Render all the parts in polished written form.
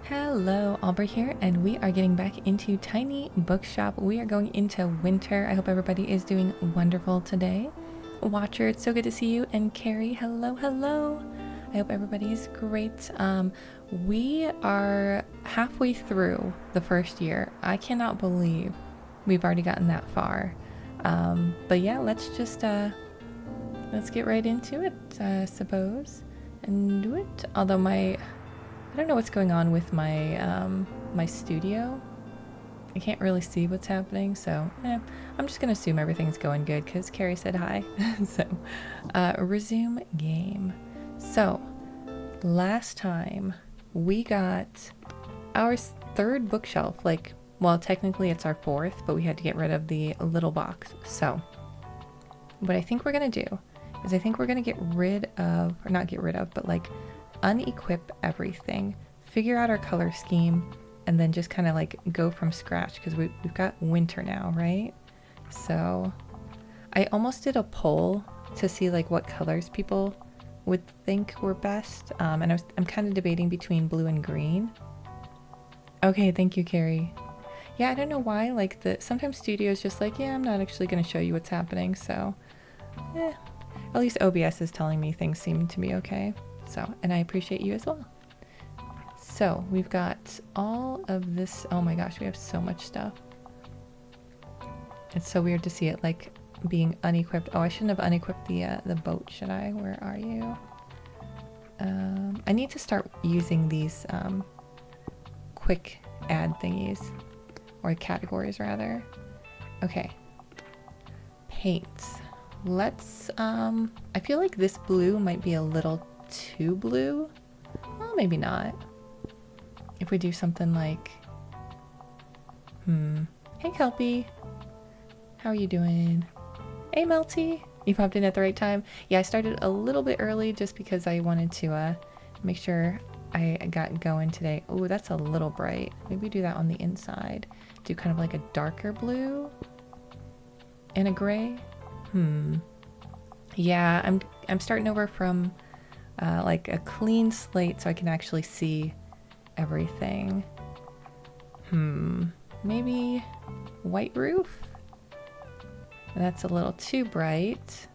Hello, Aubrey here, and we are getting back into Tiny Bookshop. We are going into winter. I hope everybody is doing wonderful today. Watcher, it's so good to see you. And Carrie, hello, hello. I hope everybody is great. We are halfway through the first year. I cannot believe we've already gotten that far. But yeah, let's get right into it, I suppose, and do it. Although I don't know what's going on with my studio. I can't really see what's happening, so I'm just gonna assume everything's going good because Carrie said hi. So, resume game. So, last time we got our third bookshelf. Well, technically it's our fourth, but we had to get rid of the little box. So, what I think we're gonna do is I think we're gonna get rid of, or not get rid of, but unequip everything, figure out our color scheme, and then just kind of go from scratch because we've got winter now, right? So I almost did a poll to see what colors people would think were best, and I'm kind of debating between blue and green. Okay, thank you, Carrie. Yeah, I don't know why sometimes studios just yeah, I'm not actually going to show you what's happening, so at least OBS is telling me things seem to be okay. So, and I appreciate you as well. So we've got all of this. Oh my gosh, we have so much stuff. It's so weird to see it being unequipped. Oh, I shouldn't have unequipped the boat, should I? Where are you? I need to start using these quick add thingies, or categories rather. Okay. Paints. Let's I feel like this blue might be a little too blue. Well, maybe not. If we do something hey Kelpie, how are you doing? Hey Melty, you popped in at the right time. Yeah, I started a little bit early just because I wanted to make sure I got going today. Oh, that's a little bright. Maybe do that on the inside. Do kind of a darker blue and a gray. Yeah, I'm starting over from a clean slate so I can actually see everything. Maybe white roof? That's a little too bright.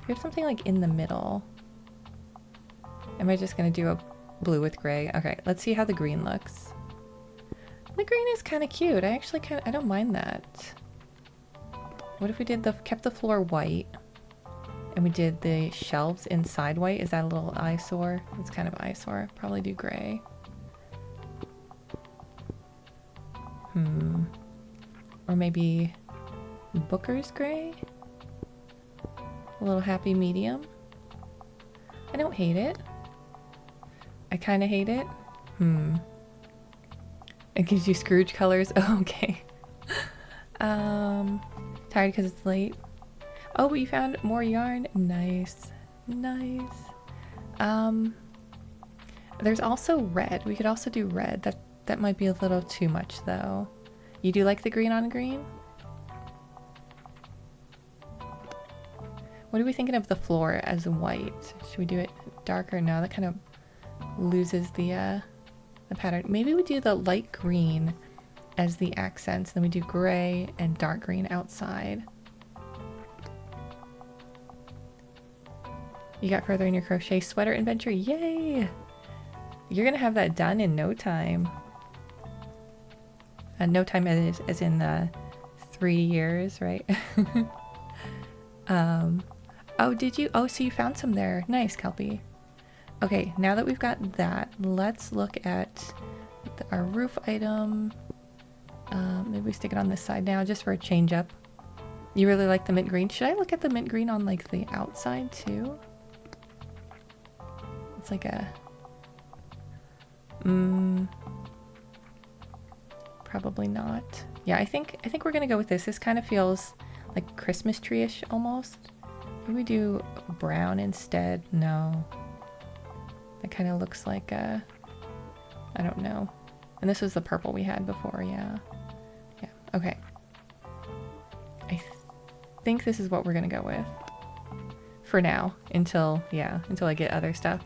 We have something in the middle. Am I just gonna do a blue with gray? Okay, let's see how the green looks. The green is kind of cute. I actually I don't mind that. What if we kept the floor white? And we did the shelves inside white. Is that a little eyesore? It's kind of eyesore. Probably do gray. Or maybe Booker's gray? A little happy medium? I don't hate it. I kind of hate it. It gives you Scrooge colors. Oh, okay. Tired because it's late. Oh, we found more yarn. Nice. Nice. There's also red. We could also do red. That might be a little too much though. You do like the green on green? What are we thinking of the floor as white? Should we do it darker? No, that kind of loses the pattern. Maybe we do the light green as the accents, then we do gray and dark green outside. You got further in your crochet sweater adventure? Yay! You're gonna have that done in no time. No time as in 3 years, right? Oh, did you? Oh, so you found some there. Nice, Kelpie. Okay, now that we've got that, let's look at our roof item. Maybe we stick it on this side now just for a change up. You really like the mint green? Should I look at the mint green on the outside too? It's probably not. Yeah, I think we're gonna go with this. This kind of feels like Christmas tree-ish almost. Maybe we do brown instead. No. That kind of looks like I don't know. And this was the purple we had before, yeah. Yeah, okay. I think this is what we're gonna go with. For now, until I get other stuff.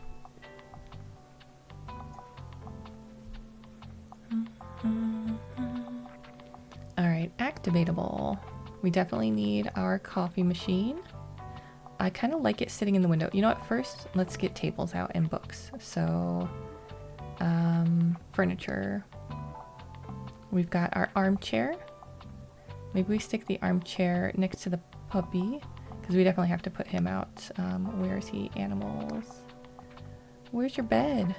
right, activatable. We definitely need our coffee machine. I kind of like it sitting in the window. You know what? First, let's get tables out and books. So, furniture. We've got our armchair. Maybe we stick the armchair next to the puppy because we definitely have to put him out. Where is he? Animals. Where's your bed?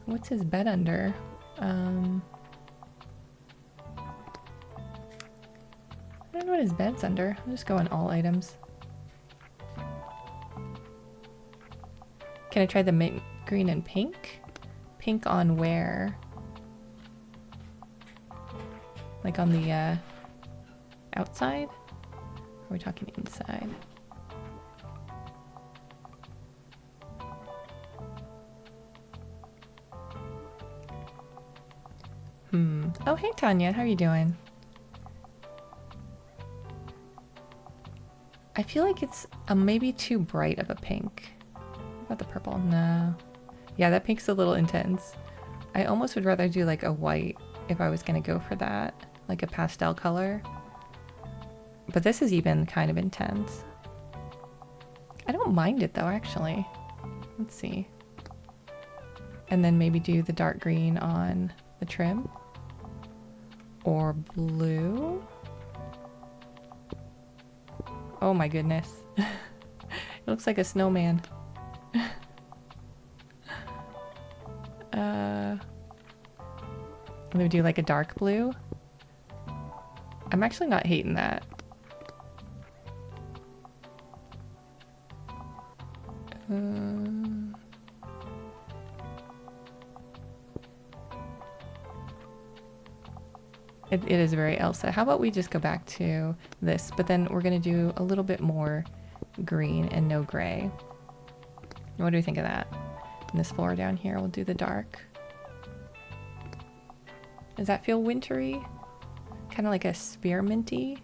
What's his bed under? I don't know what his bed's under. I'll just go on all items. Can I try the mint, green, and pink? Pink on where? Like on the outside? Or are we talking inside? Oh, hey Tanya, how are you doing? I feel like it's maybe too bright of a pink. What about the purple? No. Yeah, that pink's a little intense. I almost would rather do like a white if I was gonna go for that. Like a pastel color. But this is even kind of intense. I don't mind it though, actually. Let's see. And then maybe do the dark green on the trim. Or blue. Oh my goodness. It looks like a snowman. Maybe do like a dark blue. I'm actually not hating that. It is very Elsa. How about we just go back to this, but then we're going to do a little bit more green and no gray. What do we think of that? And this floor down here, we'll do the dark. Does that feel wintry? Kind of like a spearminty?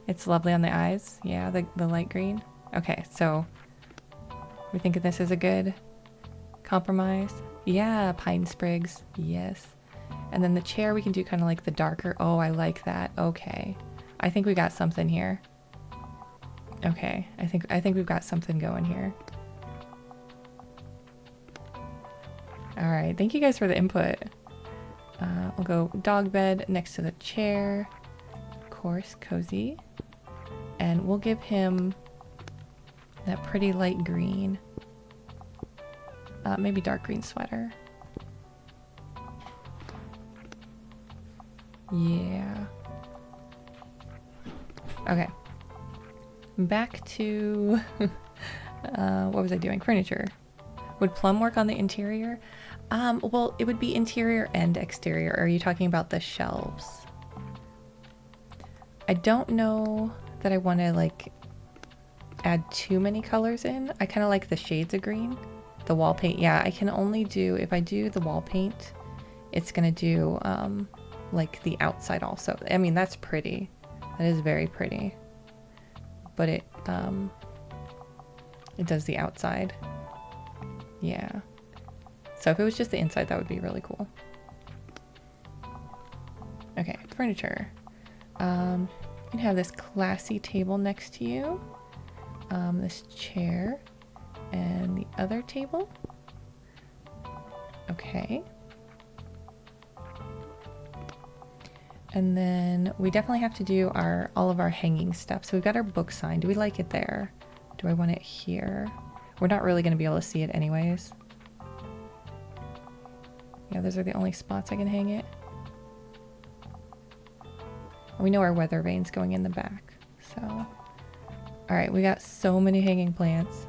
It's lovely on the eyes. Yeah, the light green. Okay, so we think this is a good compromise. Yeah, pine sprigs. Yes. And then the chair, we can do kind of like the darker. Oh, I like that. Okay. I think we got something here. Okay. I think we've got something going here. All right. Thank you guys for the input. We'll go dog bed next to the chair. Of course, cozy. And we'll give him that pretty light green. Maybe dark green sweater. Yeah. Okay. Back to what was I doing? Furniture. Would plum work on the interior? Well, it would be interior and exterior. Are you talking about the shelves? I don't know that I want to like add too many colors in. I kind of like the shades of green. The wall paint, yeah, I can only do, if I do the wall paint, it's gonna do like the outside also. I mean, that's pretty. That is very pretty. But it does the outside. Yeah. So if it was just the inside, that would be really cool. Okay, furniture. You can have this classy table next to you. This chair. And the other table. Okay. And then we definitely have to do all of our hanging stuff. So we've got our book sign. Do we like it there? Do I want it here? We're not really going to be able to see it anyways. Yeah, those are the only spots I can hang it. We know our weather vane's going in the back. So, all right, we got so many hanging plants.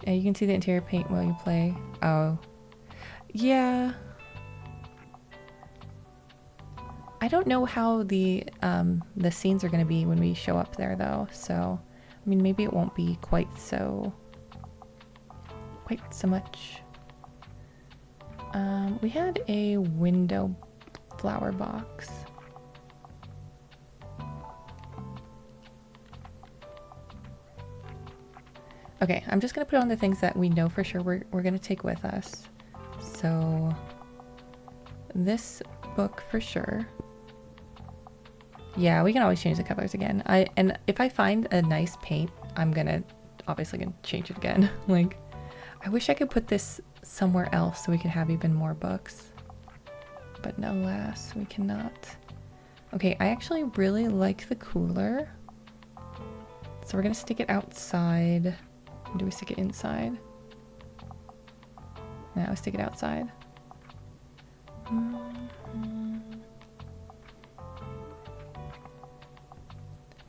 Yeah, you can see the interior paint while you play. Oh, yeah. I don't know how the scenes are going to be when we show up there, though. So, I mean, maybe it won't be quite so much. We had a window flower box. Okay, I'm just going to put on the things that we know for sure we're going to take with us. So this book for sure. Yeah, we can always change the colors again. And if I find a nice paint, I'm obviously gonna change it again. Like, I wish I could put this somewhere else so we could have even more books. But alas, we cannot. Okay, I actually really like the cooler. So we're gonna stick it outside. Do we stick it inside? No, stick it outside.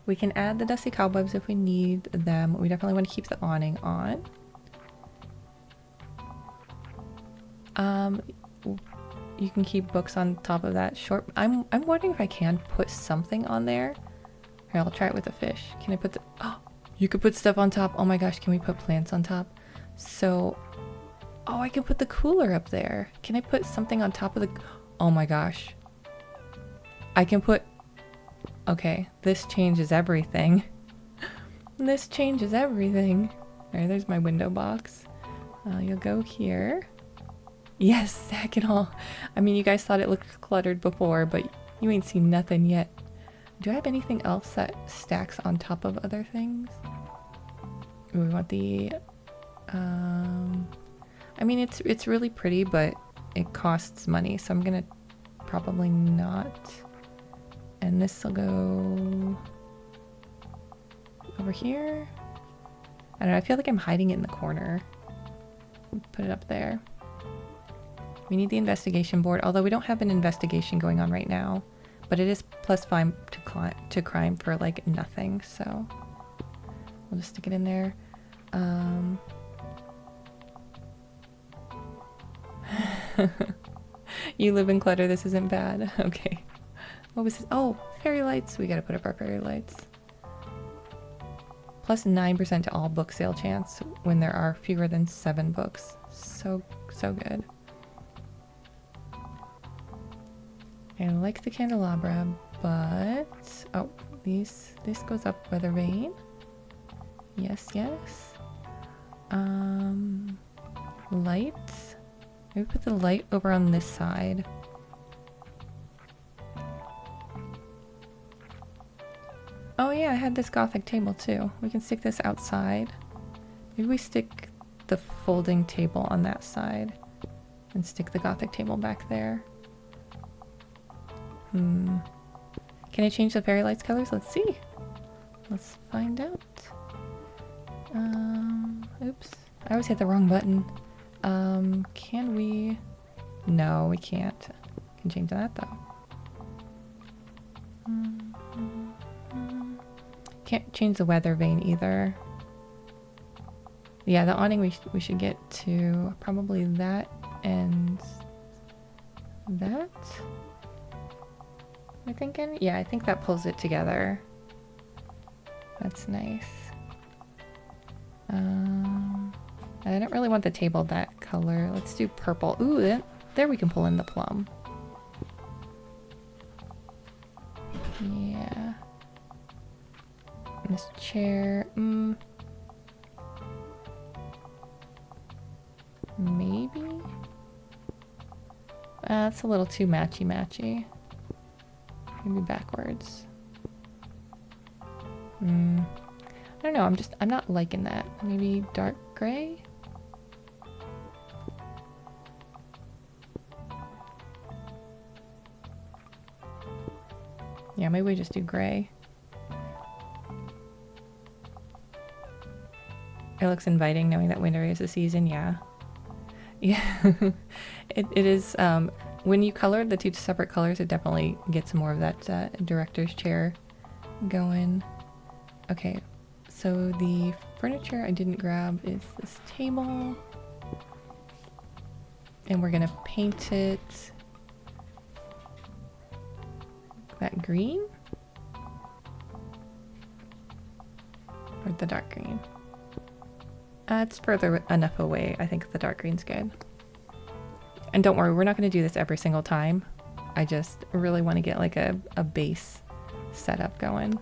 We can add the dusty cobwebs if we need them. We definitely want to keep the awning on. You can keep books on top of that short. I'm wondering if I can put something on there. Here, I'll try it with a fish. Can I put the... Oh, you could put stuff on top. Oh my gosh, can we put plants on top? So... Oh, I can put the cooler up there. Can I put something on top of the... Oh my gosh. I can put... Okay, this changes everything. This changes everything. Alright, there's my window box. You'll go here. Yes, stack it all. I mean, you guys thought it looked cluttered before, but you ain't seen nothing yet. Do I have anything else that stacks on top of other things? Ooh, we want the... I mean, it's really pretty, but it costs money, so I'm gonna probably not. And this will go over here. I don't know, I feel like I'm hiding it in the corner. Put it up there. We need the investigation board, although we don't have an investigation going on right now. But it is +5 to crime for like nothing, so we'll just stick it in there. You live in clutter, this isn't bad. Okay. What was this? Oh, fairy lights. We gotta put up our fairy lights. +9% to all book sale chance when there are fewer than 7 books. So good. I like the candelabra, but... Oh, this goes up weather vane. Yes. Lights. Maybe put the light over on this side. Oh yeah, I had this gothic table too. We can stick this outside. Maybe we stick the folding table on that side and stick the gothic table back there. Can I change the fairy lights colors? Let's see. Let's find out. Oops. I always hit the wrong button. Can we? No, we can't. Can change that though. Can't change the weather vane either. Yeah, the awning we should get to probably that and that. Am I thinking? Yeah, I think that pulls it together. That's nice. I don't really want the table that color. Let's do purple. Ooh, there we can pull in the plum. Yeah. And this chair. Maybe? That's a little too matchy-matchy. Maybe backwards. I don't know, I'm not liking that. Maybe dark gray? Yeah, maybe we just do gray. It looks inviting knowing that winter is the season, yeah. Yeah, it is, when you color the two separate colors, it definitely gets more of that director's chair going. Okay, so the furniture I didn't grab is this table. And we're gonna paint it that green? Or the dark green? It's further enough away. I think the dark green's good. And don't worry, we're not going to do this every single time. I just really want to get like a base setup going.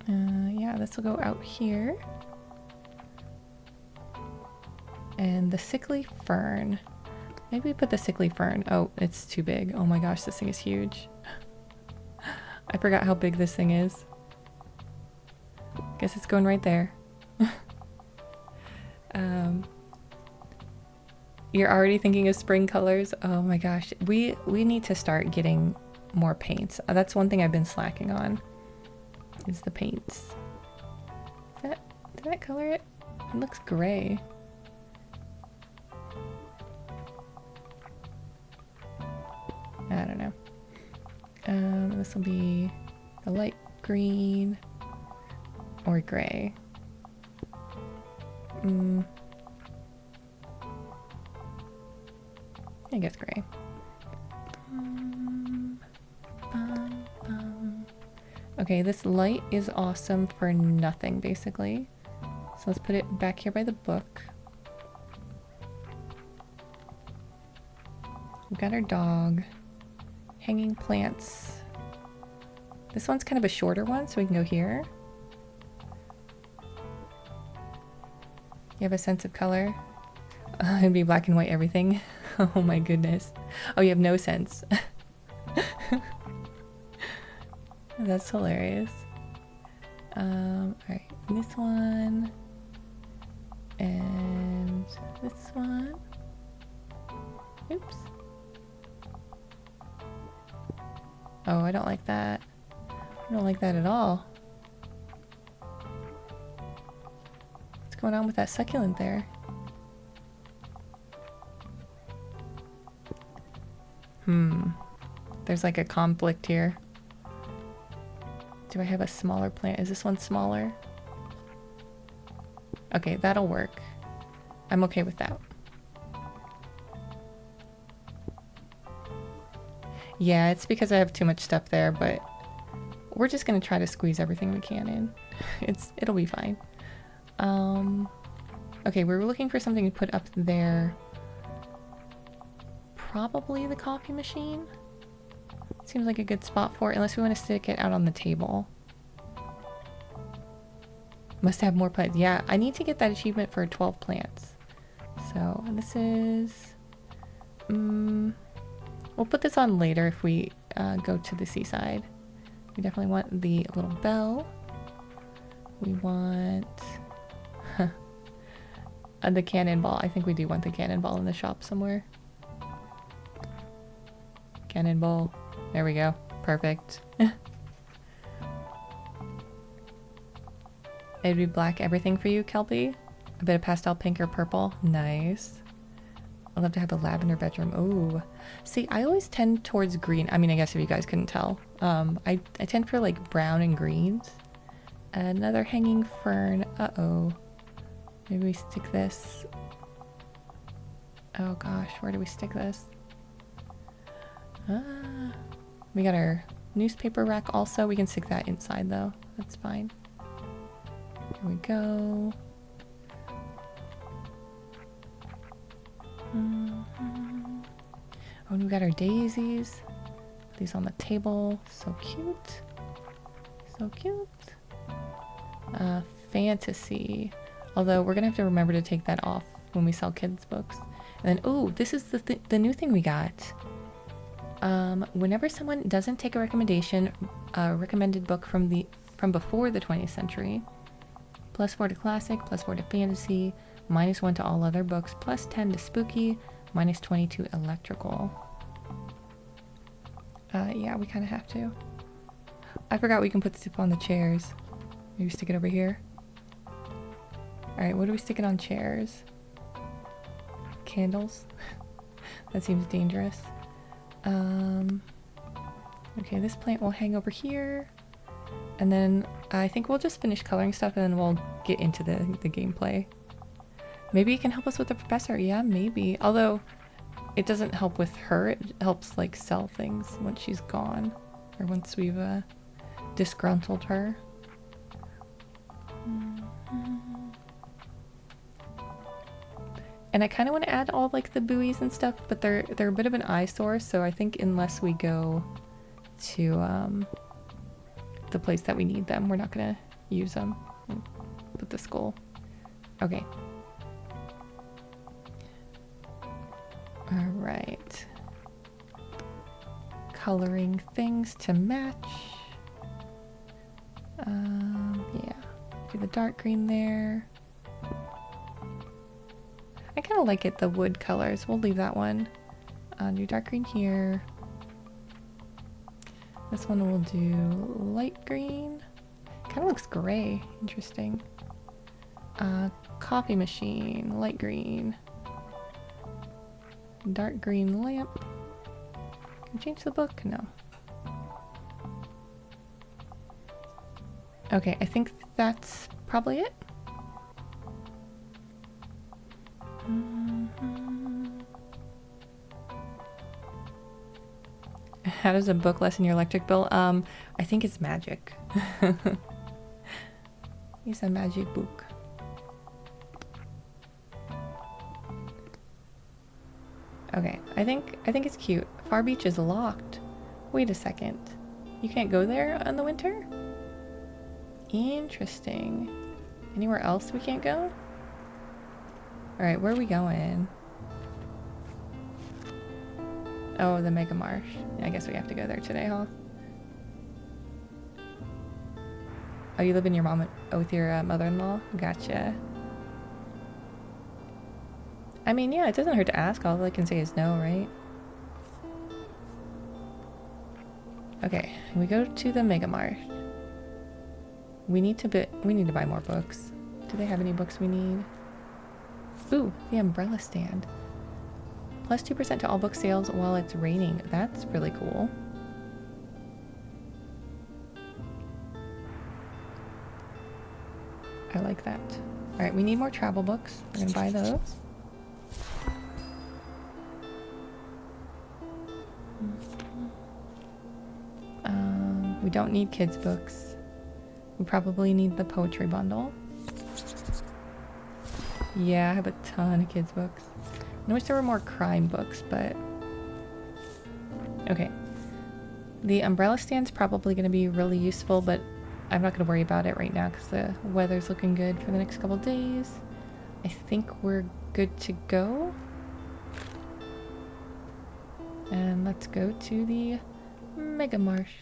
Yeah, this will go out here. And the sickly fern. Maybe we put the sickly fern. Oh, it's too big. Oh my gosh, this thing is huge. I forgot how big this thing is. Guess it's going right there. You're already thinking of spring colors? Oh my gosh. We need to start getting more paints. That's one thing I've been slacking on. Is the paints. Did that color it? It looks gray. I don't know. This will be a light green or gray. I guess gray. Okay, this light is awesome for nothing, basically. So let's put it back here by the book. We've got our dog. Hanging plants. This one's kind of a shorter one, so we can go here. You have a sense of color? It'd be black and white everything. Oh my goodness. Oh, you have no sense. That's hilarious. Alright, this one. And this one. Oops. Oh, I don't like that. I don't like that at all. What's going on with that succulent there? There's like a conflict here. Do I have a smaller plant? Is this one smaller? Okay, that'll work. I'm okay with that. Yeah, it's because I have too much stuff there, but we're just gonna try to squeeze everything we can in. It'll be fine. Okay, we were looking for something to put up there. Probably the coffee machine. Seems like a good spot for it, unless we want to stick it out on the table. Must have more plants. Yeah, I need to get that achievement for 12 plants. So this is... we'll put this on later if we go to the seaside. We definitely want the little bell. We want the cannonball. I think we do want the cannonball in the shop somewhere. Cannonball. There we go. Perfect. It'd be black everything for you, Kelpie. A bit of pastel pink or purple. Nice. I'd love to have a lavender bedroom. Ooh. See, I always tend towards green. I mean, I guess if you guys couldn't tell. I tend for like brown and greens. Another hanging fern. Uh-oh. Maybe we stick this. Oh gosh, where do we stick this? We got our newspaper rack also. We can stick that inside though. That's fine. Here we go. Oh, and we got our daisies. Put these on the table. So cute. So cute. Fantasy. Although we're gonna have to remember to take that off when we sell kids books. And then, oh, this is the new thing we got. Whenever someone doesn't take a recommended book from before the 20th century, +4 to classic, +4 to fantasy, -1 to all other books, +10 to spooky, -20 to electrical. Yeah, we kind of have to. I forgot we can put stuff on the chairs. Maybe stick it over here. Alright, what do we stick it on chairs? Candles? That seems dangerous. Okay, this plant will hang over here. And then I think we'll just finish coloring stuff and then we'll get into the gameplay. Maybe it can help us with the professor. Yeah, maybe. Although it doesn't help with her. It helps like sell things once she's gone. Or once we've disgruntled her. And I kind of want to add all like the buoys and stuff, but they're a bit of an eyesore, so I think unless we go to the place that we need them, we're not gonna use them. Put the skull. Okay. All right. Coloring things to match. Yeah. Do the dark green there. I kind of like it, the wood colors. We'll leave that one. Do dark green here. This one we'll do light green. Kind of looks gray. Interesting. Coffee machine, light green. Dark green lamp. Can I change the book? No. Okay, I think that's probably it. How does a book lessen your electric bill? I think it's magic. It's a magic book. Okay, I think it's cute. Far Beach is locked. Wait a second. You can't go there in the winter? Interesting. Anywhere else we can't go? Alright, where are we going? Oh, the Mega Marsh. I guess we have to go there today, huh? Oh, you live in your mom with your mother-in-law? Gotcha. I mean, yeah, it doesn't hurt to ask. All I can say is no, right? Okay, we go to the Mega Marsh. We need to buy more books. Do they have any books we need? Ooh, the umbrella stand. Plus 2% to all book sales while it's raining. That's really cool. I like that. Alright, we need more travel books. We're gonna buy those. We don't need kids' books. We probably need the poetry bundle. Yeah, I have a ton of kids' books. I wish there were more crime books, but... Okay. The umbrella stand's probably going to be really useful, but I'm not going to worry about it right now because the weather's looking good for the next couple days. I think we're good to go. And let's go to the Mega Marsh.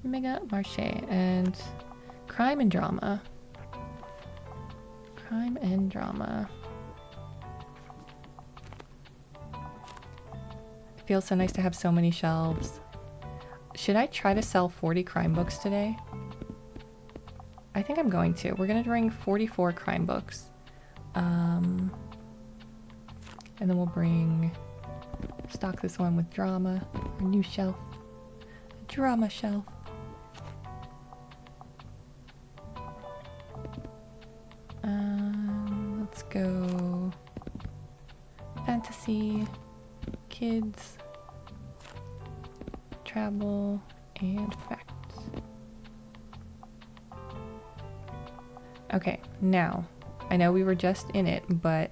Mega Marche. And crime and drama. Crime and drama. It feels so nice to have so many shelves. Should I try to sell 40 crime books today? I think I'm going to. We're going to bring 44 crime books. And then we'll stock this one with drama. A new shelf. A drama shelf. Let's go fantasy, kids, travel, and facts. Okay, now, I know we were just in it, but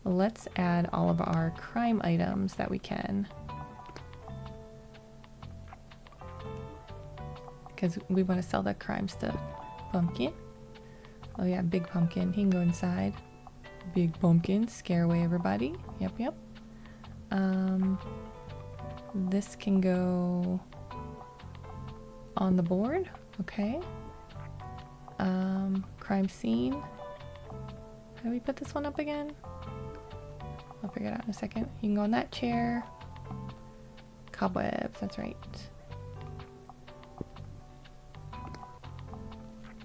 let's add all of our crime items that we can. Because we want to sell the crime stuff. Pumpkin. Oh yeah, big pumpkin. He can go inside. Big pumpkin. Scare away everybody. Yep, yep. This can go on the board. Okay. Crime scene. How do we put this one up again? I'll figure it out in a second. You can go on that chair. Cobwebs, that's right.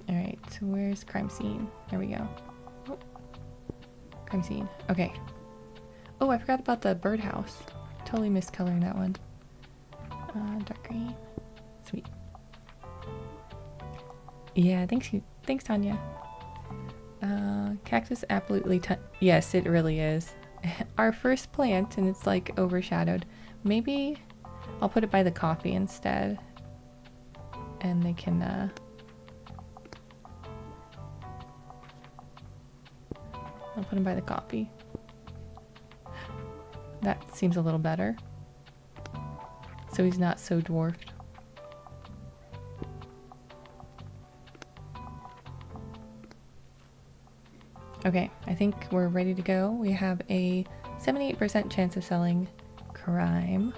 Alright, so where's crime scene? There we go. Oh. Crime scene. Okay. Oh, I forgot about the birdhouse. Totally missed coloring that one. Dark green. Sweet. Yeah, thanks Tanya. Cactus absolutely yes, it really is. Our first plant and it's like overshadowed. Maybe I'll put it by the coffee instead. And they can I'll put him by the coffee. That seems a little better. So he's not so dwarfed. Okay, I think we're ready to go. We have a 78% chance of selling crime.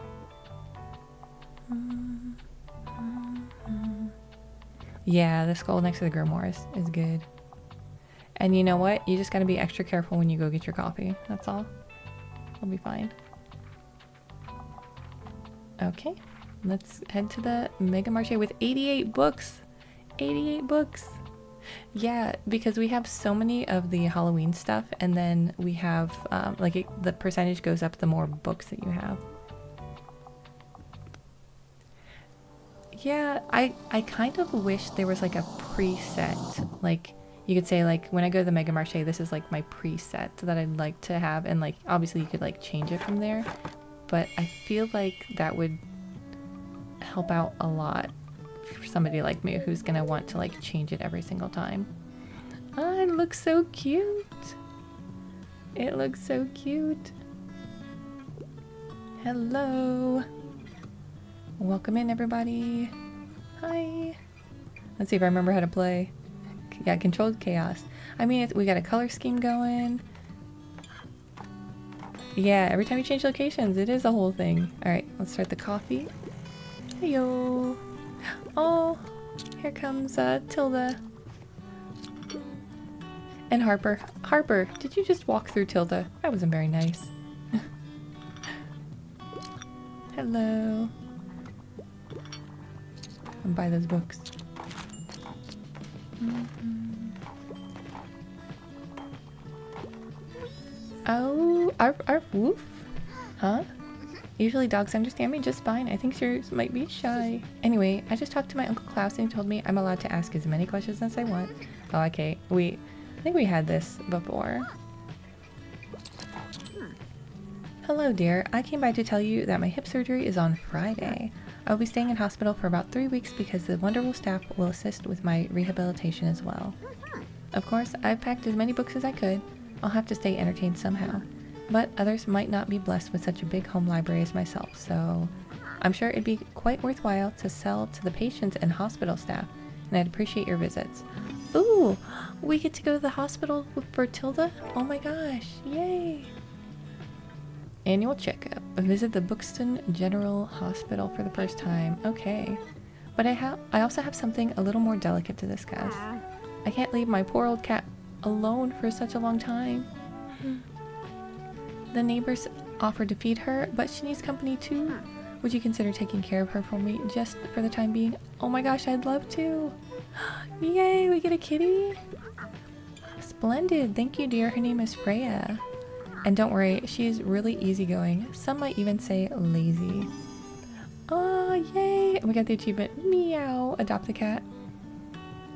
Yeah, the skull next to the grimoires is good. And you know what? You just gotta be extra careful when you go get your coffee. That's all. It'll be fine. Okay, let's head to the Mega Marché with 88 books. 88 books. Yeah, because we have so many of the Halloween stuff, and then we have, the percentage goes up the more books that you have. Yeah, I kind of wish there was like a preset. Like, you could say, like, when I go to the Mega Marché, this is like my preset that I'd like to have, and like, obviously you could like change it from there. But I feel like that would help out a lot for somebody like me who's gonna want to like change it every single time. Ah, it looks so cute. It looks so cute. Hello. Welcome in, everybody. Hi. Let's see if I remember how to play. Yeah, controlled chaos. I mean, we got a color scheme going. Yeah, every time you change locations, it is a whole thing. All right, let's start the coffee. Heyo. Oh, here comes Tilda. And Harper. Harper, did you just walk through Tilda? That wasn't very nice. Hello. And buy those books. Oh, arf, woof. Huh? Usually dogs understand me just fine. I think yours might be shy. Anyway, I just talked to my Uncle Klaus and he told me I'm allowed to ask as many questions as I want. Oh, okay. I think we had this before. Hello, dear. I came by to tell you that my hip surgery is on Friday. I will be staying in hospital for about 3 weeks because the wonderful staff will assist with my rehabilitation as well. Of course, I've packed as many books as I could. I'll have to stay entertained somehow. But others might not be blessed with such a big home library as myself, so I'm sure it'd be quite worthwhile to sell to the patients and hospital staff, and I'd appreciate your visits. Ooh, we get to go to the hospital for Tilda? Oh my gosh, yay! Annual checkup. Visit the Bookston General Hospital for the first time. Okay. But I also have something a little more delicate to discuss. I can't leave my poor old cat alone for such a long time. The neighbors offered to feed her, but she needs company too. Would you consider taking care of her for me just for the time being? Oh my gosh, I'd love to. Yay, we get a kitty. Splendid. Thank you, dear. Her name is Freya. And don't worry, she's really easygoing. Some might even say lazy. Oh, yay. And we got the achievement, meow, adopt the cat.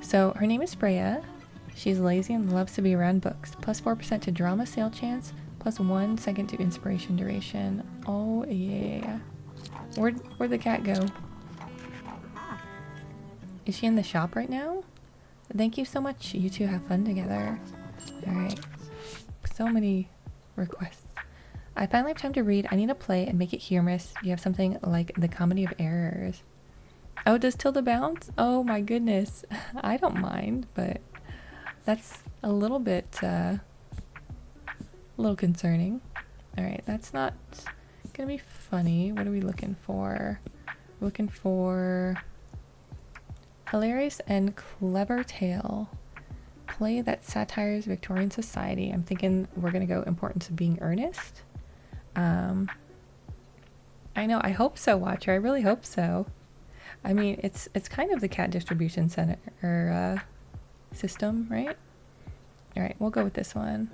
So her name is Freya. She's lazy and loves to be around books. Plus 4% to drama sale chance. Plus 1 second to inspiration duration. Oh, yeah. Where'd the cat go? Is she in the shop right now? Thank you so much. You two have fun together. Alright. So many requests. I finally have time to read. I need to play and make it humorous. You have something like the Comedy of Errors. Oh, does Tilda bounce? Oh my goodness. I don't mind, but that's a little bit, a little concerning. Alright, that's not gonna be funny. What are we looking for? Looking for hilarious and clever tale. Play that satires Victorian society. I'm thinking we're gonna go importance of being earnest. I know, I hope so, Watcher. I really hope so. I mean, it's kind of the cat distribution center or system, right? All right, we'll go with this one.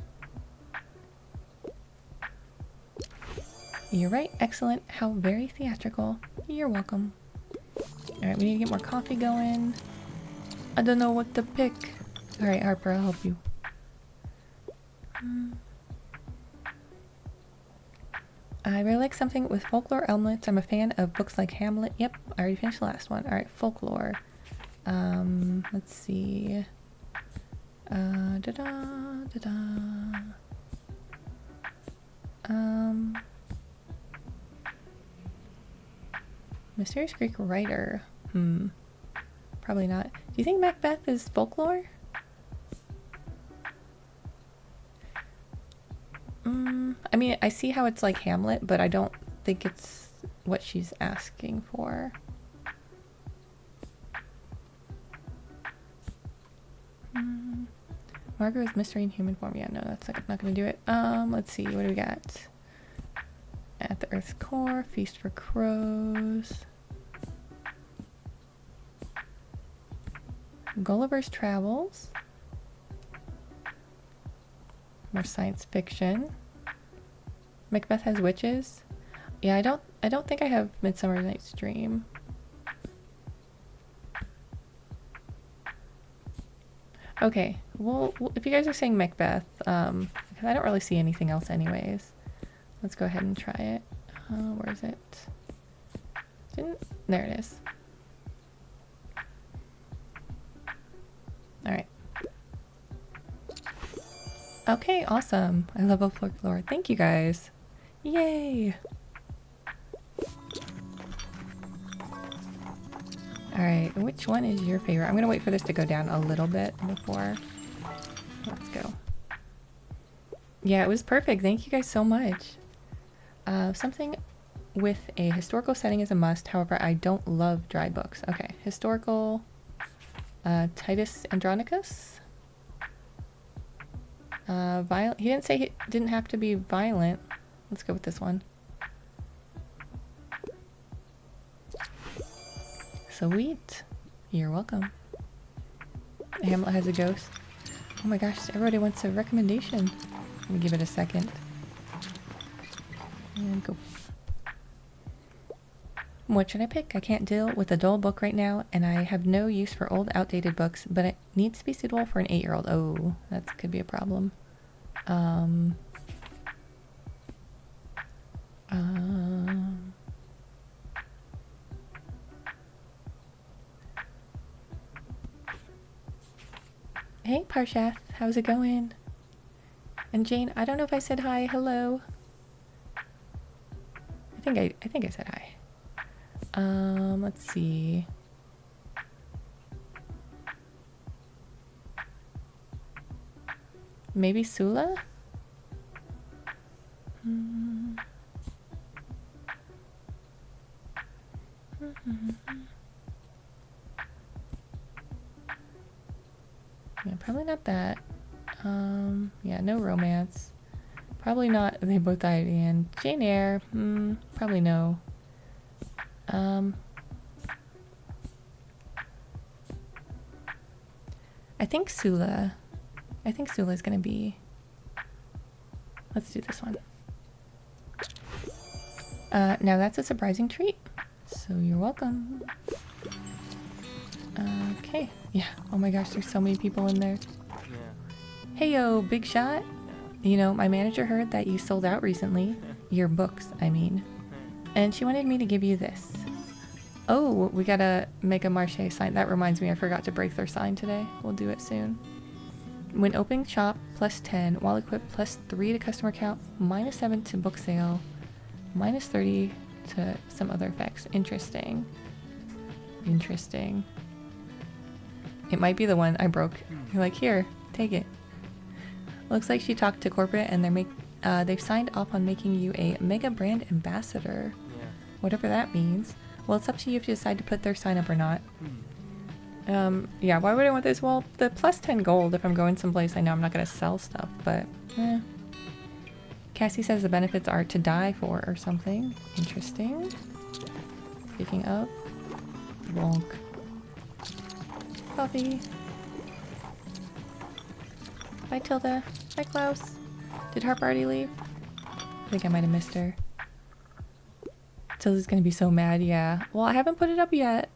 You're right. Excellent. How very theatrical. You're welcome. All right, we need to get more coffee going. I don't know what to pick. All right, Harper, I'll help you. I really like something with folklore elements. I'm a fan of books like Hamlet. Yep, I already finished the last one. All right, folklore. Let's see. Mysterious Greek writer. Probably not. Do you think Macbeth is folklore? I mean, I see how it's like Hamlet, but I don't think it's what she's asking for. Margot is mystery in human form. Yeah, no, that's not gonna do it. Let's see, what do we got? At the Earth's core, feast for crows. Gulliver's Travels. More science fiction. Macbeth has witches. Yeah, I don't think I have Midsummer Night's Dream. Okay, well, if you guys are saying Macbeth, because I don't really see anything else anyways. Let's go ahead and try it. Where is it? There it is. Alright. Okay, awesome. I love a folklore. Thank you guys. Yay! Alright, which one is your favorite? I'm gonna wait for this to go down a little bit before. Let's go. Yeah, it was perfect. Thank you guys so much. Something with a historical setting is a must. However, I don't love dry books. Okay, historical. Titus Andronicus. Violent. He didn't say it didn't have to be violent. Let's go with this one. Sweet. You're welcome. Hamlet has a ghost. Oh my gosh, everybody wants a recommendation. Let me give it a second. And go. What should I pick? I can't deal with a dull book right now, and I have no use for old, outdated books, but it needs to be suitable for an 8-year-old. Oh, that could be a problem. Hey, Parshath, how's it going? And Jane, I don't know if I said hi. Hello. I think I said hi. Let's see. Maybe Sula? Yeah, probably not that. Yeah, no romance. Probably not They Both Died and Jane Eyre. Probably no. I think Sula. I think Sula's gonna be... Let's do this one. Now that's a surprising treat. So you're welcome. Okay. Yeah. Oh my gosh, there's so many people in there. Yeah. Heyo, big shot. You know, my manager heard that you sold out recently. Your books, I mean. And she wanted me to give you this. Oh, we gotta make a Marche sign. That reminds me, I forgot to break their sign today. We'll do it soon. When opening shop, +10. While equipped, +3 to customer count. -7 to book sale. -30 to some other effects. Interesting. Interesting. It might be the one I broke. You're like, here, take it. Looks like she talked to corporate and they've signed off on making you a mega brand ambassador. Yeah. Whatever that means. Well, it's up to you if you decide to put their sign up or not. Yeah, why would I want this? Well, the +10 gold if I'm going someplace I know I'm not going to sell stuff, but Cassie says the benefits are to die for or something. Interesting. Speaking of, wonk. Coffee. Bye, Tilda. Bye, Klaus. Did Harp already leave? I think I might have missed her. Tilda's gonna be so mad, yeah. Well, I haven't put it up yet.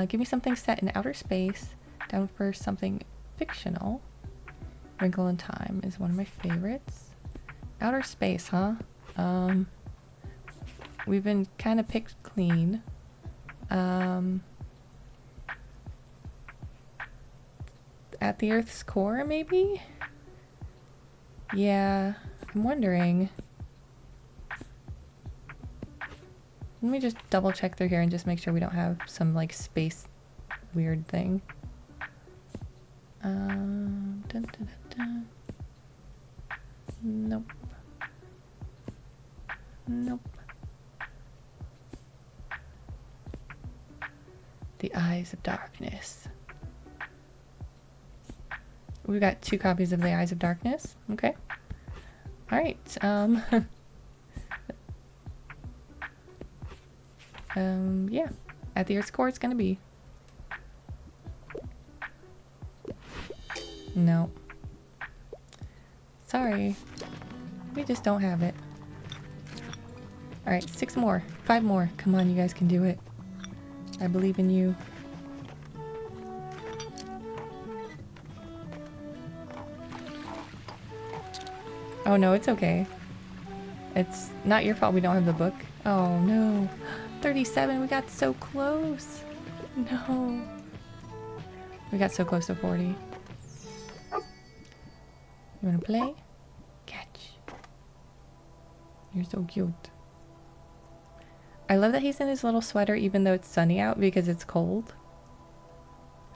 Give me something set in outer space. Down for something fictional. Wrinkle in Time is one of my favorites. Outer space, huh? We've been kind of picked clean. At the Earth's core, maybe? Yeah, I'm wondering. Let me just double check through here and just make sure we don't have some like space weird thing. Dun, dun, dun, dun. Nope. Nope. The Eyes of Darkness. We've got 2 copies of The Eyes of Darkness. Okay. Alright, yeah. At the score it's gonna be. No. Sorry. We just don't have it. Alright, 6 more. 5 more. Come on, you guys can do it. I believe in you. Oh no, it's okay. It's not your fault we don't have the book. Oh no. 37, we got so close. No. We got so close to 40. You wanna play? Catch. You're so cute. I love that he's in his little sweater even though it's sunny out because it's cold.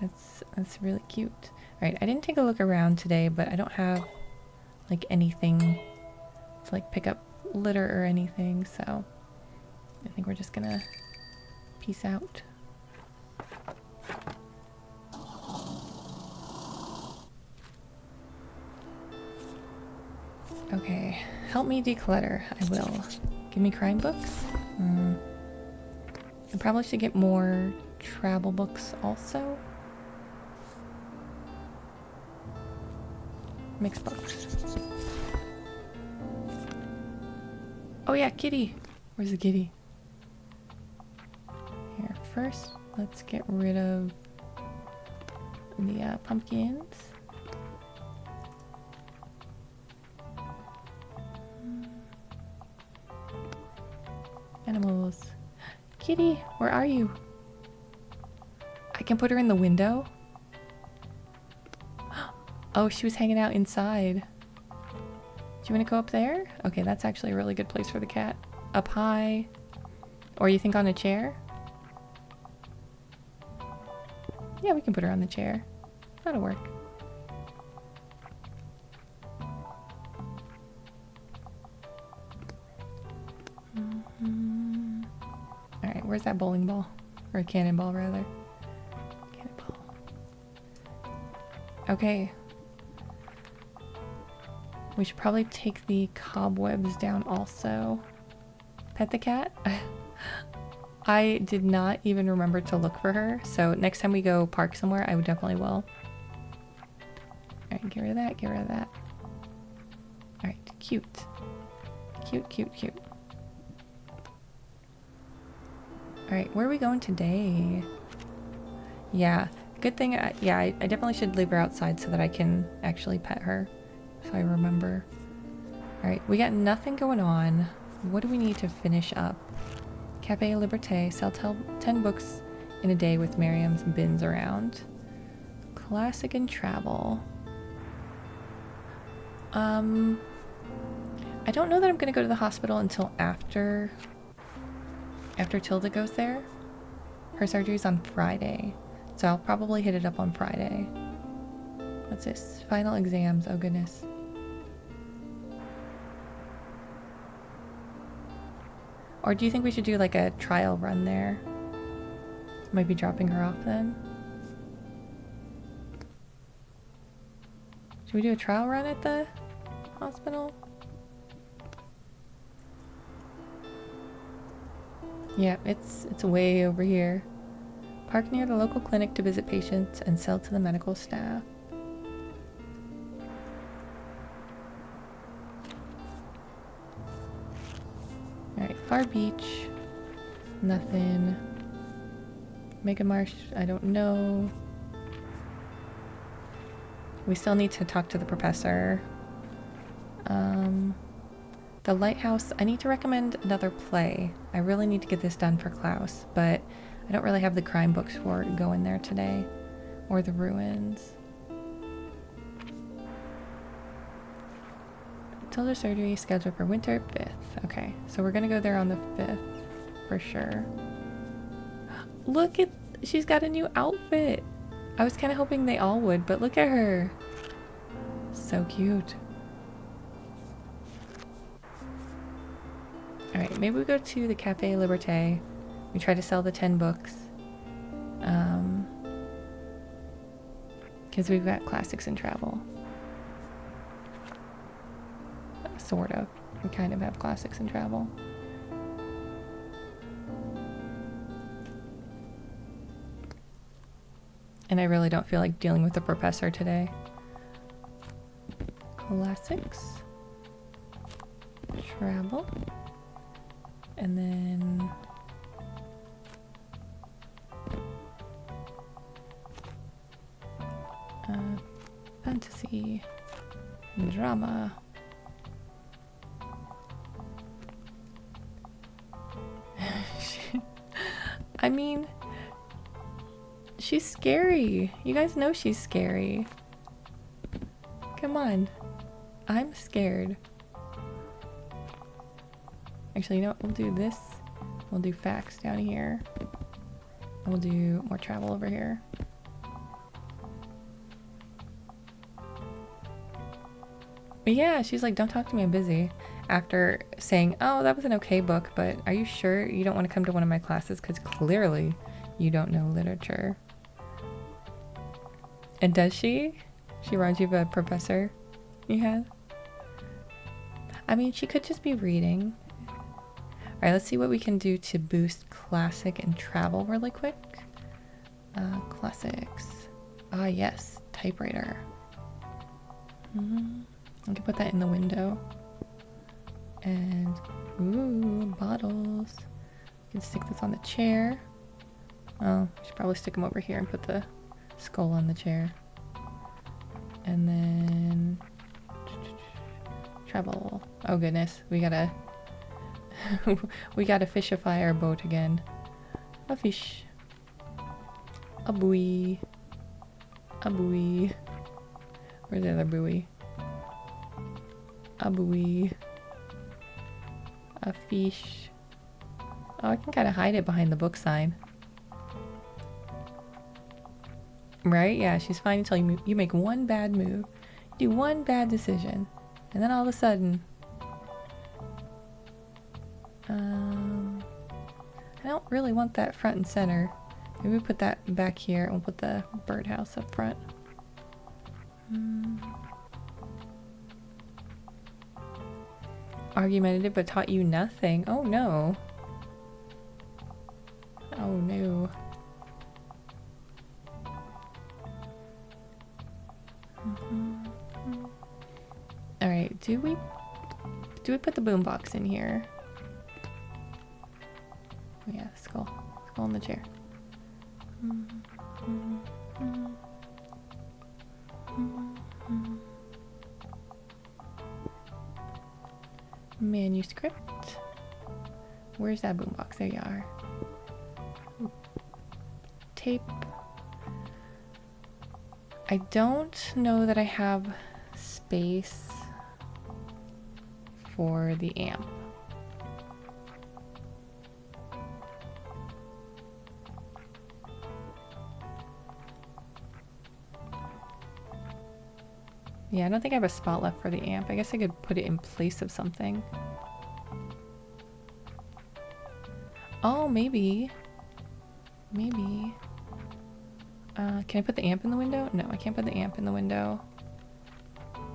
That's really cute. Alright, I didn't take a look around today, but I don't have like anything to like pick up litter or anything, so I think we're just gonna peace out. Okay, help me declutter. I will. Give me crime books. I probably should get more travel books also. Mixed books. Oh yeah, kitty. Where's the kitty? Here, first, let's get rid of the pumpkins. Animals. Kitty, where are you? I can put her in the window. Oh, she was hanging out inside. Do you want to go up there? Okay, that's actually a really good place for the cat. Up high. Or you think on a chair? Yeah, we can put her on the chair. That'll work. Alright, where's that bowling ball? Or a cannonball, rather. Cannonball. Okay. We should probably take the cobwebs down also. Pet the cat? I did not even remember to look for her, so next time we go park somewhere, I would definitely will. Alright, get rid of that, get rid of that. Alright, cute. Cute, cute, cute. Alright, where are we going today? Yeah, good thing, I definitely should leave her outside so that I can actually pet her. So I remember. Alright, we got nothing going on. What do we need to finish up? Cafe Liberté, sell 10 books in a day with Miriam's bins around. Classic and travel. I don't know that I'm gonna go to the hospital until after Tilda goes there. Her surgery's on Friday, so I'll probably hit it up on Friday. What's this? Final exams, oh goodness. Or do you think we should do like a trial run there? Might be dropping her off then. Should we do a trial run at the hospital? Yeah, it's way over here. Park near the local clinic to visit patients and sell to the medical staff. Alright, Far Beach. Nothing. Mega Marsh, I don't know. We still need to talk to the professor. The Lighthouse, I need to recommend another play. I really need to get this done for Klaus, but I don't really have the crime books for going there today. Or the ruins. Tilda surgery scheduled for winter 5th. Okay, so we're gonna go there on the 5th for sure. Look at, she's got a new outfit. I was kind of hoping they all would, but look at her. So cute. Alright, maybe we go to the Cafe Liberté. We try to sell the 10 books. Because we've got classics and travel. Sort of. We kind of have classics and travel. And I really don't feel like dealing with the professor today. Classics. Travel. And then... fantasy. Drama. I mean... she's scary. You guys know she's scary. Come on. I'm scared. Actually, you know what? We'll do this. We'll do facts down here. And we'll do more travel over here. But yeah, she's like, don't talk to me, I'm busy. After saying, oh, that was an okay book, but are you sure you don't want to come to one of my classes? Because clearly you don't know literature. And does she? She reminds you of a professor you had? I mean, she could just be reading. Alright, let's see what we can do to boost classic and travel really quick. Classics. Ah, yes. Typewriter. I can put that in the window. And, ooh, bottles. You can stick this on the chair. Oh, I should probably stick them over here and put the skull on the chair. And then... travel. Oh goodness, we gotta... we gotta fishify our boat again. A fish. A buoy. A buoy. Where's the other buoy? A buoy. A fish. Oh, I can kind of hide it behind the book sign. Right? Yeah, she's fine until you make one bad move. You do one bad decision. And then all of a sudden... I don't really want that front and center. Maybe we put that back here and we'll put the birdhouse up front. Argumentative but taught you nothing. Oh no. Oh no. Alright, do we put the boombox in here? Oh yeah, skull in the chair. Manuscript. Where's that boombox? There you are. Tape. I don't know that I have space for the amp. Yeah, I don't think I have a spot left for the amp. I guess I could put it in place of something. Oh, maybe. Maybe. Can I put the amp in the window? No, I can't put the amp in the window.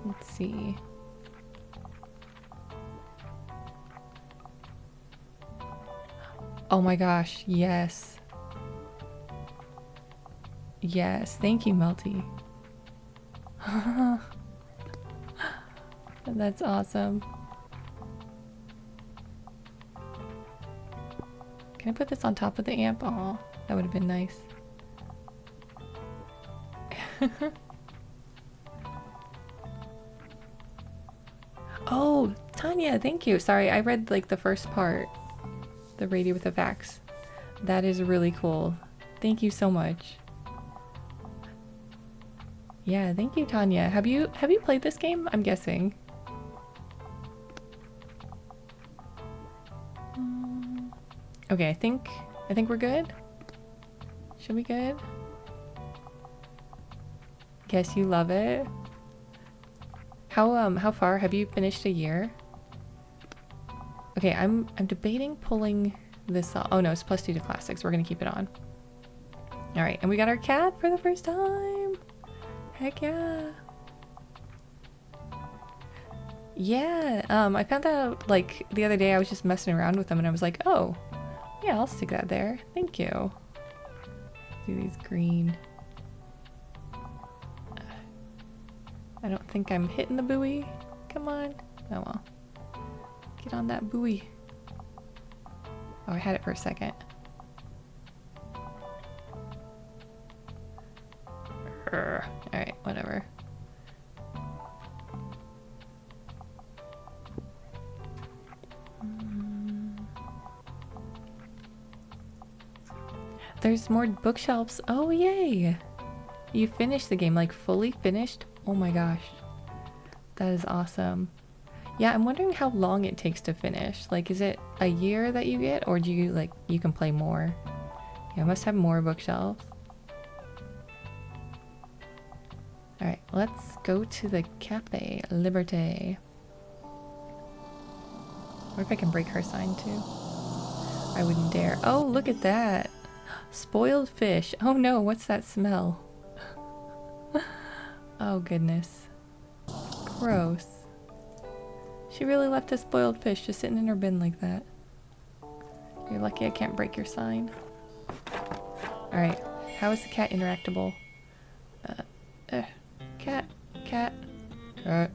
Let's see. Oh my gosh, yes. Yes, thank you, Melty. That's awesome. Can I put this on top of the amp? Oh, that would have been nice. Oh, Tanya, thank you. Sorry, I read like the first part. The radio with the facts. That is really cool. Thank you so much. Yeah, thank you, Tanya. Have you played this game? I'm guessing. Okay, I think we're good. Should we good? Guess you love it. How far have you finished a year? Okay, I'm debating pulling this off. Oh no, it's +2 to classics. We're gonna keep it on. All right, and we got our cat for the first time. Heck yeah. Yeah, I found out like the other day. I was just messing around with them and I was like, oh, yeah, I'll stick that there. Thank you. Do these green. I don't think I'm hitting the buoy. Come on. Oh well. Get on that buoy. Oh, I had it for a second. Alright, whatever. There's more bookshelves. Oh, yay! You finished the game, like fully finished? Oh my gosh. That is awesome. Yeah, I'm wondering how long it takes to finish. Like, is it a year that you get, or do you, like, you can play more? Yeah, I must have more bookshelves. Alright, let's go to the Cafe Liberté. What if I can break her sign too? I wouldn't dare. Oh, look at that! Spoiled fish. Oh no, what's that smell? Oh goodness. Gross. She really left a spoiled fish just sitting in her bin like that. You're lucky I can't break your sign. Alright, how is the cat interactable? Cat. Cat. Yeah,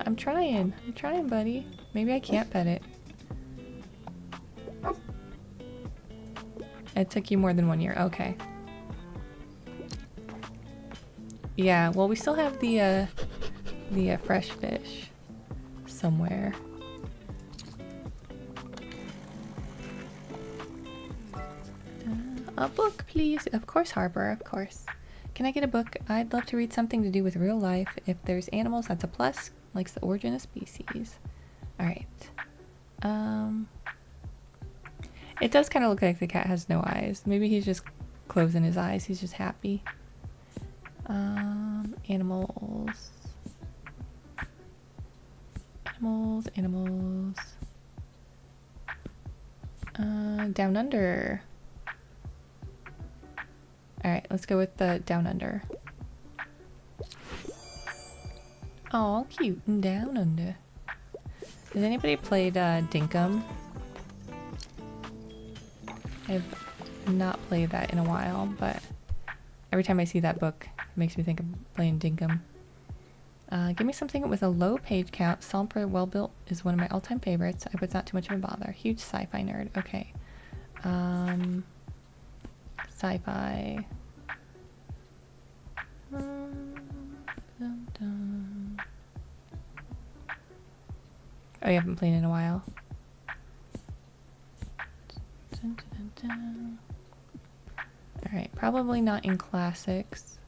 I'm trying. I'm trying, buddy. Maybe I can't pet it. It took you more than 1 year. Okay. Yeah, well, we still have the fresh fish somewhere. A book, please. Of course, Harper, of course. Can I get a book? I'd love to read something to do with real life. If there's animals, that's a plus. Likes the origin of species. Alright. It does kind of look like the cat has no eyes. Maybe he's just closing his eyes. He's just happy. Animals. Animals. Down Under. Alright, let's go with the Down Under. Oh, cute. Down Under. Has anybody played Dinkum? I've not played that in a while, but every time I see that book, it makes me think of playing Dinkum. Give me something with a low page count. Solid for Well Built is one of my all-time favorites. I hope it's not too much of a bother. Huge sci-fi nerd. Okay. Sci-fi. Oh, you haven't played in a while. Alright, probably not in classics.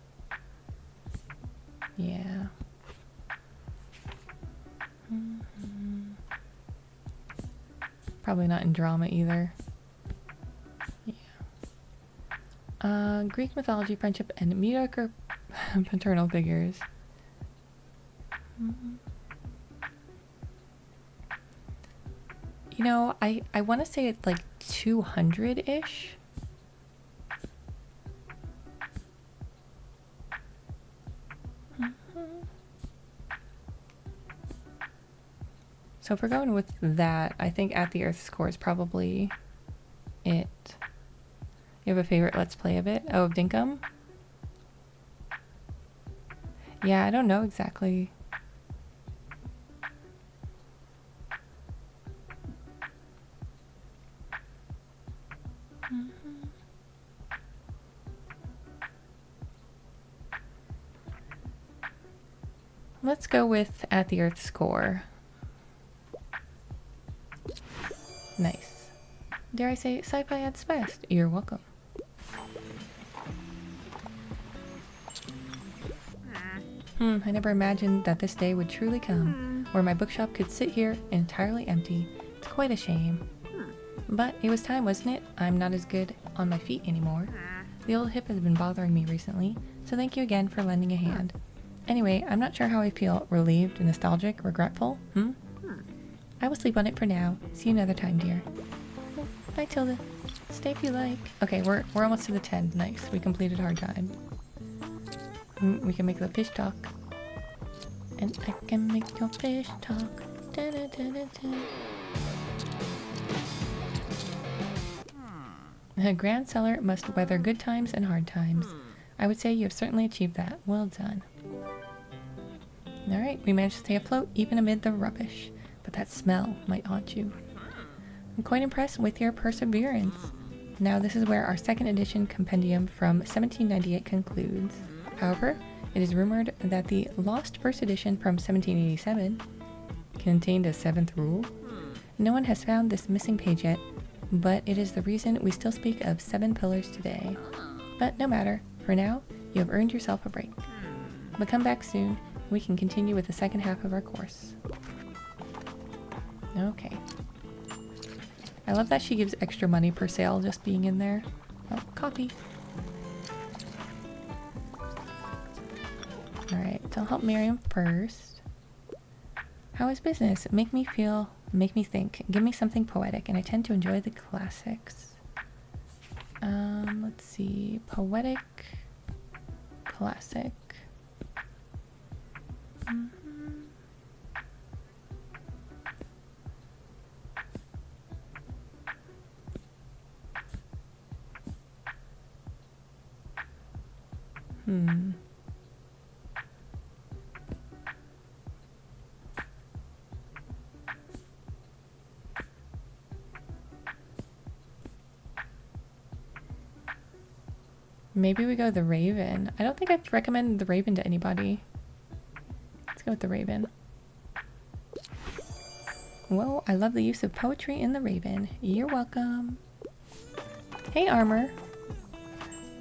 Yeah. Probably not in drama either. Yeah. Greek mythology, friendship, and mediocre paternal figures. You know, I want to say it's like 200-ish. So if we're going with that, I think At the Earth's Core is probably it. You have a favorite Let's Play of it? Oh, of Dinkum? Yeah, I don't know exactly. Let's go with At the Earth's Core. Nice. Dare I say, sci-fi at its best. You're welcome. I never imagined that this day would truly come, where my bookshop could sit here entirely empty. It's quite a shame. But it was time, wasn't it? I'm not as good on my feet anymore. The old hip has been bothering me recently, so thank you again for lending a hand. Anyway, I'm not sure how I feel. Relieved, nostalgic, regretful? I will sleep on it for now. See you another time, dear. Oh, bye, Tilda. Stay if you like. Okay, we're almost to the 10. Nice. We completed our time. We can make the fish talk. And I can make your fish talk. Da, da, da, da, da. A grand seller must weather good times and hard times. I would say you have certainly achieved that. Well done. Alright, we managed to stay afloat even amid the rubbish. But that smell might haunt you. I'm quite impressed with your perseverance. Now this is where our second edition compendium from 1798 concludes. However, it is rumored that the lost first edition from 1787 contained a 7th rule. No one has found this missing page yet, but it is the reason we still speak of 7 pillars today. But no matter, for now, you have earned yourself a break. But come back soon, we can continue with the second half of our course. Okay. I love that she gives extra money per sale just being in there. Oh, coffee. Alright, so I'll help Miriam first. How is business? Make me feel, make me think. Give me something poetic, and I tend to enjoy the classics. Let's see. Poetic. Classic. Maybe we go the Raven. I don't think I've recommended the Raven to anybody. Let's go with the Raven. Whoa, I love the use of poetry in the Raven. You're welcome. Hey, Armor.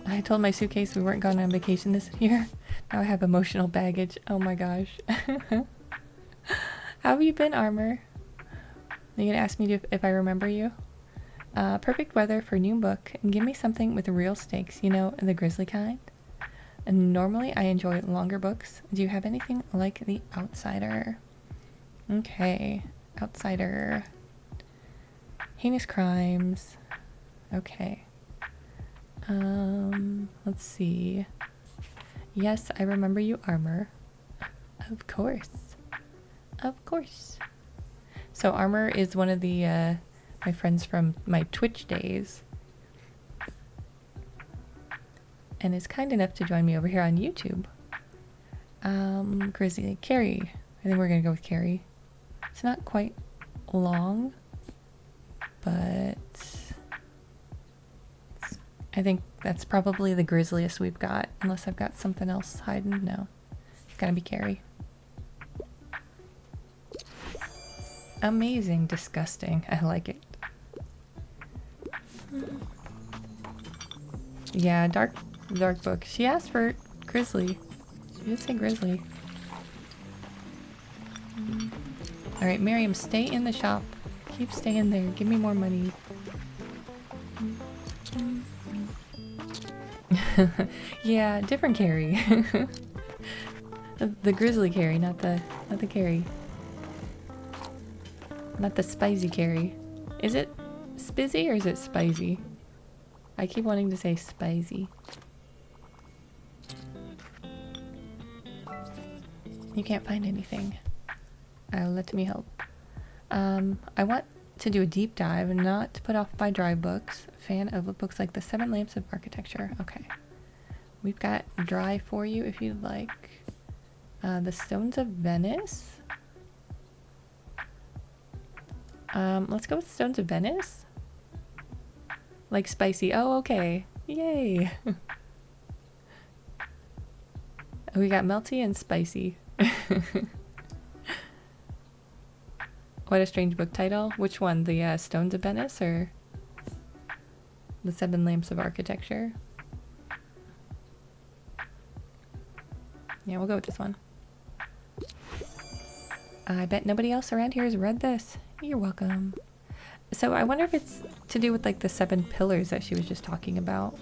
I told my suitcase we weren't going on vacation this year. Now I have emotional baggage. Oh my gosh. How have you been, Armor? Are you gonna ask me if I remember you? Perfect weather for a new book. Give me something with real stakes, you know, the grizzly kind. And normally I enjoy longer books. Do you have anything like The Outsider? Okay. Outsider. Heinous crimes. Okay. Let's see. Yes, I remember you, Armor. Of course. Of course. So Armor is one of the, my friends from my Twitch days. And is kind enough to join me over here on YouTube. Grizzly. Carrie. I think we're gonna go with Carrie. It's not quite long, but I think that's probably the grisliest we've got, unless I've got something else hiding. No, it's gotta be Carrie. Amazing, disgusting. I like it. Yeah, dark book. She asked for grizzly. She did say grizzly. Alright, Miriam, stay in the shop. Keep staying there. Give me more money. Yeah, different Carrie. The grizzly Carrie, not the Carrie. Not the spicy Carrie. Is it spizzy or is it spicy? I keep wanting to say spicy. You can't find anything. Let me help. I want to do a deep dive, not put off by dry books. Fan of books like The Seven Lamps of Architecture. Okay. We've got dry for you if you'd like. The Stones of Venice. Let's go with Stones of Venice. Like spicy. Oh, okay. Yay. We got melty and spicy. What a strange book title. Which one? The Stones of Venice or The Seven Lamps of Architecture? Yeah, we'll go with this one. I bet nobody else around here has read this. You're welcome. So I wonder if it's to do with like the 7 pillars that she was just talking about.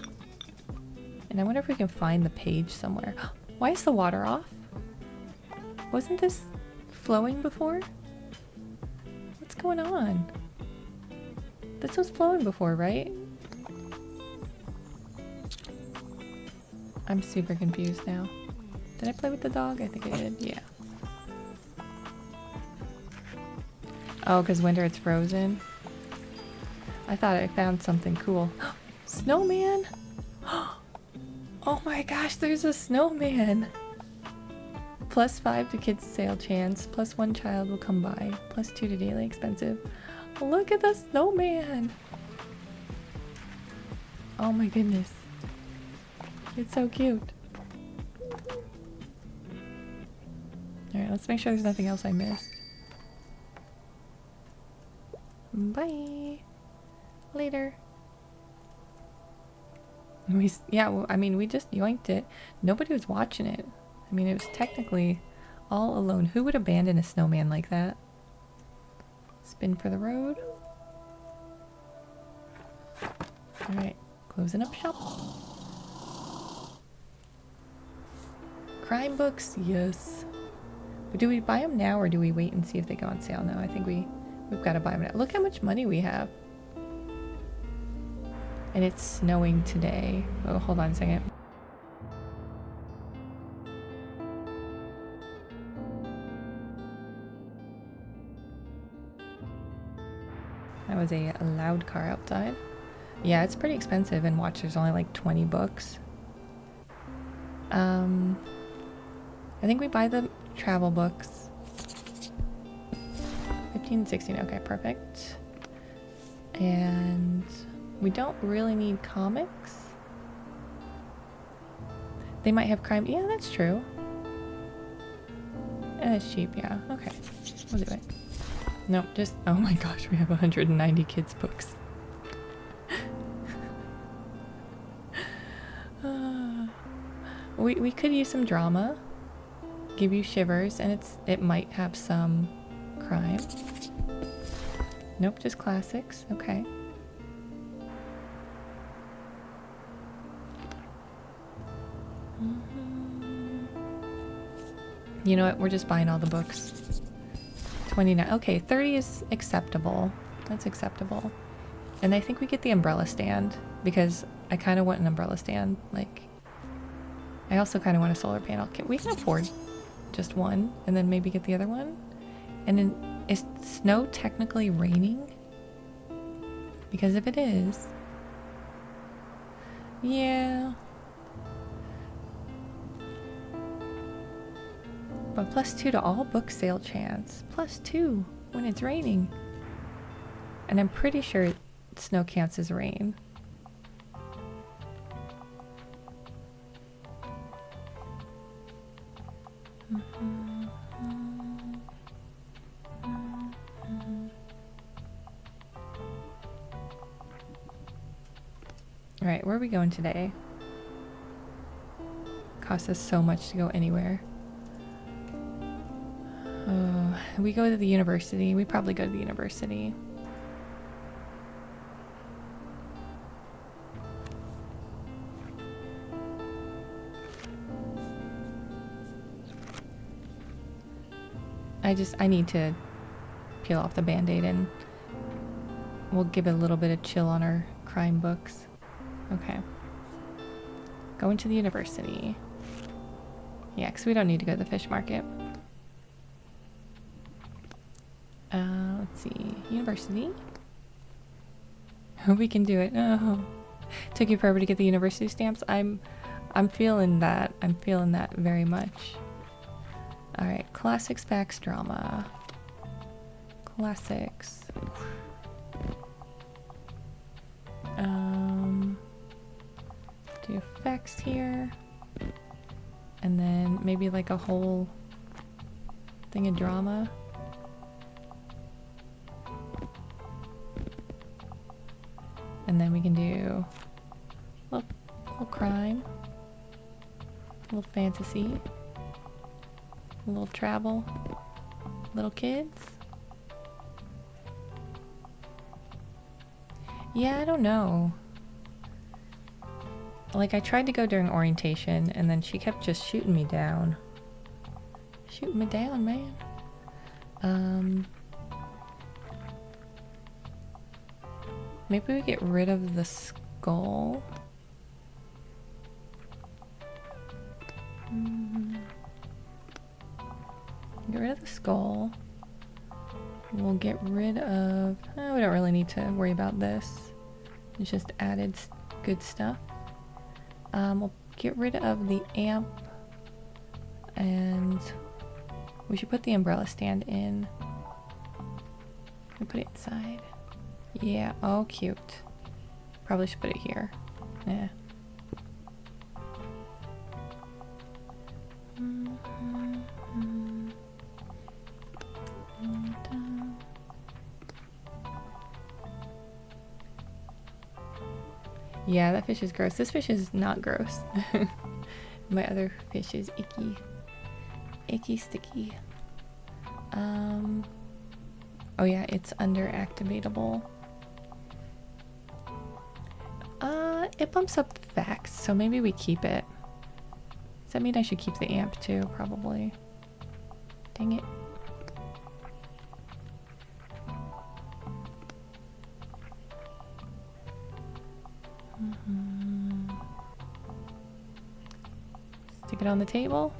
And I wonder if we can find the page somewhere. Why is the water off? Wasn't this flowing before? What's going on? This was flowing before, right? I'm super confused now. Did I play with the dog? I think I did, yeah. Oh, because winter it's frozen. I thought I found something cool. Snowman! Oh my gosh, there's a snowman! +5 to kids sale chance, +1 child will come by, +2 to daily expensive. Look at the snowman! Oh my goodness. It's so cute. Alright, let's make sure there's nothing else I missed. Bye! Later. Yeah, well, I mean, we just yoinked it. Nobody was watching it. I mean, it was technically all alone. Who would abandon a snowman like that? Spin for the road. Alright, closing up shop. Crime books, yes. But do we buy them now or do we wait and see if they go on sale now? I think we've got to buy them now. Look how much money we have. And it's snowing today. Oh, hold on a second. That was a loud car outside. Yeah, it's pretty expensive, and watch, there's only like 20 books. I think we buy the travel books. 15, 16, okay, perfect. And we don't really need comics. They might have crime. Yeah, that's true. And it's cheap, yeah. Okay, we'll do it. Nope, just, oh my gosh, we have 190 kids' books. We could use some drama. Give you shivers, and it might have some crime. Nope, just classics. Okay. You know what? We're just buying all the books. 29. Okay, 30 is acceptable. That's acceptable. And I think we get the umbrella stand because I kind of want an umbrella stand. Like, I also kind of want a solar panel. We can afford just one and then maybe get the other one. And then, is snow technically raining? Because if it is, yeah. But +2 to all book sale chance. +2 when it's raining. And I'm pretty sure snow counts as rain. Alright, where are we going today? Costs us so much to go anywhere. We go to the university. We probably go to the university. I need to peel off the band-aid and we'll give it a little bit of chill on our crime books. Okay. Going to the university. Yeah, because we don't need to go to the fish market. Let's see. University. We can do it. Oh. Took you forever to get the university stamps. I'm feeling that. I'm feeling that very much. Alright, classics backs drama. Classics. Do facts here. And then maybe like a whole thing of drama. And then we can do a little crime, a little fantasy, a little travel, little kids. Yeah, I don't know. Like, I tried to go during orientation and then she kept just shooting me down. Shooting me down, man. Maybe we get rid of the skull. Get rid of the skull. We'll get rid of... we don't really need to worry about this. It's just added good stuff. We'll get rid of the amp. And we should put the umbrella stand in. Can we put it inside? Yeah, oh cute. Probably should put it here. Yeah. Yeah, that fish is gross. This fish is not gross. My other fish is icky. Icky sticky. Oh yeah, it's under activatable. It bumps up the facts, so maybe we keep it. Does that mean I should keep the amp too? Probably. Dang it. Stick it on the table.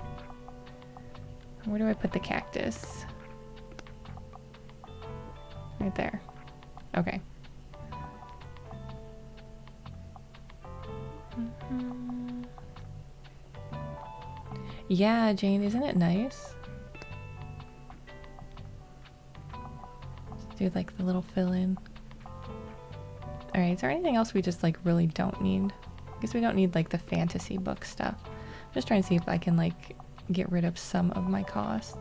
Where do I put the cactus? Right there. Okay. Yeah, Jane, isn't it nice? Just do like the little fill in. Alright, is there anything else we just like really don't need? I guess we don't need like the fantasy book stuff. I'm just trying to see if I can like get rid of some of my costs.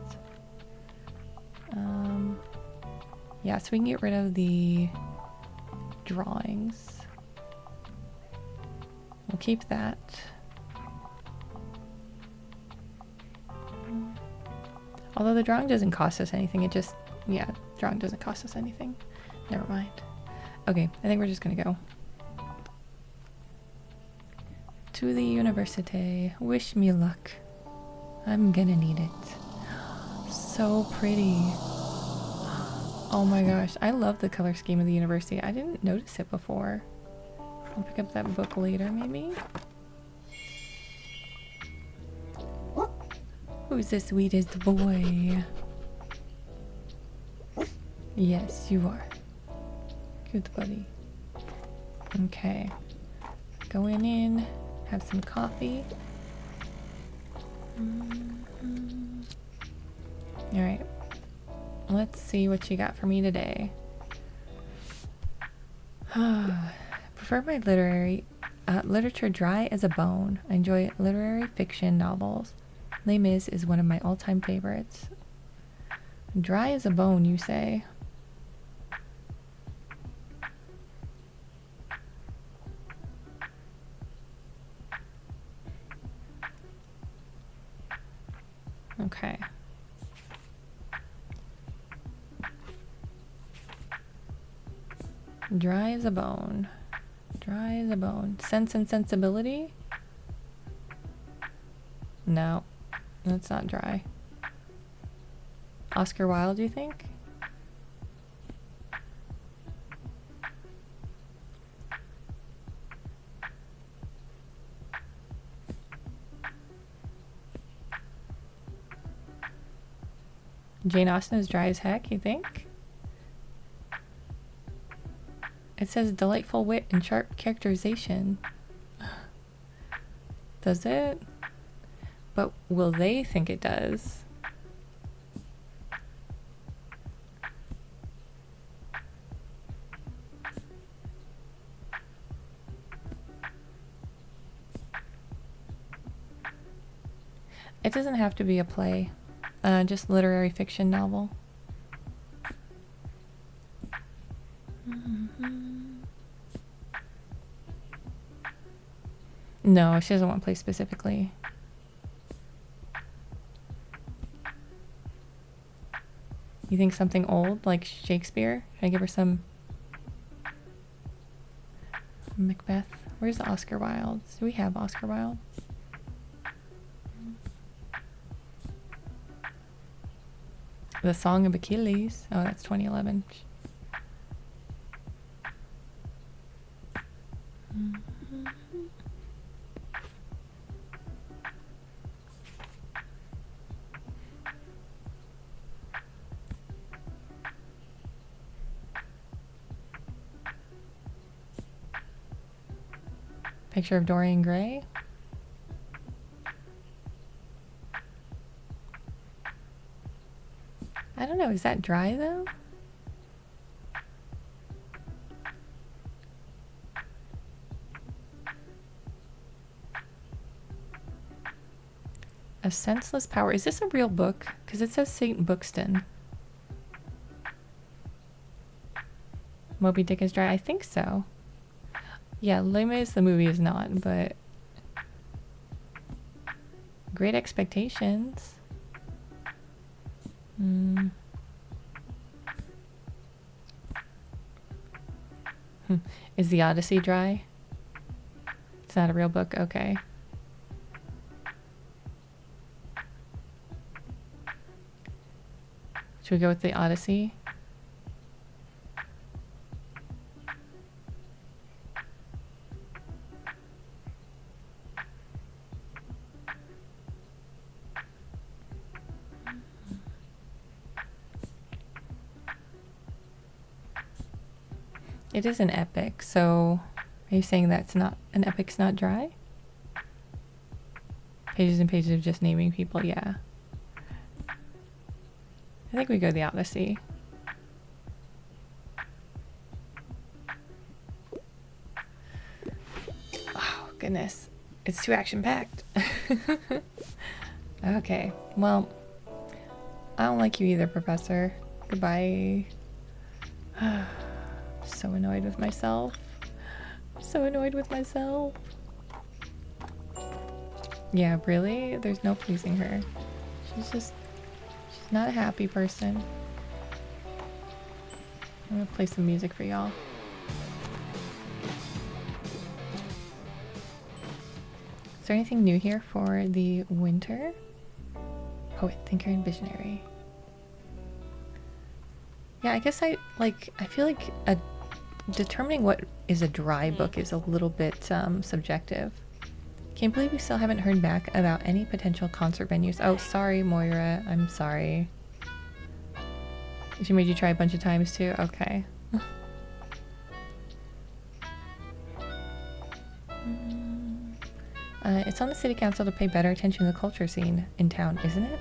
Yeah, so we can get rid of the drawings. We'll keep that. Although the drawing doesn't cost us anything, it just, yeah, drawing doesn't cost us anything. Never mind. Okay, I think we're just gonna go. To the university. Wish me luck. I'm gonna need it. So pretty. Oh my gosh, I love the color scheme of the university. I didn't notice it before. I'll pick up that book later, maybe? Who's the sweetest boy? Yes, you are. Good buddy. Okay. Going in, have some coffee. Alright. Let's see what you got for me today. Prefer my literature dry as a bone. I enjoy literary fiction novels. Les Mis is one of my all-time favorites. Dry as a bone, you say? Okay. Dry as a bone. Dry as a bone. Sense and Sensibility? No, that's not dry. Oscar Wilde, you think? Jane Austen is dry as heck, you think? It says delightful wit and sharp characterization. Does it? But will they think it does? It doesn't have to be a play. Just literary fiction novel. No, she doesn't want to play specifically. You think something old, like Shakespeare? Should I give her some Macbeth? Where's the Oscar Wilde? Do we have Oscar Wilde? The Song of Achilles. Oh, that's 2011. Picture of Dorian Gray. I don't know, is that dry though? A Senseless Power. Is this a real book? Because it says St. Bookston. Moby Dick is dry? I think so. Yeah, Les Mis, the movie is not, but... Great Expectations. Is the Odyssey dry? It's not a real book? Okay. Should we go with the Odyssey? It is an epic, so are you saying that's not an epic's not dry? Pages and pages of just naming people, yeah. I think we go the Odyssey. Oh, goodness. It's too action-packed. Okay, well, I don't like you either, Professor. Goodbye. So annoyed with myself. So annoyed with myself. Yeah, really? There's no pleasing her. She's not a happy person. I'm gonna play some music for y'all. Is there anything new here for the winter? Poet, thinker, and visionary. Yeah, I guess I feel like determining what is a dry book is a little bit subjective. Can't believe we still haven't heard back about any potential concert venues. Oh, sorry, Moira. I'm sorry. She made you try a bunch of times too? Okay. It's on the city council to pay better attention to the culture scene in town, isn't it?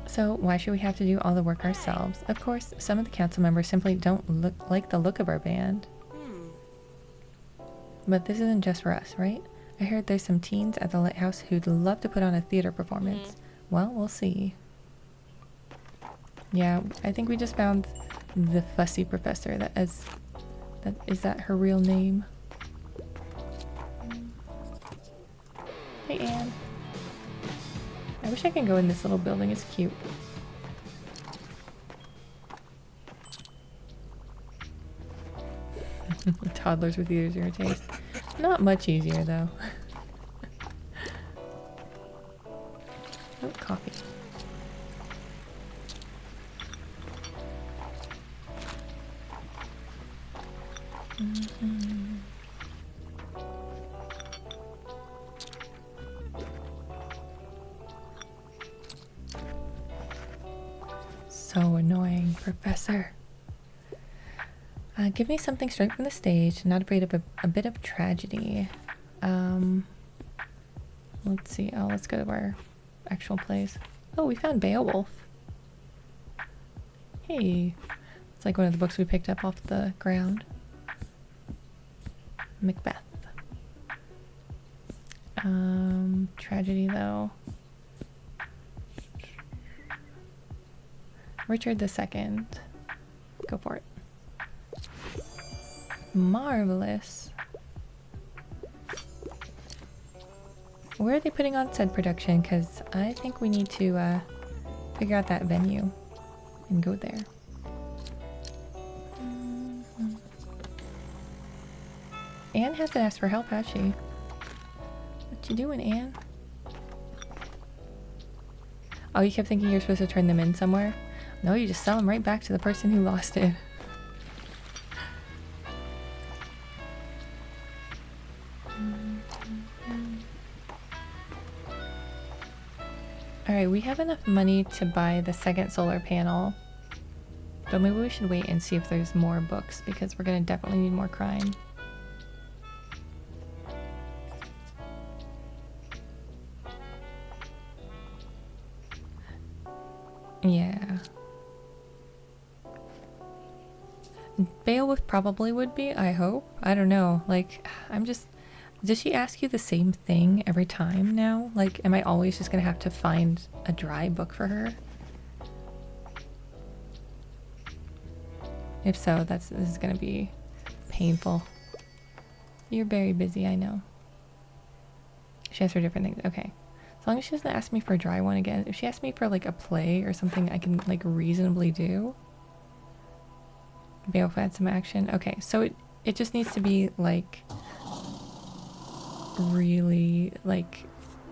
So why should we have to do all the work ourselves? Of course, some of the council members simply don't like the look of our band. But this isn't just for us, right? I heard there's some teens at the lighthouse who'd love to put on a theater performance. Well, we'll see. Yeah, I think we just found the fussy professor. Is that her real name? Hey, Anne. I wish I could go in this little building. It's cute. Toddlers with ears in your taste. Not much easier, though. Oh, coffee. So annoying, Professor. Give me something straight from the stage, not afraid of a bit of tragedy. Let's see. Oh, let's go to our actual place. Oh, we found Beowulf. Hey. It's like one of the books we picked up off the ground. Macbeth. Tragedy, though. Richard II. Go for it. Marvelous. Where are they putting on said production? Because I think we need to figure out that venue and go there. Anne hasn't asked for help, has she? What you doing, Anne? Oh, you kept thinking you're supposed to turn them in somewhere? No, you just sell them right back to the person who lost it. Alright, we have enough money to buy the second solar panel. But maybe we should wait and see if there's more books, because we're gonna definitely need more crime. Yeah. Beowulf probably would be, I hope. I don't know. Like, I'm just... Does she ask you the same thing every time now? Like, am I always just gonna have to find a dry book for her? If so, this is gonna be painful. You're very busy, I know. She asked for different things. Okay. As long as she doesn't ask me for a dry one again. If she asks me for like a play or something I can like reasonably do. Beowulf had some action. Okay, so it just needs to be like really like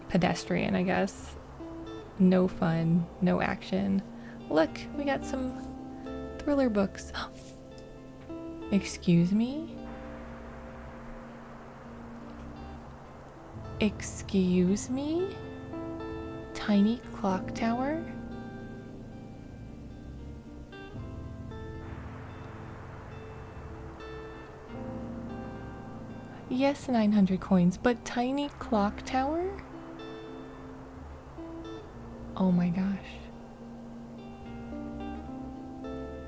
pedestrian, I guess. No fun, no action. Look, we got some thriller books. Excuse me? Excuse me? Tiny clock tower? Yes, 900 coins, but tiny clock tower? Oh my gosh.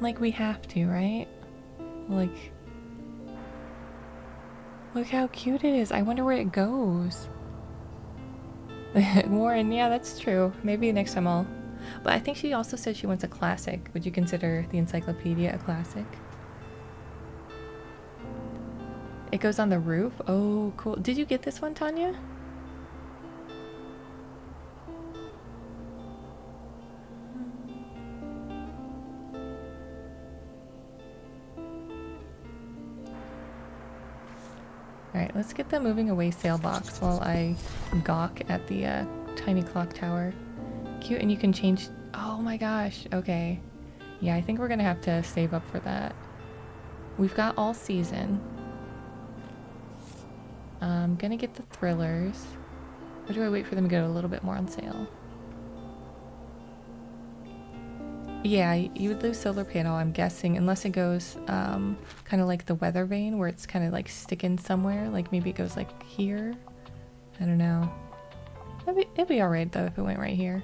Like, we have to, right? Like, look how cute it is. I wonder where it goes. Warren, yeah, that's true. Maybe next time I'll... But I think she also said she wants a classic. Would you consider the encyclopedia a classic? It goes on the roof? Oh, cool. Did you get this one, Tanya? Alright, let's get the moving away sale box while I gawk at the tiny clock tower. Cute, and you can change... Oh my gosh, okay. Yeah, I think we're gonna have to save up for that. We've got all season. I'm gonna get the thrillers. Or do I wait for them to go a little bit more on sale? Yeah, you would lose solar panel, I'm guessing, unless it goes kind of like the weather vane where it's kind of like sticking somewhere. Like maybe it goes like here. I don't know. It'd be alright though if it went right here.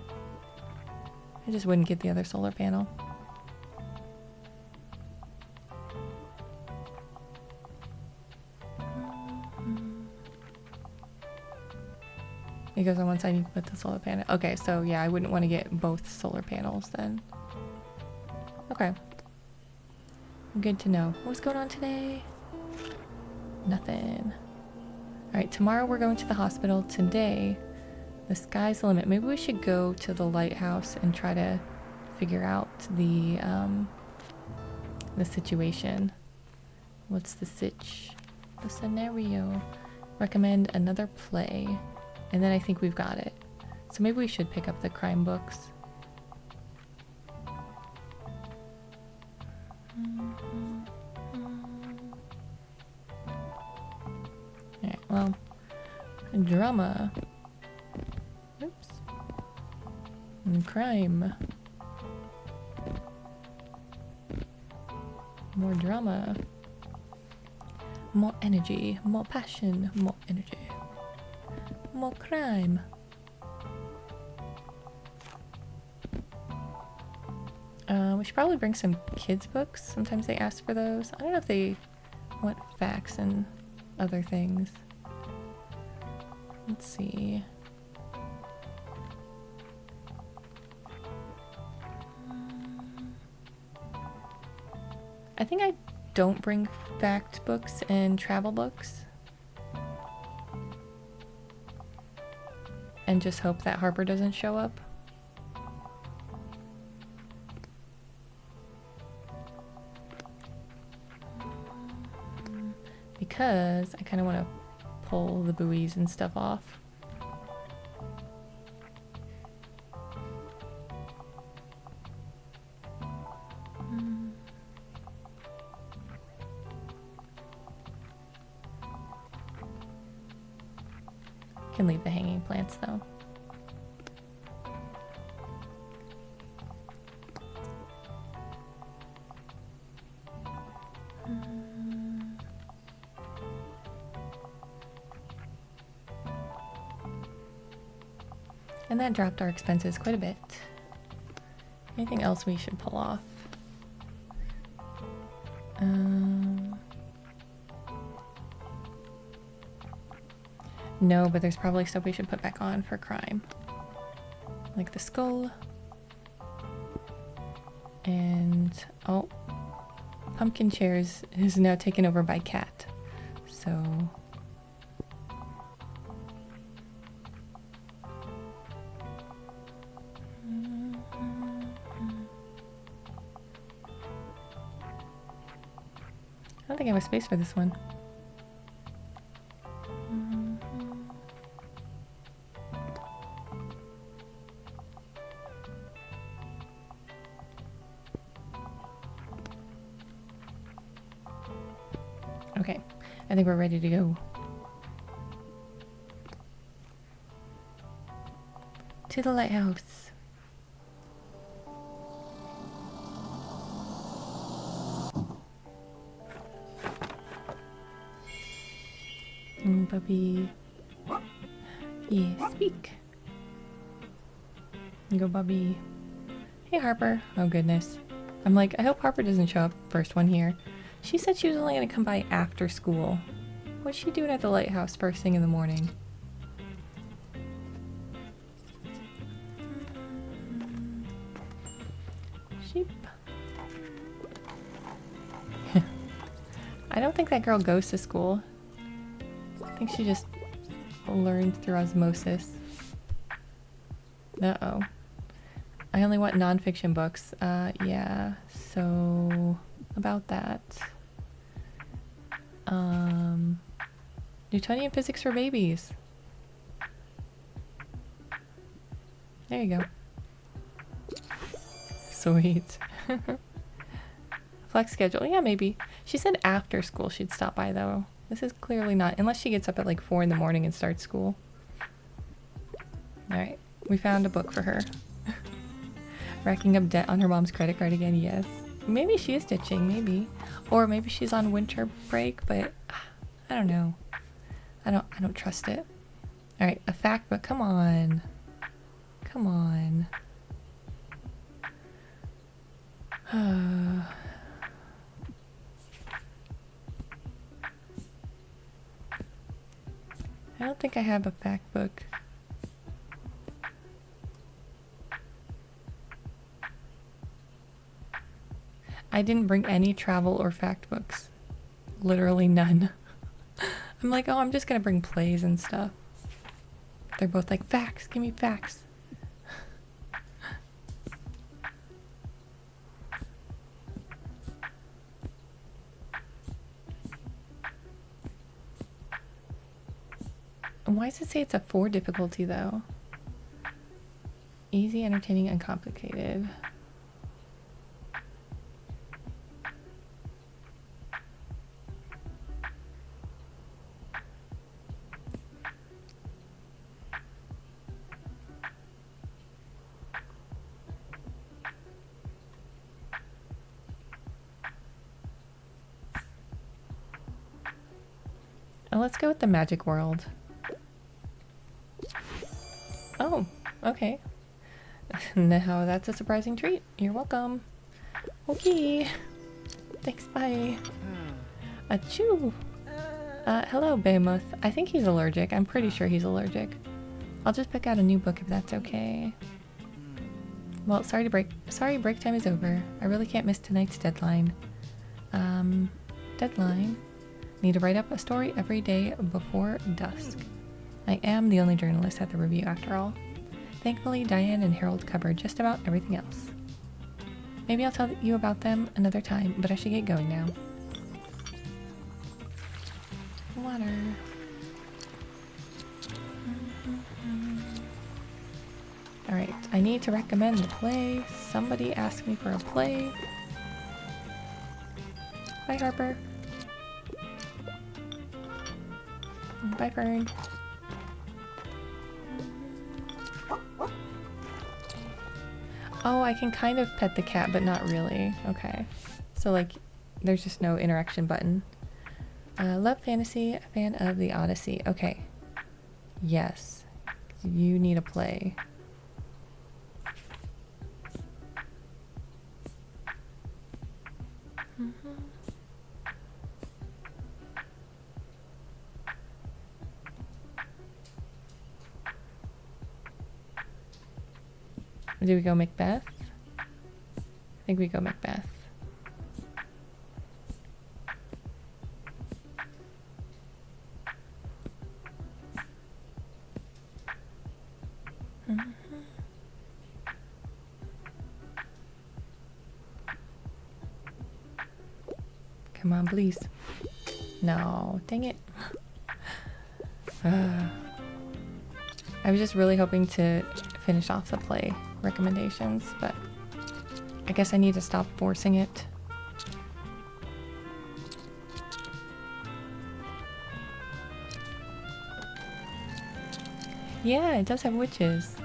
I just wouldn't get the other solar panel. It goes on one side, you can put the solar panel. Okay, so yeah, I wouldn't want to get both solar panels then. Okay. Good to know. What's going on today? Nothing. Alright, tomorrow we're going to the hospital. Today, the sky's the limit. Maybe we should go to the lighthouse and try to figure out the situation. What's the scenario? Recommend another play. And then I think we've got it. So maybe we should pick up the crime books. Alright, well, drama. Oops. And crime. More drama. More energy. More passion. More energy. More crime. We should probably bring some kids' books. Sometimes they ask for those. I don't know if they want facts and other things. Let's see. I think I don't bring fact books and travel books. And just hope that Harper doesn't show up. Because I kind of want to pull the buoys and stuff off. Can leave the hanging plants though. And that dropped our expenses quite a bit. Anything else we should pull off? No, but there's probably stuff we should put back on for crime. Like the skull. And, oh, pumpkin chairs is now taken over by cat. So... I don't think I have a space for this one. Okay, I think we're ready to go. To the lighthouse. Bubby. Yeah, speak. Go, Bubby. Hey, Harper. Oh, goodness. I'm like, I hope Harper doesn't show up first one here. She said she was only going to come by after school. What's she doing at the lighthouse first thing in the morning? Sheep. I don't think that girl goes to school. I think she just learns through osmosis. Uh-oh. I only want nonfiction books. Yeah, so about that. Newtonian physics for babies. There you go. Sweet. Flex schedule. Yeah, maybe. She said after school she'd stop by though. This is clearly not, unless she gets up at like 4 in the morning and starts school. Alright, we found a book for her. Racking up debt on her mom's credit card again, yes. Maybe she is ditching, maybe. Or maybe she's on winter break, but I don't know. I don't trust it. Alright, a fact book, come on. Come on. I don't think I have a fact book. I didn't bring any travel or fact books. Literally none. I'm like, oh, I'm just gonna bring plays and stuff. They're both like, facts, give me facts. Why does it say it's a 4 difficulty though? Easy, entertaining, uncomplicated. Oh, let's go with the magic world. Oh, okay. Now that's a surprising treat. You're welcome. Okay. Thanks, bye. Achoo. Hello, Behemoth. I think he's allergic. I'm pretty sure he's allergic. I'll just pick out a new book if that's okay. Well, sorry, break time is over. I really can't miss tonight's deadline. Deadline? Need to write up a story every day before dusk. I am the only journalist at the review after all. Thankfully, Diane and Harold covered just about everything else. Maybe I'll tell you about them another time, but I should get going now. Water. Alright, I need to recommend a play. Somebody asked me for a play. Bye, Harper. Bye, Fern. Oh, I can kind of pet the cat, but not really. Okay. So, like, there's just no interaction button. Love fantasy, a fan of the Odyssey. Okay. Yes. You need a play. Do we go Macbeth? I think we go Macbeth. Come on, please. No, dang it. I was just really hoping to finish off the play recommendations, but I guess I need to stop forcing it. Yeah, it does have witches.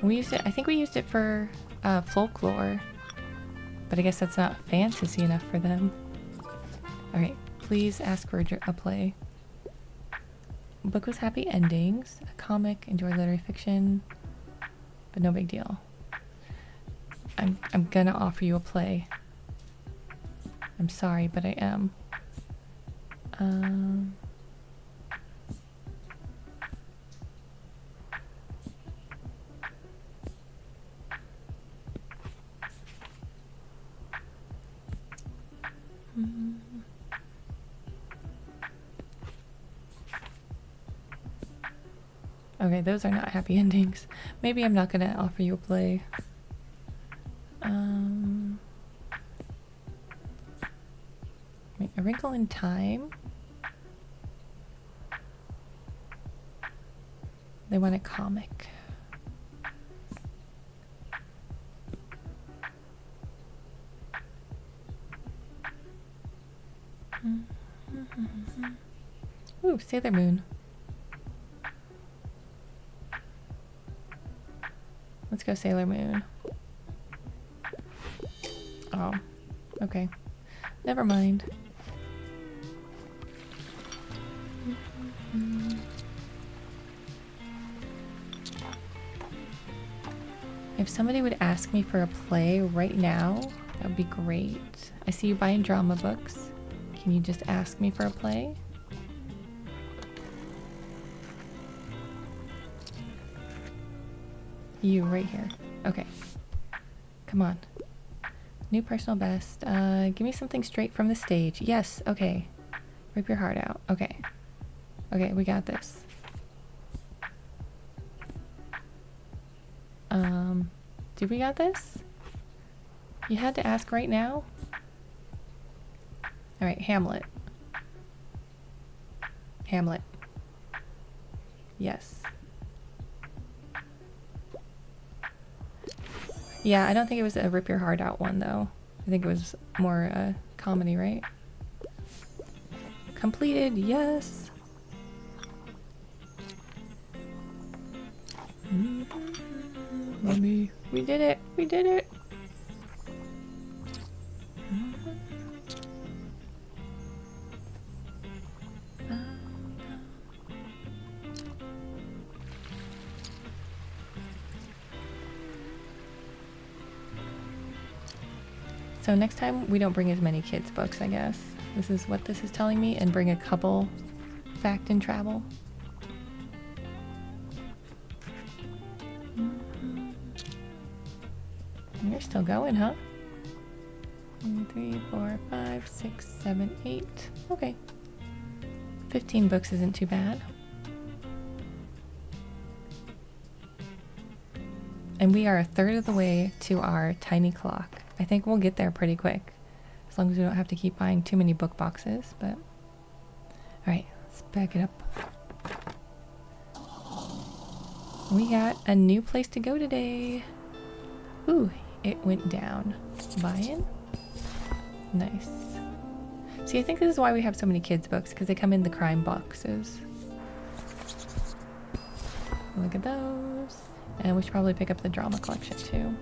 We used it, I think we used it for folklore, but I guess that's not fantasy enough for them. Alright, please ask for a play. Book with happy endings. A comic, enjoy literary fiction, but no big deal. I'm gonna offer you a play. I'm sorry, but I am. Okay, those are not happy endings. Maybe I'm not gonna offer you a play. A Wrinkle in Time. They want a comic. Ooh, Sailor Moon. Let's go Sailor Moon. Oh, okay. Never mind. If somebody would ask me for a play right now, that would be great. I see you buying drama books. Can you just ask me for a play? You right here. Okay. Come on. New personal best. Give me something straight from the stage. Yes, okay. Rip your heart out. Okay. Okay, we got this. Do we got this? You had to ask right now? Alright, Hamlet. Hamlet. Yes. Yeah, I don't think it was a rip your heart out one though. I think it was more comedy, right? Completed, yes. Mommy, we did it. We did it. So next time we don't bring as many kids books, I guess. This is what this is telling me, and bring a couple fact and travel. And you're still going, huh? 1, 2, 3, 4, 5, 6, 7, 8. Okay. 15 books isn't too bad. And we are a third of the way to our tiny clock. I think we'll get there pretty quick. As long as we don't have to keep buying too many book boxes, but... Alright, let's back it up. We got a new place to go today. Ooh, it went down. Buy-in? Nice. See, I think this is why we have so many kids' books, because they come in the crime boxes. Look at those. And we should probably pick up the drama collection too.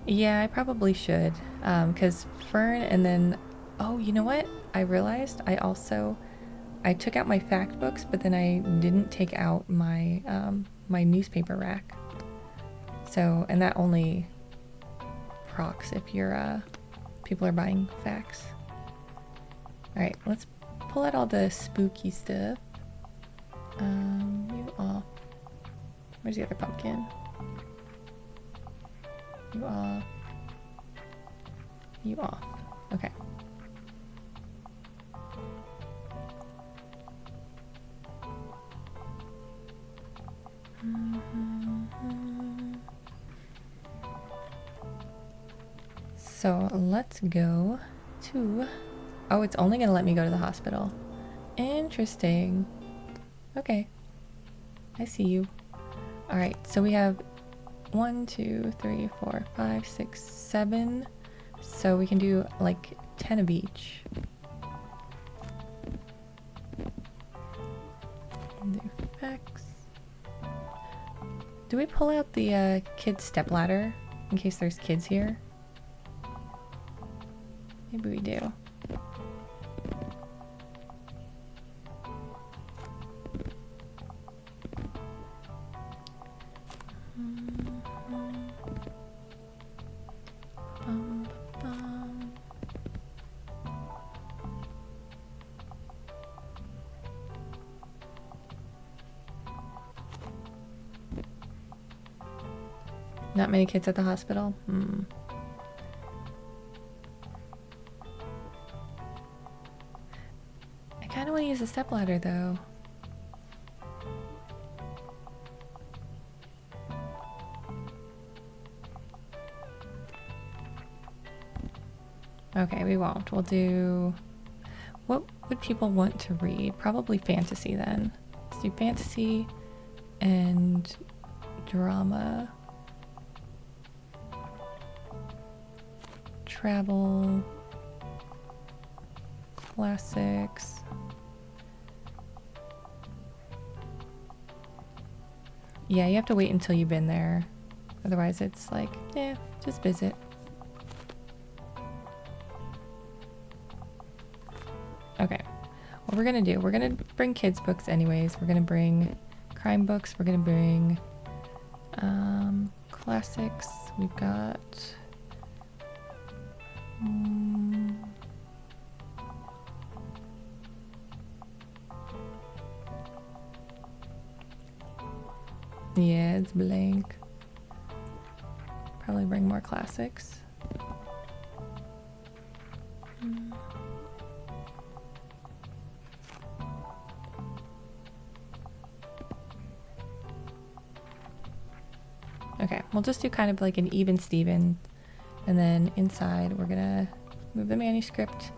Yeah, I probably should. Because Fern and then, oh, you know what? I realized I took out my fact books, but then I didn't take out my my newspaper rack. So, and that only procs if people are buying facts. All right, let's pull out all the spooky stuff. You off. Where's the other pumpkin? You off. You off. Okay. So let's go to... Oh, it's only gonna let me go to the hospital. Interesting. Okay. I see you. Alright, so we have 1, 2, 3, 4, 5, 6, 7. So we can do like 10 of each. Do facts. Do we pull out the kids' stepladder in case there's kids here? Maybe we do. Not many kids at the hospital? I kind of want to use a stepladder though. Okay, we won't. We'll do... What would people want to read? Probably fantasy then. Let's do fantasy and drama. Travel. Classics. Yeah, you have to wait until you've been there. Otherwise it's like, yeah, just visit. Okay, what we're gonna do, we're gonna bring kids books anyways. We're gonna bring crime books, we're gonna bring classics. We've got yeah, it's blank. Probably bring more classics. Okay, we'll just do kind of like an even Steven, and then inside we're gonna move the manuscript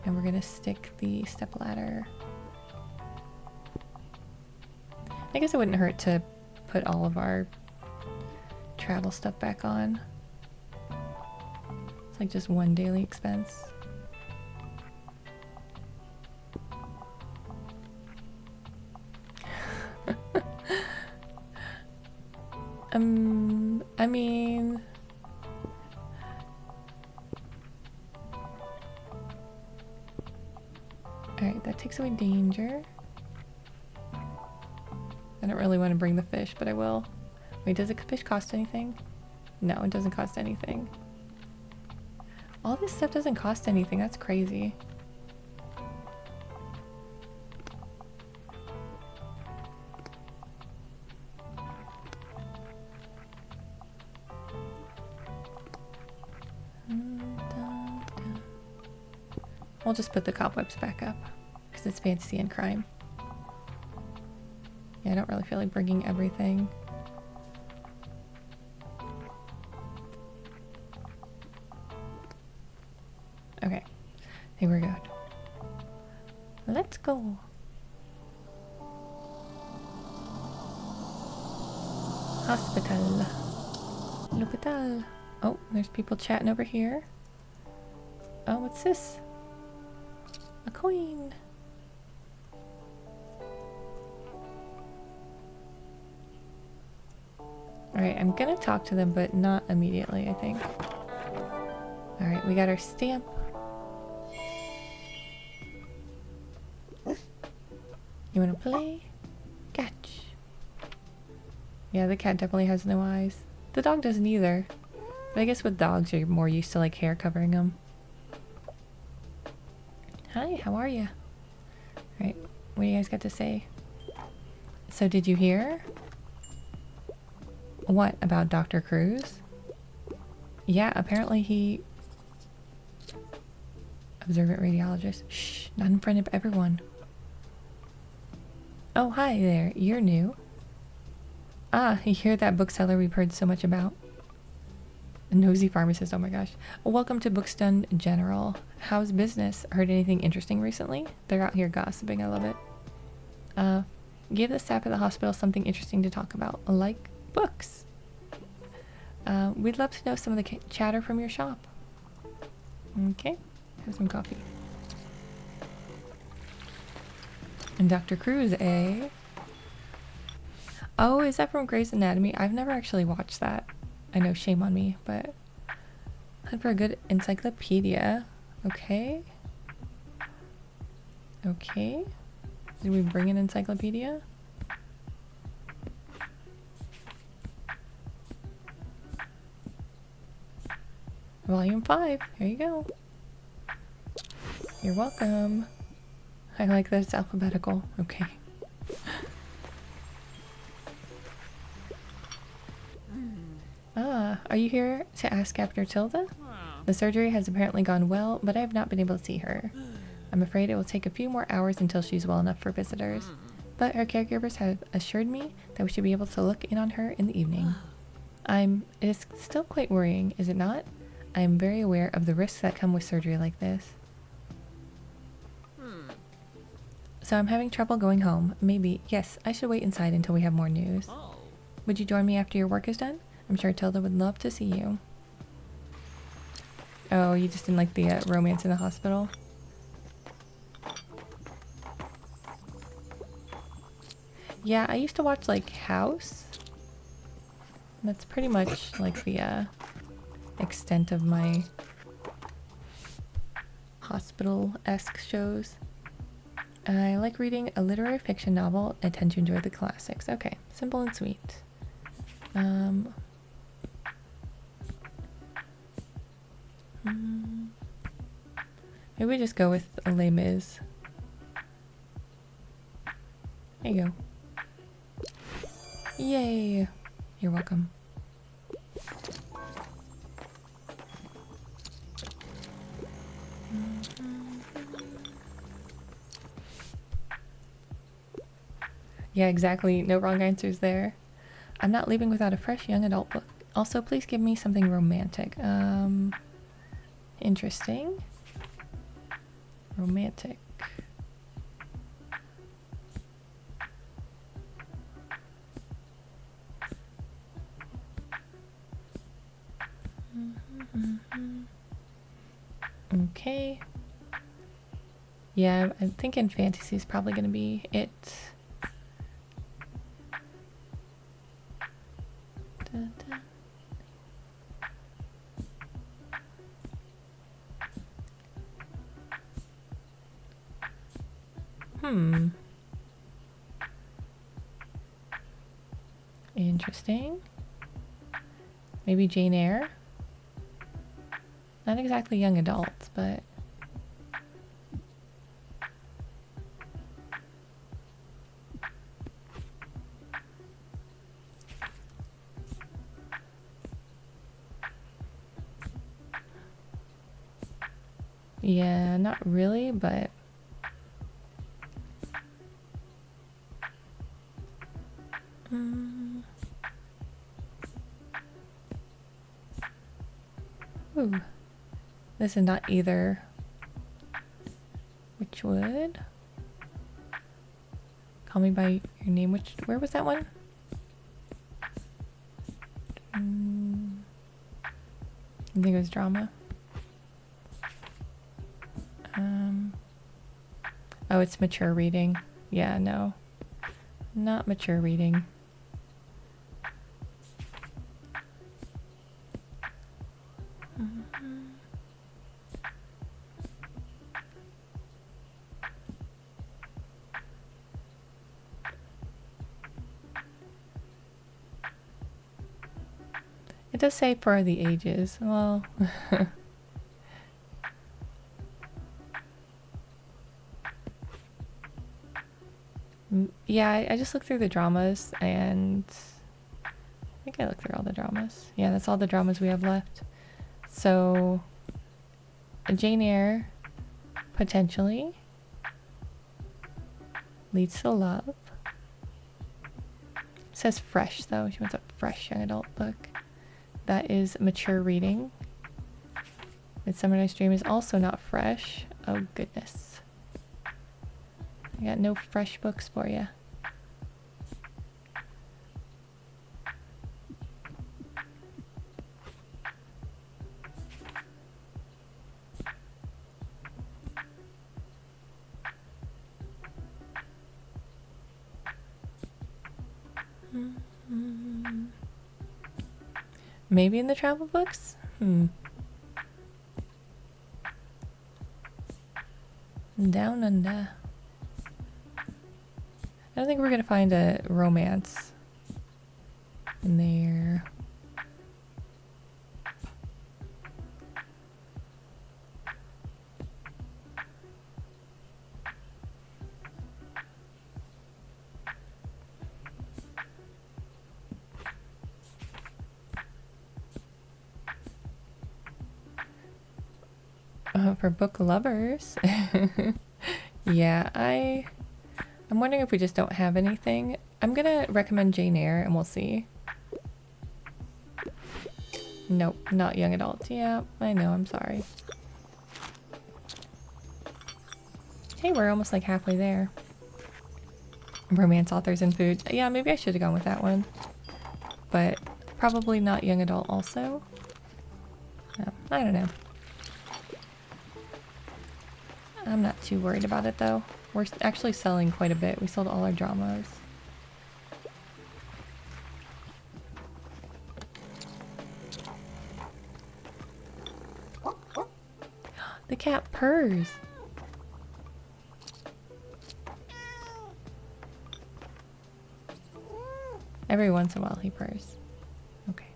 and we're gonna stick the stepladder. I guess it wouldn't hurt to put all of our travel stuff back on. It's like just one daily expense. I mean... Alright, that takes away danger. I don't really want to bring the fish, but I will. Wait, does a fish cost anything? No, it doesn't cost anything. All this stuff doesn't cost anything, that's crazy. We'll just put the cobwebs back up because it's fantasy and crime. Yeah, I don't really feel like bringing everything. Okay, I think we're good. Let's go. Hospital. L'hôpital. Oh, there's people chatting over here. Oh, what's this? A coin. Alright, I'm gonna talk to them, but not immediately, I think. Alright, we got our stamp. You wanna play? Catch. Yeah, the cat definitely has no eyes. The dog doesn't either. But I guess with dogs you're more used to like hair covering them. Hi, how are you? Alright, what do you guys got to say? So did you hear? What about Dr. Cruz? Yeah, apparently he... Observant radiologist. Shh, not in front of everyone. Oh, hi there. You're new. Ah, you hear that bookseller we've heard so much about? A nosy pharmacist, oh my gosh. Welcome to Bookstun General. How's business? Heard anything interesting recently? They're out here gossiping, I love it. Give the staff at the hospital something interesting to talk about, like books. We'd love to know some of the chatter from your shop. Okay, have some coffee. And Dr. Cruz, eh? Oh, is that from Grey's Anatomy? I've never actually watched that. I know, shame on me, but... Hunt for a good encyclopedia. Okay. Okay. Did we bring an encyclopedia? Volume 5. Here you go. You're welcome. I like that it's alphabetical. Okay. Ah, are you here to ask after Tilda? The surgery has apparently gone well, but I have not been able to see her. I'm afraid it will take a few more hours until she's well enough for visitors. But her caregivers have assured me that we should be able to look in on her in the evening. It is still quite worrying, is it not? I am very aware of the risks that come with surgery like this. So I'm having trouble going home. Maybe, yes, I should wait inside until we have more news. Would you join me after your work is done? I'm sure Tilda would love to see you. Oh, you just didn't like the romance in the hospital? Yeah, I used to watch like House. That's pretty much like the extent of my hospital-esque shows. I like reading a literary fiction novel. I tend to enjoy the classics. Okay, simple and sweet. Maybe we just go with a Les Mis. There you go. Yay! You're welcome. Yeah, exactly. No wrong answers there. I'm not leaving without a fresh young adult book. Also, please give me something romantic. Interesting. Romantic. Okay. Yeah, I'm thinking fantasy is probably going to be it. Interesting. Maybe Jane Eyre? Not exactly young adults, but... Yeah, not really, but... Ooh. This is not either. Which would? Call Me By Your Name. Where was that one? I think it was drama. Oh, it's mature reading. Yeah, no. Not mature reading. It does say for the ages. Well, yeah, I just looked through the dramas and I think I looked through all the dramas. Yeah, that's all the dramas we have left. So, Jane Eyre, potentially, leads to love. It says fresh though. She wants a fresh young adult book. That is mature reading. Midsummer Night's Dream is also not fresh. Oh goodness. I got no fresh books for you. Maybe in the travel books? Down under. I don't think we're gonna find a romance in there. For book lovers. Yeah, I'm wondering if we just don't have anything. I'm gonna recommend Jane Eyre and we'll see. Nope, not young adult. Yeah, I know, I'm sorry. Hey, we're almost like halfway there. Romance authors and food. Yeah, maybe I should have gone with that one. But probably not young adult also. No, I don't know. I'm not too worried about it though. We're actually selling quite a bit. We sold all our dramas. The cat purrs. Every once in a while he purrs. Okay.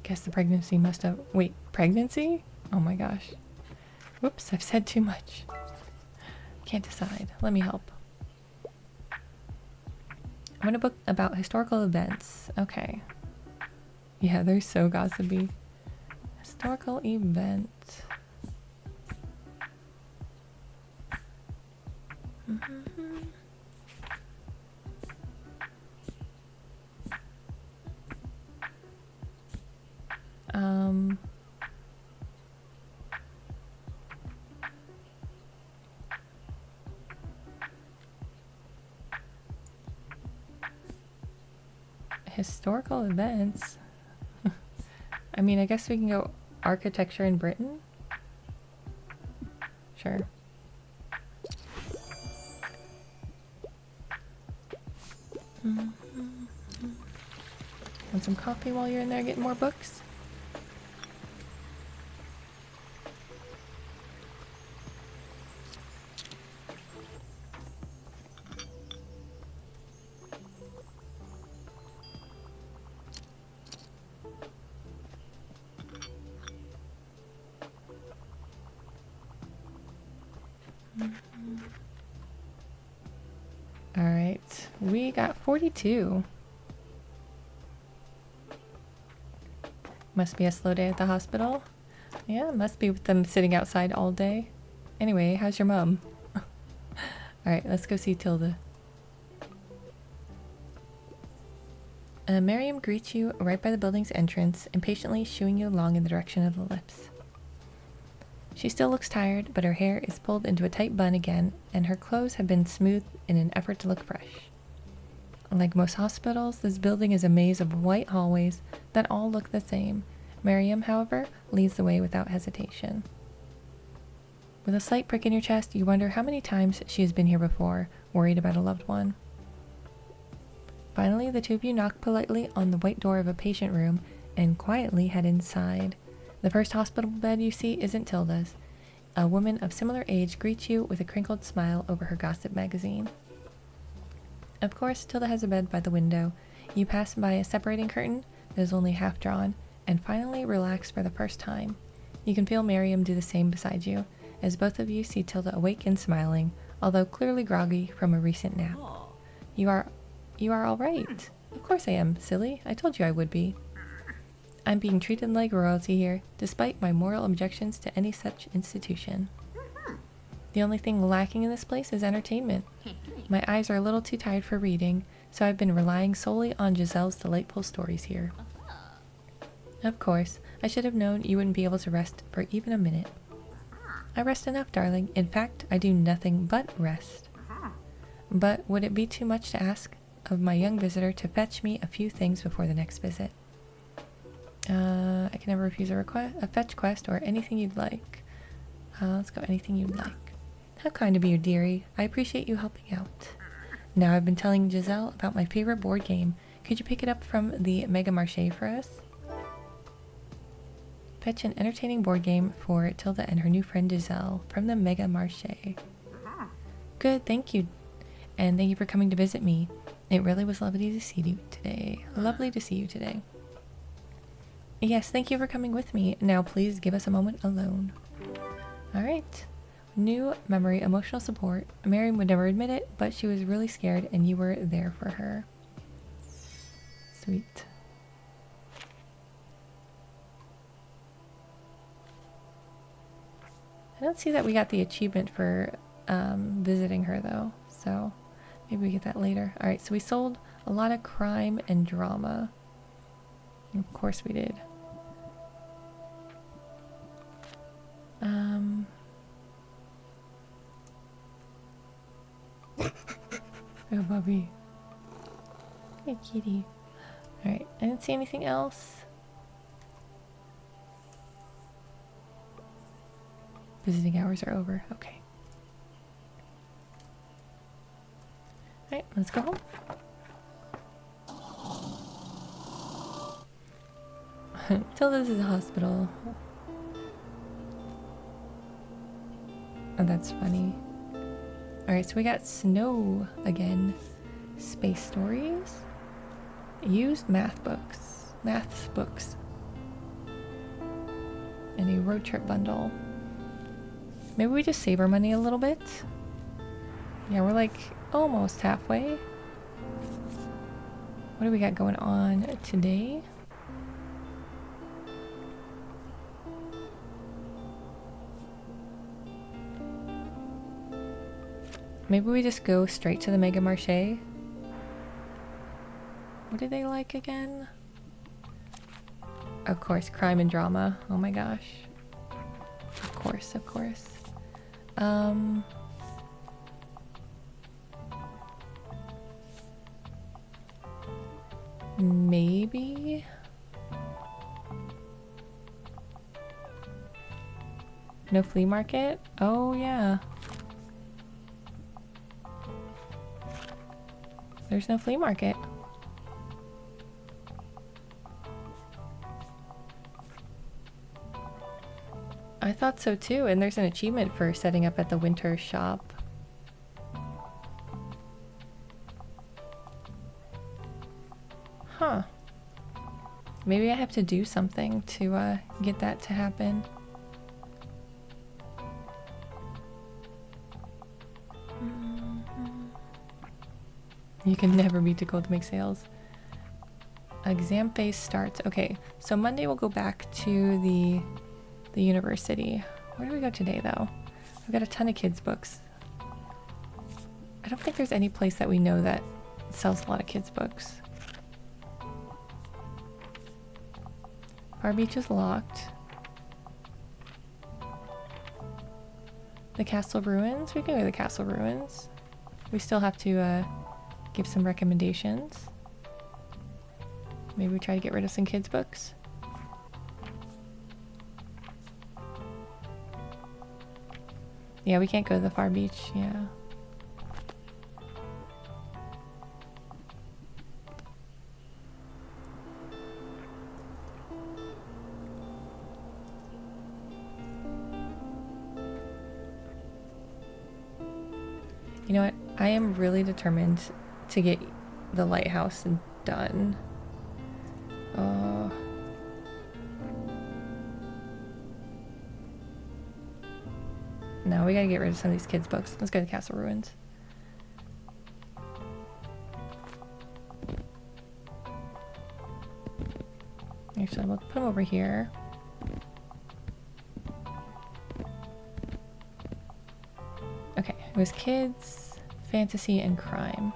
Guess the pregnancy must have... Wait, pregnancy? Oh my gosh. Whoops, I've said too much. Can't decide. Let me help. I'm gonna book about historical events. Okay. Yeah, they're so gossipy. Historical event. Historical events. I mean, I guess we can go architecture in Britain. Sure. Want some coffee while you're in there getting more books? All right, we got 42. Must be a slow day at the hospital. Yeah, must be with them sitting outside all day. Anyway, how's your mom? All right, let's go see Tilda. Miriam greets you right by the building's entrance, impatiently shooing you along in the direction of the lips. She still looks tired, but her hair is pulled into a tight bun again, and her clothes have been smoothed in an effort to look fresh. Like most hospitals, this building is a maze of white hallways that all look the same. Miriam, however, leads the way without hesitation. With a slight prick in your chest, you wonder how many times she has been here before, worried about a loved one. Finally, the two of you knock politely on the white door of a patient room and quietly head inside. The first hospital bed you see isn't Tilda's. A woman of similar age greets you with a crinkled smile over her gossip magazine. Of course, Tilda has a bed by the window. You pass by a separating curtain that is only half drawn, and finally relax for the first time. You can feel Miriam do the same beside you, as both of you see Tilda awake and smiling, although clearly groggy from a recent nap. You are all right. Of course I am, silly. I told you I would be. I'm being treated like royalty here, despite my moral objections to any such institution. The only thing lacking in this place is entertainment. My eyes are a little too tired for reading, so I've been relying solely on Giselle's delightful stories here. Of course, I should have known you wouldn't be able to rest for even a minute. I rest enough, darling. In fact, I do nothing but rest. But would it be too much to ask of my young visitor to fetch me a few things before the next visit? I can never refuse a fetch quest or anything you'd like. Let's go anything you'd like. How kind of you, dearie. I appreciate you helping out. Now I've been telling Giselle about my favorite board game. Could you pick it up from the Mega Marché for us? Fetch an entertaining board game for Tilda and her new friend Giselle from the Mega Marché. Good, thank you. And thank you for coming to visit me. It really was lovely to see you today. Lovely to see you today. Yes, thank you for coming with me. Now please give us a moment alone. Alright. New memory, emotional support. Miriam would never admit it, but she was really scared and you were there for her. Sweet. I don't see that we got the achievement for visiting her though, so maybe we get that later. Alright, so we sold a lot of crime and drama. Of course we did. Oh, Bobby. Hey, kitty. Alright, I didn't see anything else. Visiting hours are over. Okay. Alright, let's go home. Tilda's is a hospital. Oh, that's funny. Alright, so we got snow again. Space stories. Used math books. Maths books. And a road trip bundle. Maybe we just save our money a little bit. Yeah, we're like almost halfway. What do we got going on today? Maybe we just go straight to the Mega Marché. What do they like again? Of course, crime and drama. Oh my gosh. Of course, of course. Maybe? No flea market? Oh yeah. There's no flea market. I thought so too, and there's an achievement for setting up at the winter shop. Huh. Maybe I have to do something to get that to happen. You can never be too cold to make sales. Exam phase starts. Okay, so Monday we'll go back to the university. Where do we go today though? We've got a ton of kids books. I don't think there's any place that we know that sells a lot of kids books. Far Beach is locked. The Castle Ruins? We can go to the Castle Ruins. We still have to give some recommendations. Maybe we try to get rid of some kids books. Yeah, we can't go to the Far Beach, yeah. You know what? I am really determined to get the lighthouse done. No, we gotta get rid of some of these kids' books. Let's go to the castle ruins. Actually, we'll put them over here. Okay, it was kids, fantasy, and crime.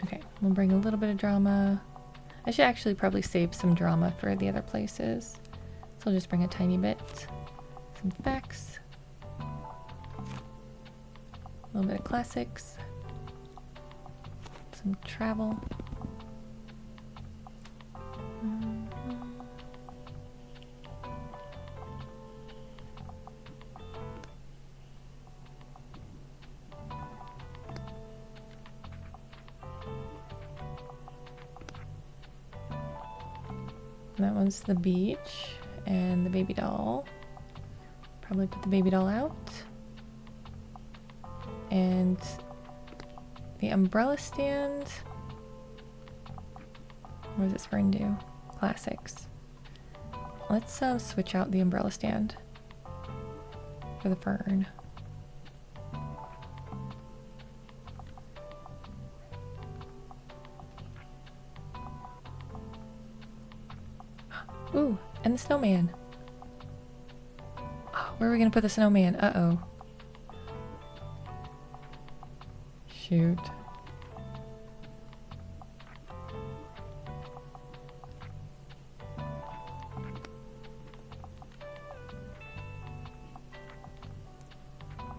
Okay, we'll bring a little bit of drama. I should actually probably save some drama for the other places. So I'll just bring a tiny bit. Some facts. A little bit of classics. Some travel. That one's the beach and the baby doll. Probably put the baby doll out. And the umbrella stand. What does this fern do? Classics. Let's switch out the umbrella stand for the fern. Ooh, and the snowman. Oh, where are we gonna put the snowman? Uh-oh. Shoot.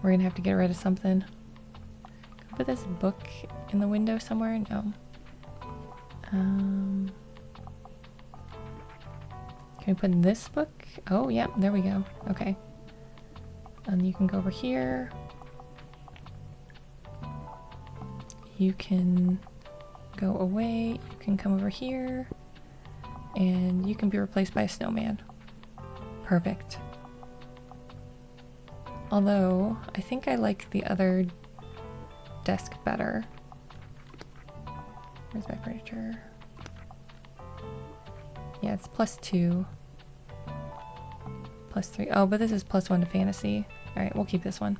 We're gonna have to get rid of something. Can I put this book in the window somewhere? No. Can we put this book? Oh, yeah, there we go. Okay. And you can go over here. You can go away. You can come over here. And you can be replaced by a snowman. Perfect. Although, I think I like the other desk better. Where's my furniture? Yeah, it's +2. +3. Oh, but this is +1 to fantasy. Alright, we'll keep this one.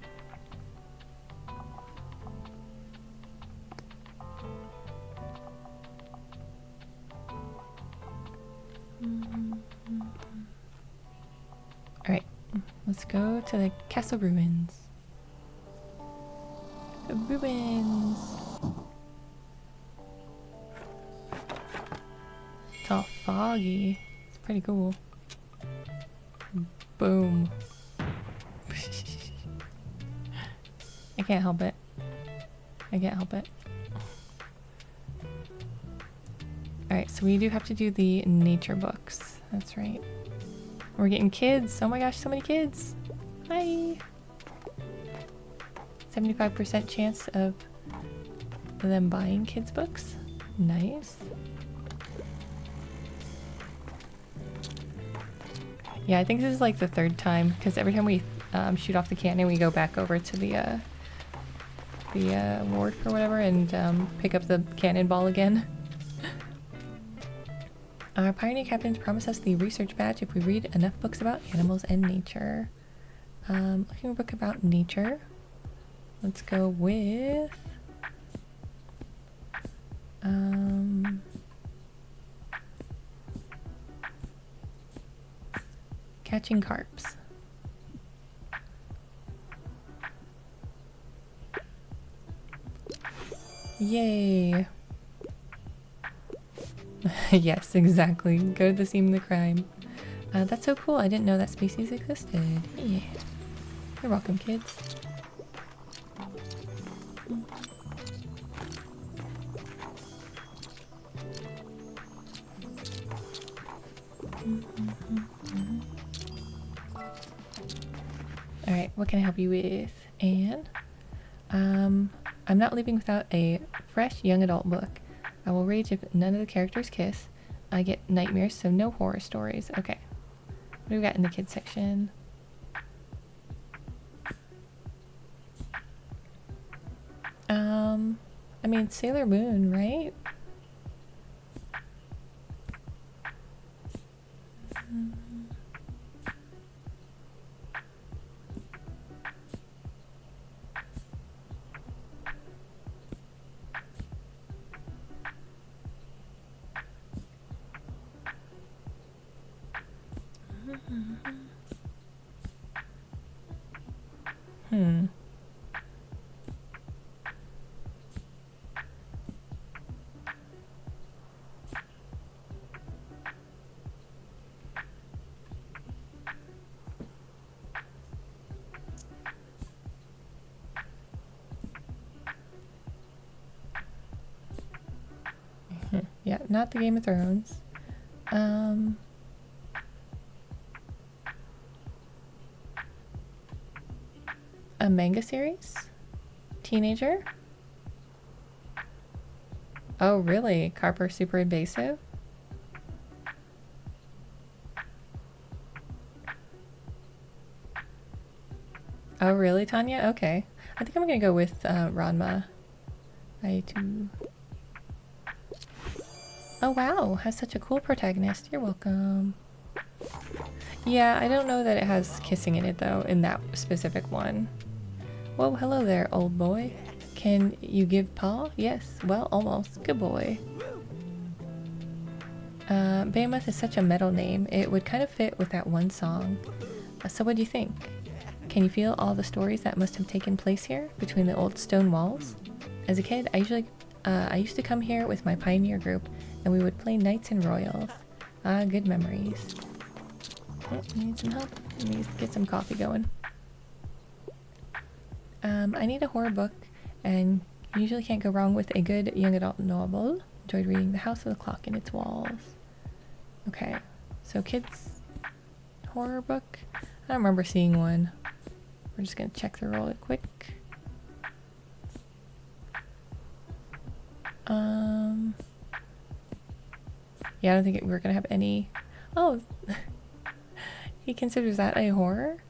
Alright, let's go to the castle ruins. The ruins! It's all foggy. It's pretty cool. Boom. I can't help it. I can't help it. Alright, so we do have to do the nature books. That's right. We're getting kids. Oh my gosh, so many kids. Hi. 75% chance of them buying kids books. Nice. Yeah, I think this is like the third time, because every time we shoot off the cannon, we go back over to the wharf or whatever and pick up the cannonball again. Our pioneer captains promise us the research badge if we read enough books about animals and nature. Looking for a book about nature. Let's go with Catching Carps. Yay! Yes, exactly. Go to the scene of the crime. That's so cool. I didn't know that species existed. Yeah. You're welcome, kids. Alright, what can I help you with? And I'm not leaving without a fresh young adult book. I will rage if none of the characters kiss. I get nightmares, so no horror stories. Okay. What do we got in the kids section? I mean, Sailor Moon, right? Hmm. Yeah, not the Game of Thrones. A manga series? Teenager? Oh, really? Carper super invasive? Oh, really, Tanya? Okay. I think I'm gonna go with Ranma. I do. Oh, wow. Has such a cool protagonist. You're welcome. Yeah, I don't know that it has kissing in it, though, in that specific one. Whoa, hello there, old boy. Can you give paw? Yes. Well, almost. Good boy. Behemoth is such a metal name. It would kind of fit with that one song. So what do you think? Can you feel all the stories that must have taken place here between the old stone walls? As a kid, I used to come here with my pioneer group, and we would play knights and royals. Ah, good memories. Oh, I need some help. Let me get some coffee going. I need a horror book, and usually can't go wrong with a good young adult novel. Enjoyed reading The House of the Clock and Its Walls. Okay, so kids horror book. I don't remember seeing one. We're just gonna check through really quick. Yeah, I don't think we're gonna have any. Oh, he considers that a horror?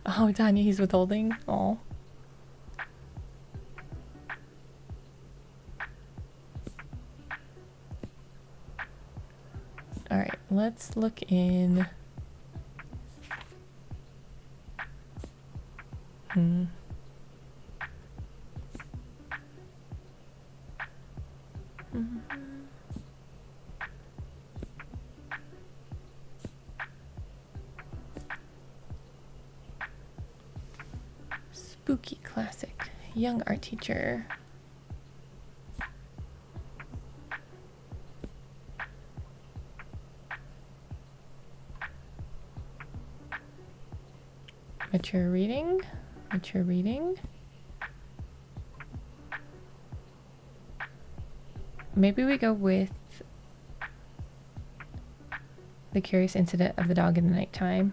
Oh, Tanya, he's withholding. Oh. Alright, let's look in. Spooky classic. Young art teacher. Mature reading. Mature reading. Maybe we go with The Curious Incident of the Dog in the Nighttime.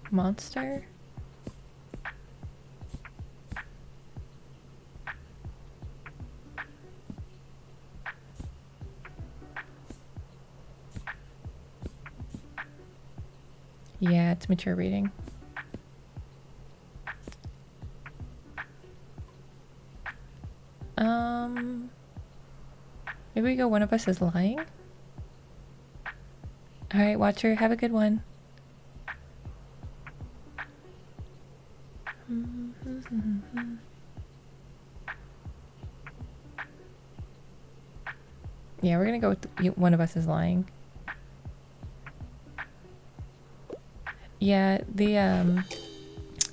Monster. Yeah, it's mature reading. Maybe we go One of Us is Lying. Alright, Watcher, have a good one. Yeah, we're gonna go with One of Us is Lying. Yeah, the,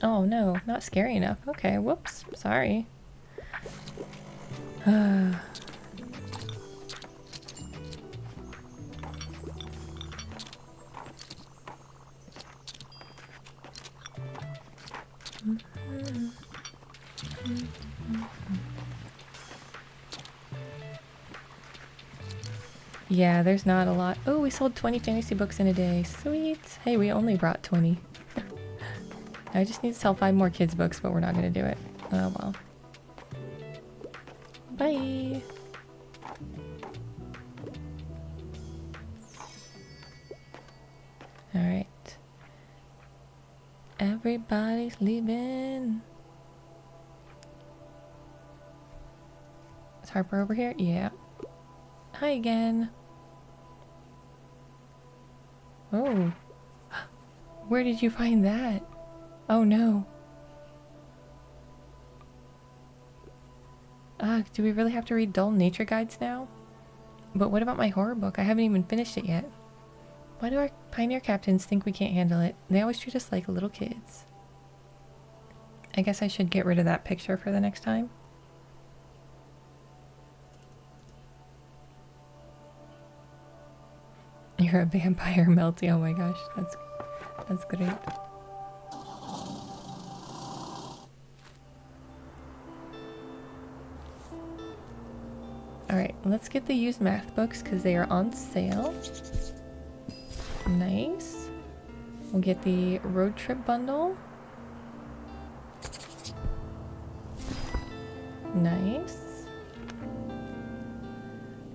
oh no, not scary enough. Okay, whoops, sorry. Yeah, there's not a lot. Oh, we sold 20 fantasy books in a day. Sweet. Hey, we only brought 20. I just need to sell 5 more kids books, but we're not going to do it. Oh, well. Bye. All right. Everybody's leaving. Is Harper over here? Yeah. Hi again. Oh. Where did you find that? Oh no. Do we really have to read dull nature guides now? But what about my horror book? I haven't even finished it yet. Why do our pioneer captains think we can't handle it? They always treat us like little kids. I guess I should get rid of that picture for the next time. You're a vampire, Melty. Oh my gosh, that's great. Alright, let's get the used math books because they are on sale. Nice. We'll get the road trip bundle. Nice.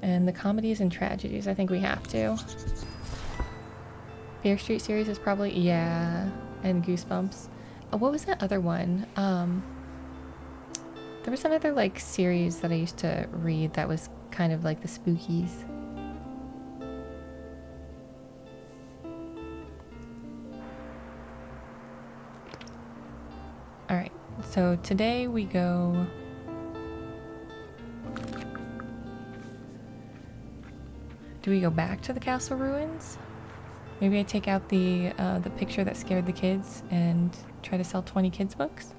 And the comedies and tragedies, I think we have to. Fear Street series is probably, yeah. And Goosebumps. Oh, what was that other one? There was another like series that I used to read that was kind of like the spookies. Alright, so today we go... Do we go back to the castle ruins? Maybe I take out the picture that scared the kids and try to sell 20 kids books?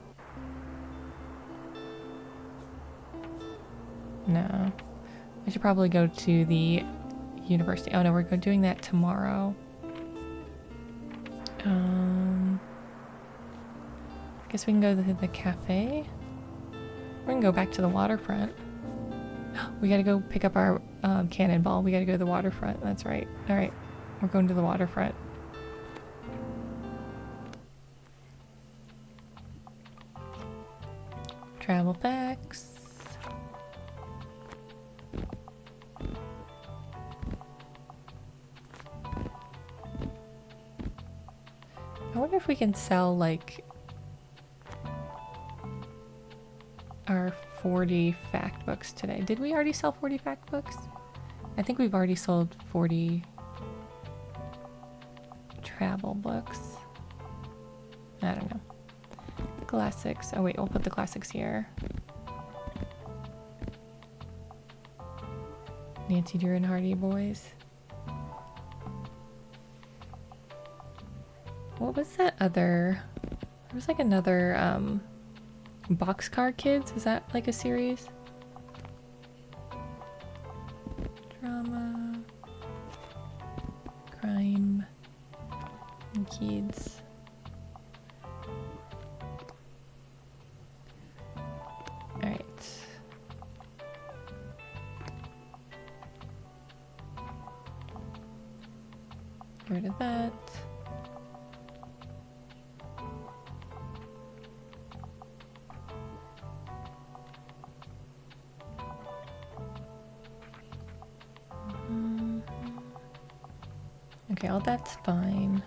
No. I should probably go to the university. Oh no, we're doing that tomorrow. Guess we can go to the cafe. We're gonna go back to the waterfront. We gotta go pick up our cannonball. We gotta go to the waterfront. That's right. Alright, we're going to the waterfront. Travel packs. I wonder if we can sell like our 40 fact books today. Did we already sell 40 fact books? I think we've already sold 40 travel books. I don't know. Classics. Oh wait, we'll put the classics here. Nancy Drew and Hardy Boys. What was that other... There was like another Boxcar Kids. Was that like a series? Drama, crime, and kids. Alright. Get rid of that. Okay, all that's fine.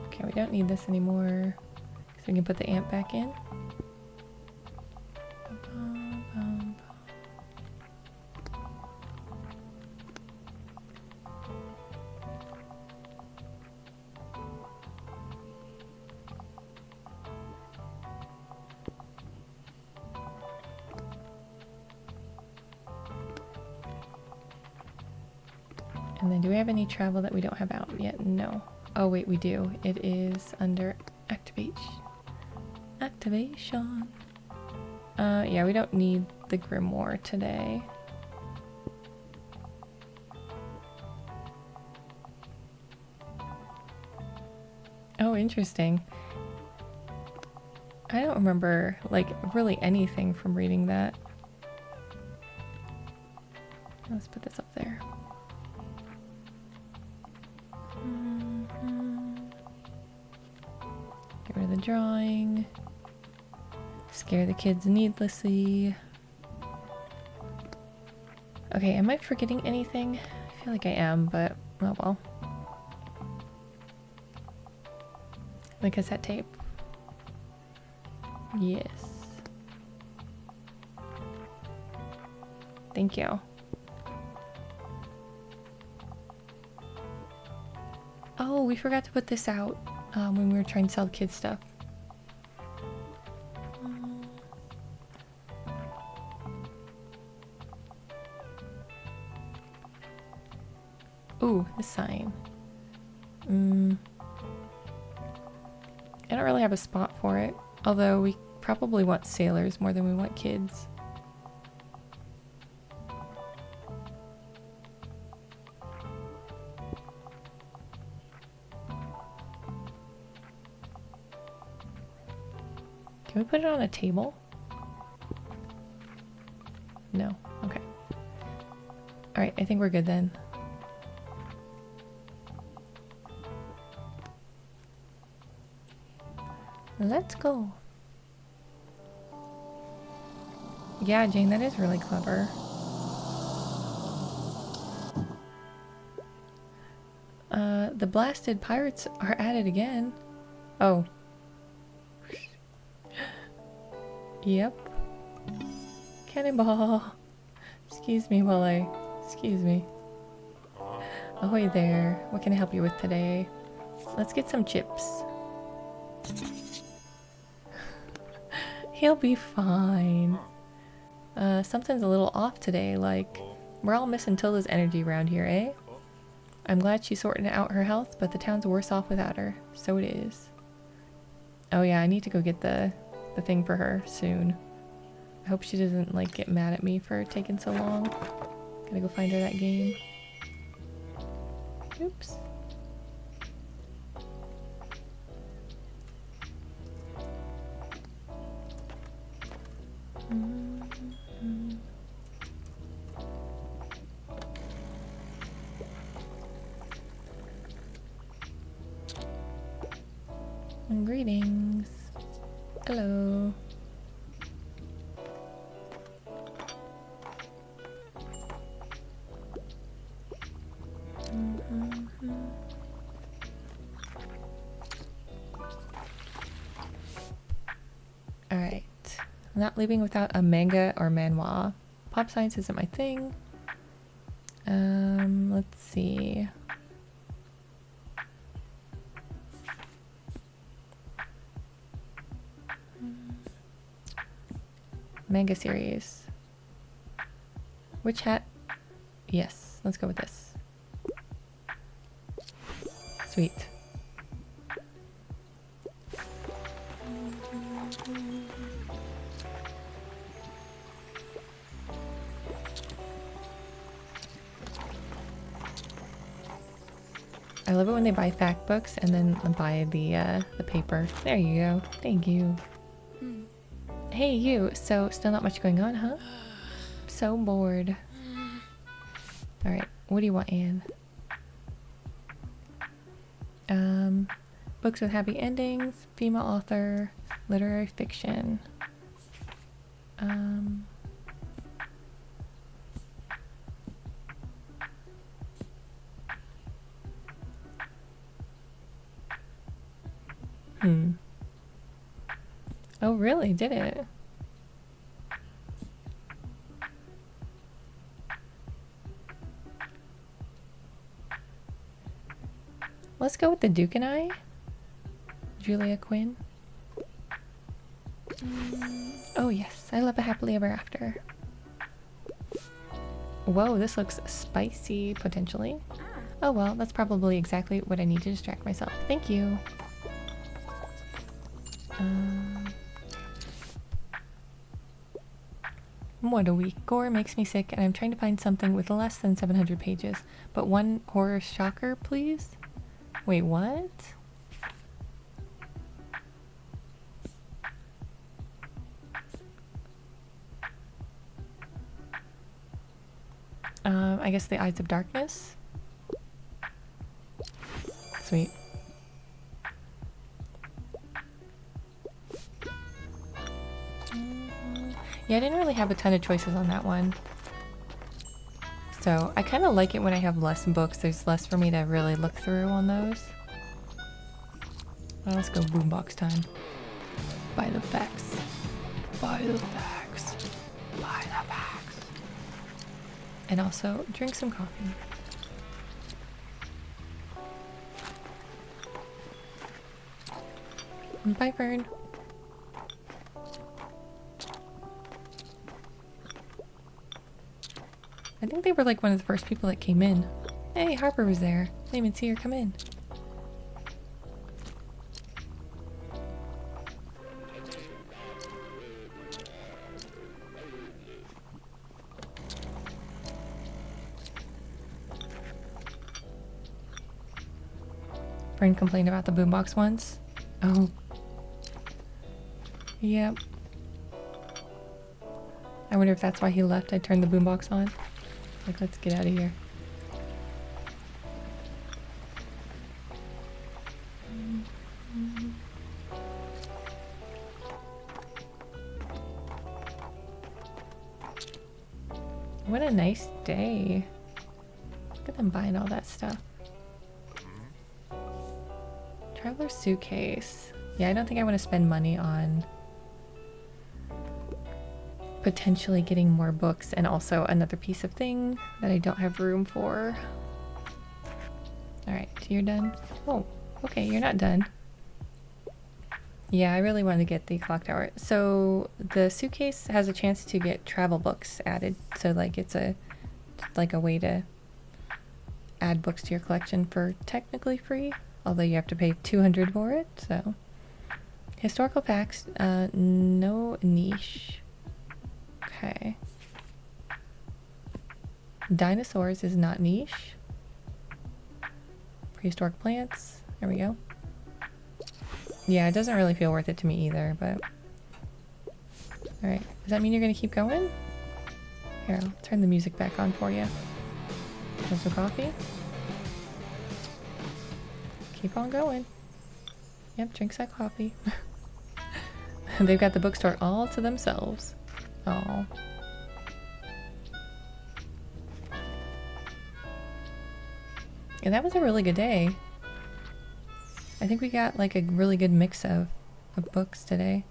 Okay, we don't need this anymore, so we can put the amp back in. And then do we have any travel that we don't have out yet? No. Oh wait, we do. It is under activation. Activation. Yeah, we don't need the grimoire today. Oh, interesting. I don't remember, like, really anything from reading that. Let's put this up there. Get rid of the drawing. Scare the kids needlessly. Okay, am I forgetting anything? I feel like I am, but oh well. The cassette tape. Yes. Thank you. Oh, we forgot to put this out when we were trying to sell kids stuff. Ooh, the sign. I don't really have a spot for it, although we probably want sailors more than we want kids. Can we put it on a table? No. Okay. Alright, I think we're good then. Let's go. Yeah, Jane, that is really clever. The blasted pirates are at it again. Oh. Yep. Cannonball. Excuse me while I... Excuse me. Ahoy there. What can I help you with today? Let's get some chips. He'll be fine. Something's a little off today, like, we're all missing Tilda's energy around here, eh? I'm glad she's sorting out her health, but the town's worse off without her. So it is. Oh yeah, I need to go get the thing for her soon. I hope she doesn't, like, get mad at me for taking so long. Gotta go find her that game. Oops. Greetings. Hello. All right. I'm not leaving without a manga or manhwa. Pop science isn't my thing. Let's see. Manga series. Which hat? Yes, let's go with this. Sweet. I love it when they buy fact books and then buy the paper. There you go. Thank you. Hey you, so still not much going on, huh? So bored. Alright, what do you want, Anne? Books with happy endings, female author, literary fiction. Oh really, did it? Let's go with the Duke and I. Julia Quinn. Oh yes, I love a happily ever after. Whoa, this looks spicy, potentially. Oh well, that's probably exactly what I need to distract myself. Thank you. What a week. Gore makes me sick, and I'm trying to find something with less than 700 pages. But one horror shocker, please? Wait, what? I guess the Eyes of Darkness. Sweet. Yeah, I didn't really have a ton of choices on that one. So I kind of like it when I have less books. There's less for me to really look through on those. Well, let's go boombox time. Buy the facts. Buy the facts. Buy the facts. And also drink some coffee. Bye, Fern. I think they were like one of the first people that came in. Hey, Harper was there. I didn't even see her come in. Fern complained about the boombox once. Oh. Yep. I wonder if that's why he left. I turned the boombox on. Like, let's get out of here. What a nice day. Look at them buying all that stuff. Traveler suitcase. Yeah, I don't think I want to spend money on potentially getting more books and also another piece of thing that I don't have room for. Alright, you're done? Oh, okay, you're not done. Yeah, I really want to get the clock tower. So the suitcase has a chance to get travel books added. So like it's a way to add books to your collection for technically free, although you have to pay 200 for it. So historical facts, no niche. Okay. Dinosaurs is not niche. Prehistoric plants. There we go. Yeah, it doesn't really feel worth it to me either, but... Alright. Does that mean you're gonna keep going? Here, I'll turn the music back on for you. Have some coffee. Keep on going. Yep, drink that coffee. They've got the bookstore all to themselves. Oh. Yeah, that was a really good day. I think we got like a really good mix of books today.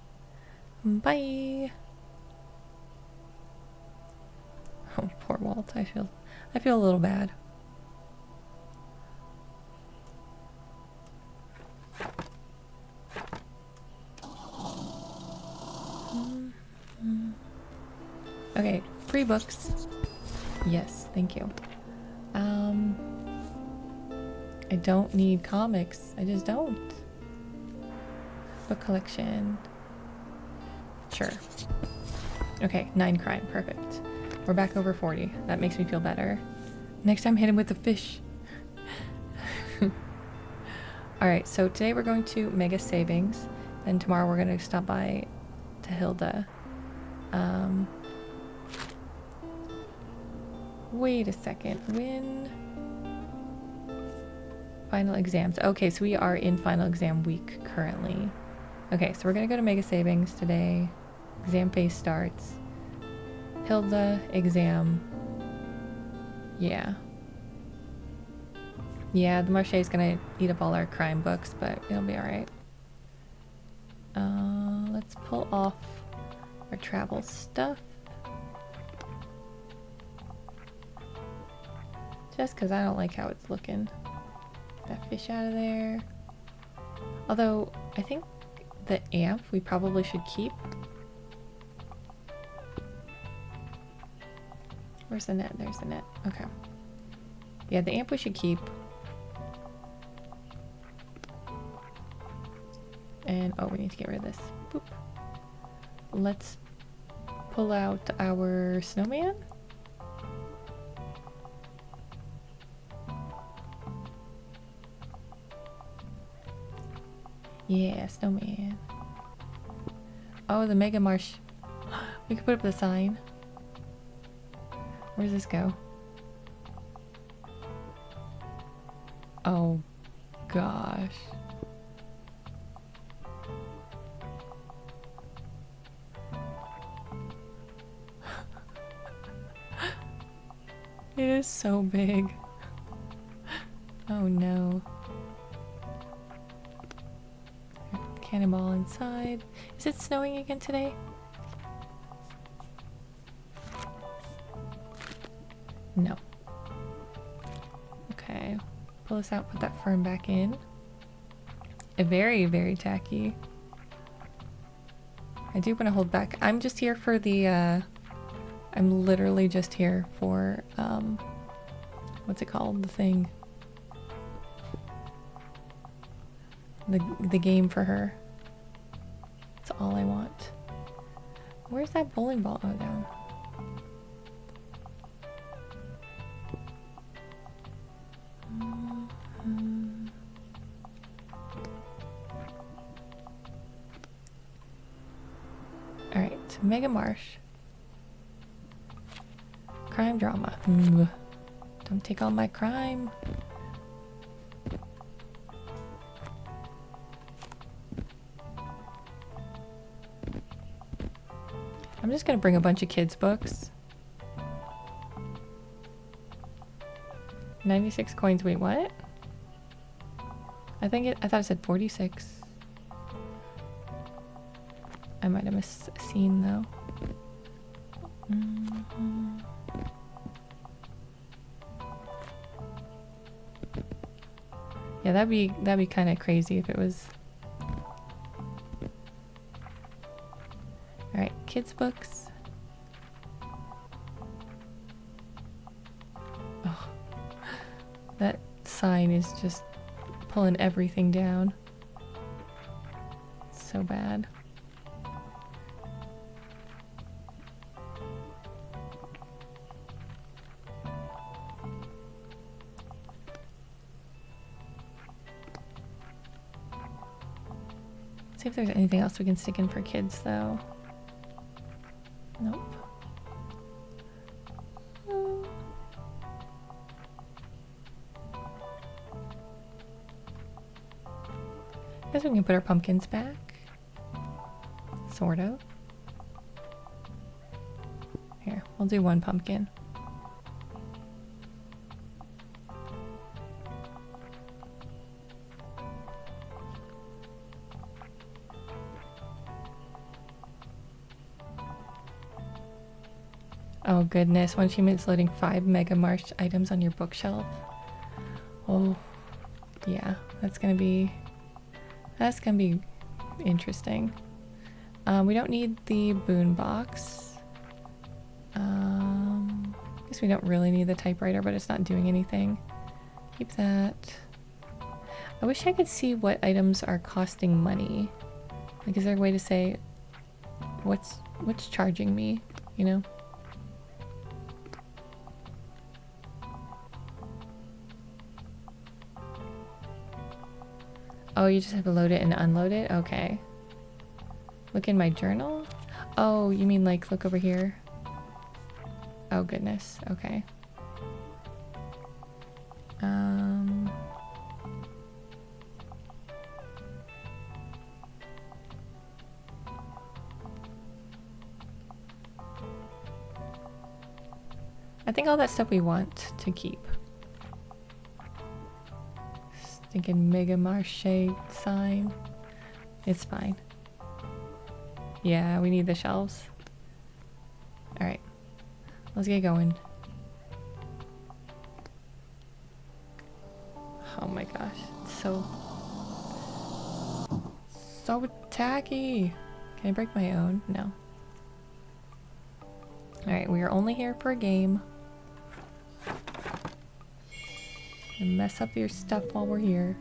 Bye. Oh, poor Walt. I feel a little bad. Okay, free books. Yes, thank you. I don't need comics. I just don't. Book collection. Sure. Okay, 9 crime. Perfect. We're back over 40. That makes me feel better. Next time, hit him with the fish. Alright, so today we're going to Mega Savings. Then tomorrow we're going to stop by to Hilda. Wait a second. When? Final exams. Okay, so we are in final exam week currently. Okay, so we're going to go to Mega Savings today. Exam phase starts. Hilda, exam. Yeah. Yeah, the Marche is going to eat up all our crime books, but it'll be alright. Let's pull off our travel stuff. Just because I don't like how it's looking. That fish out of there. Although, I think the amp we probably should keep. Where's the net? There's the net. Okay. Yeah, the amp we should keep. And, oh, we need to get rid of this. Boop. Let's pull out our snowman. Yeah, snowman. Oh, the Mega Marsh. We could put up the sign. Where does this go? Oh, gosh. It is so big. Oh no. Cannonball inside. Is it snowing again today? No. Okay. Pull this out, put that fern back in. Very, very tacky. I do want to hold back. I'm just here for the, I'm literally just here for, what's it called? The thing. The game for her. That's all I want. Where's that bowling ball? Oh, down. Alright, Mega Marsh. Crime drama. Don't take all my crime. I'm just gonna bring a bunch of kids' books. 96 coins. Wait, what? I thought it said 46. I might have misseen though. Yeah, that'd be kind of crazy if it was. All right, kids' books. Oh, that sign is just pulling everything down. So bad. See if there's anything else we can stick in for kids though. Nope. Guess we can put our pumpkins back. Sort of. Here, we'll do one pumpkin. Oh goodness, one achievement's loading 5 Mega Marsh items on your bookshelf. Oh, yeah, that's gonna be interesting. We don't need the boon box. Guess we don't really need the typewriter, but it's not doing anything. Keep that. I wish I could see what items are costing money. Like, is there a way to say what's charging me, you know? Oh, you just have to load it and unload it? Okay. Look in my journal? Oh, you mean like look over here? Oh goodness, okay. I think all that stuff we want to keep. Thinking Mega Marche sign. It's fine. Yeah, we need the shelves. Alright. Let's get going. Oh my gosh. It's so tacky. Can I break my own? No. Alright, we are only here for a game. And mess up your stuff while we're here.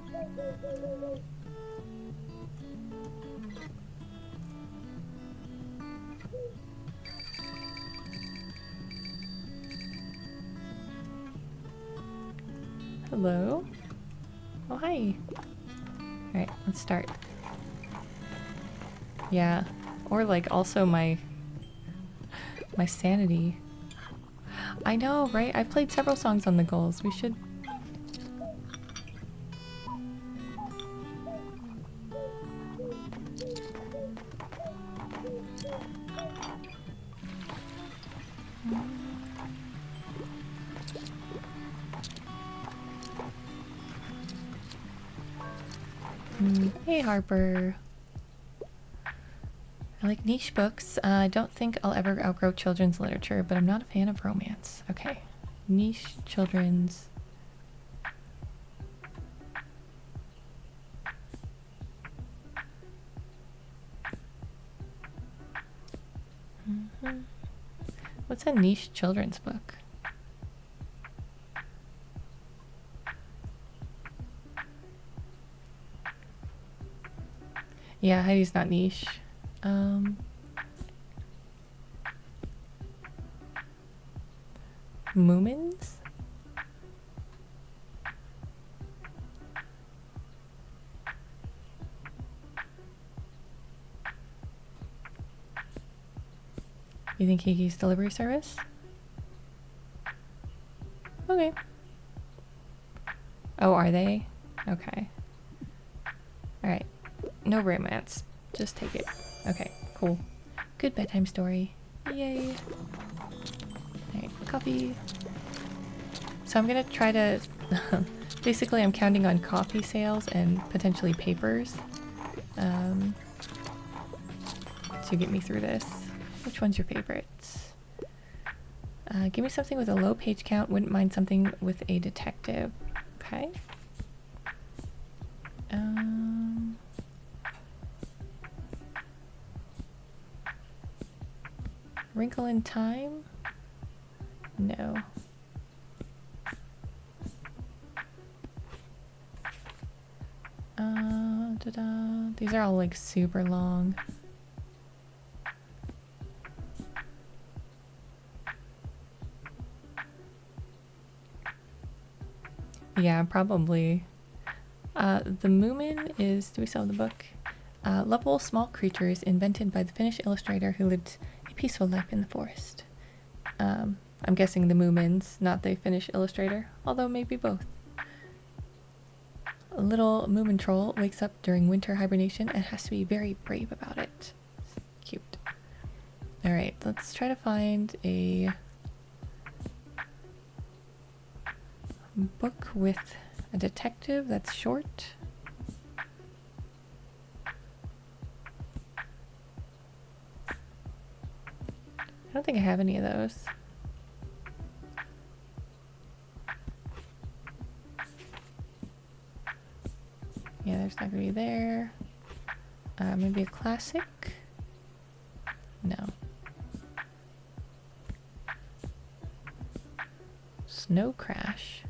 Hello? Oh, hi. Alright, let's start. Yeah, or like also my sanity. I know, right? I've played several songs on the goals. We should Hey, Harper. I like niche books. I don't think I'll ever outgrow children's literature, but I'm not a fan of romance. Okay. Niche children's. What's a niche children's book? Yeah, Heidi's not niche. Moomins? You think Kiki's delivery service? Okay. Oh, are they? Okay. Alright. No romance. Just take it. Okay, cool. Good bedtime story. Yay. Alright, coffee. So I'm gonna try to... basically, I'm counting on coffee sales and potentially papers to get me through this. Which one's your favorite? Give me something with a low page count. Wouldn't mind something with a detective. Okay. Wrinkle in Time? No. These are all like super long. Yeah, probably. The Moomin is, do we sell the book? Lovable small creatures invented by the Finnish illustrator who lived a peaceful life in the forest. I'm guessing the Moomins, not the Finnish illustrator, although maybe both. A little Moomin troll wakes up during winter hibernation and has to be very brave about it. Cute. Alright, let's try to find a book with a detective that's short. I don't think I have any of those. Yeah, there's not gonna be there. Maybe a classic? No. Snow Crash.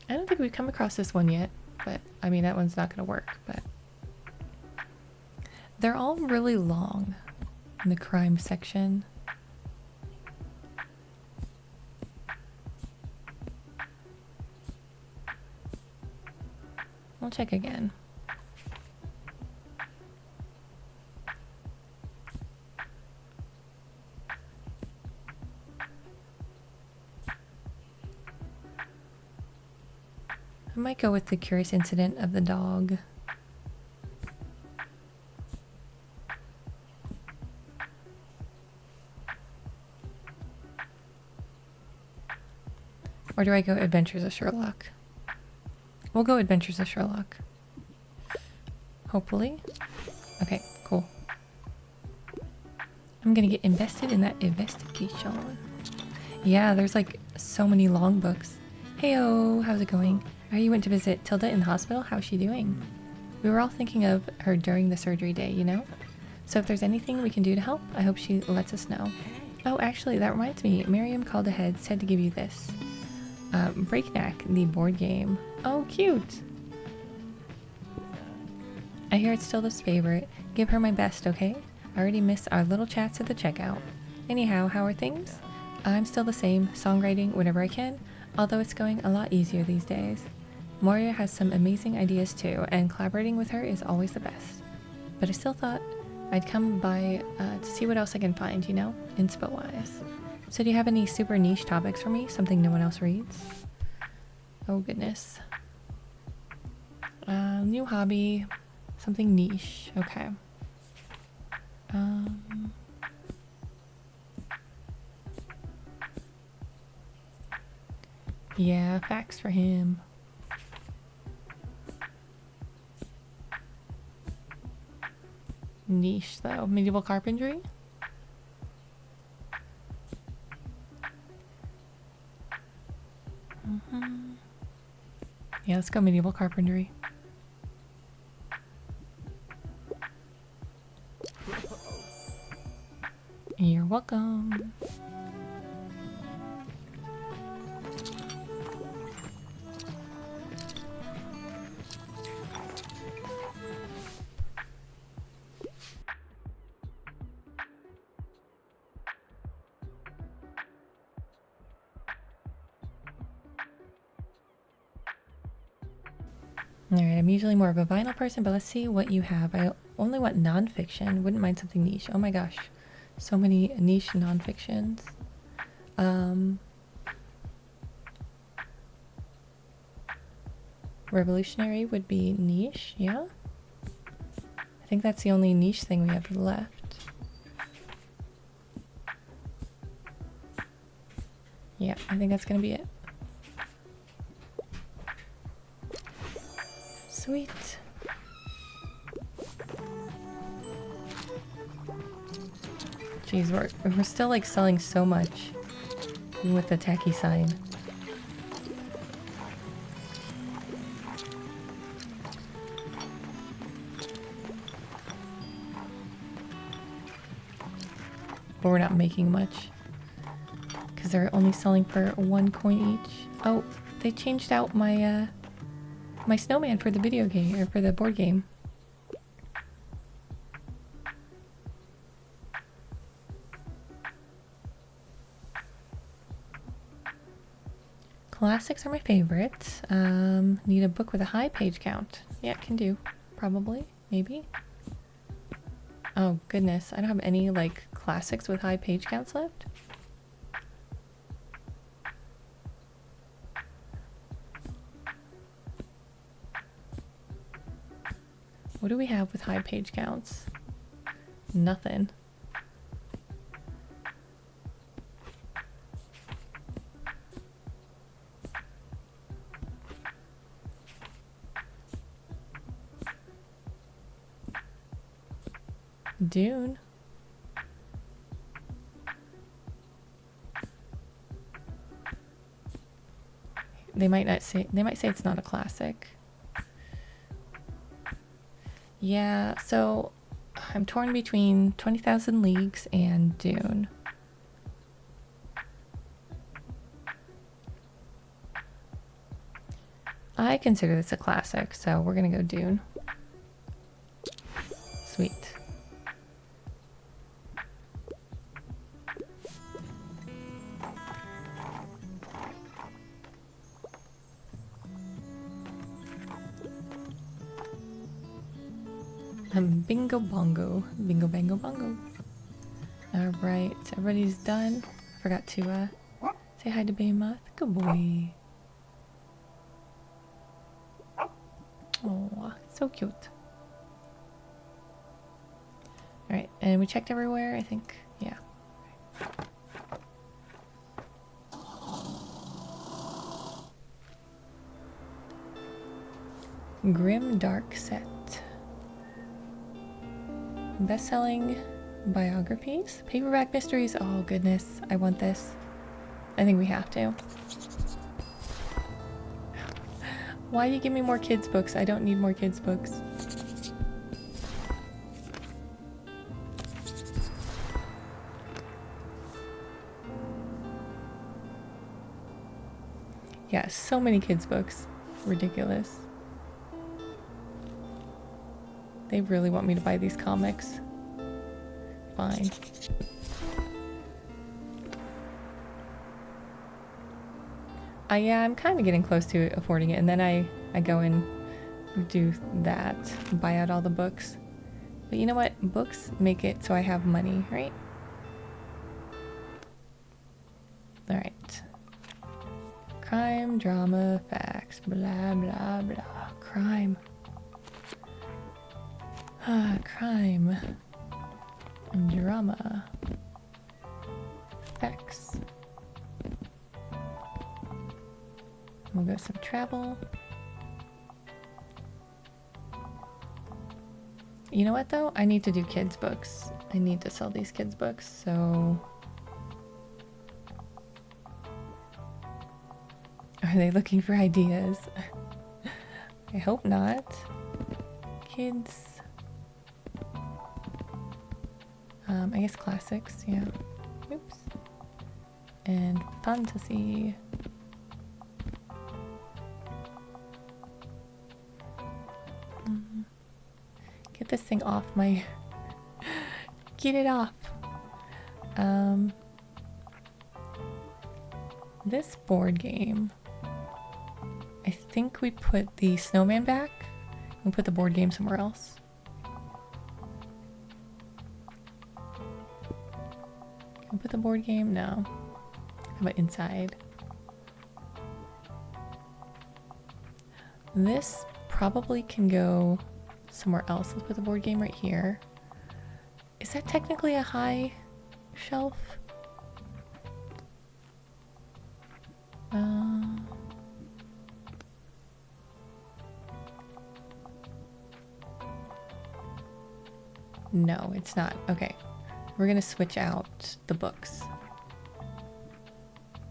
I don't think we've come across this one yet, but I mean, that one's not gonna work, but they're all really long in the crime section. I'll check again. I might go with The Curious Incident of the Dog. Or do I go Adventures of Sherlock? We'll go Adventures of Sherlock. Hopefully. Okay, cool. I'm gonna get invested in that investigation. Yeah, there's like so many long books. Heyo, how's it going? You went to visit Tilda in the hospital? How's she doing? We were all thinking of her during the surgery day, you know? So if there's anything we can do to help, I hope she lets us know. Oh, actually, that reminds me. Miriam called ahead, said to give you this. Breakneck, the board game. Oh, cute! I hear it's Tilda's favorite. Give her my best, okay? I already miss our little chats at the checkout. Anyhow, how are things? I'm still the same, songwriting whenever I can, although it's going a lot easier these days. Moria has some amazing ideas too, and collaborating with her is always the best. But I still thought I'd come by to see what else I can find, you know, inspo-wise. So do you have any super niche topics for me? Something no one else reads? Oh goodness. New hobby. Something niche. Okay. Yeah, facts for him. niche though? Medieval carpentry? Yeah, let's go medieval carpentry. You're welcome. Alright, I'm usually more of a vinyl person, but let's see what you have. I only want nonfiction. Wouldn't mind something niche. Oh my gosh. So many niche nonfictions. Revolutionary would be niche, yeah? I think that's the only niche thing we have left. Yeah, I think that's gonna be it. Sweet. Jeez, we're still like selling so much even with the tacky sign. But we're not making much because they're only selling for 1 coin each. Oh, they changed out my my snowman for the video game, or for the board game. Classics are my favorite. Need a book with a high page count. Yeah, can do. Probably. Maybe. Oh goodness, I don't have any like classics with high page counts left. What do we have with high page counts? Nothing. Dune. They might say it's not a classic. Yeah, so I'm torn between 20,000 Leagues and Dune. I consider this a classic, so we're gonna go Dune. Sweet. Bingo bongo. Bingo bango bongo. Alright, everybody's done. Forgot to say hi to Behemoth. Good boy. Oh, so cute. Alright, and we checked everywhere, I think. Yeah. Grim Dark Set. Best-selling biographies? Paperback mysteries? Oh goodness, I want this. I think we have to. Why do you give me more kids' books? I don't need more kids' books. Yeah, so many kids' books. Ridiculous. They really want me to buy these comics. Fine. Yeah, I'm kind of getting close to affording it, and then I go and do that, buy out all the books. But you know what? Books make it so I have money, right? Alright. Crime, drama, facts, blah, blah, blah. Crime. Crime. Drama. Facts. We'll go some travel. You know what though? I need to do kids books. I need to sell these kids books, so... Are they looking for ideas? I hope not. Kids... I guess classics, yeah. Oops. And fantasy. Get this thing off my... Get it off. This board game. I think we put the snowman back and put the board game somewhere else. Can we put the board game? No. How about inside? This probably can go somewhere else. Let's put the board game right here. Is that technically a high shelf? No, it's not. Okay. We're gonna switch out the books.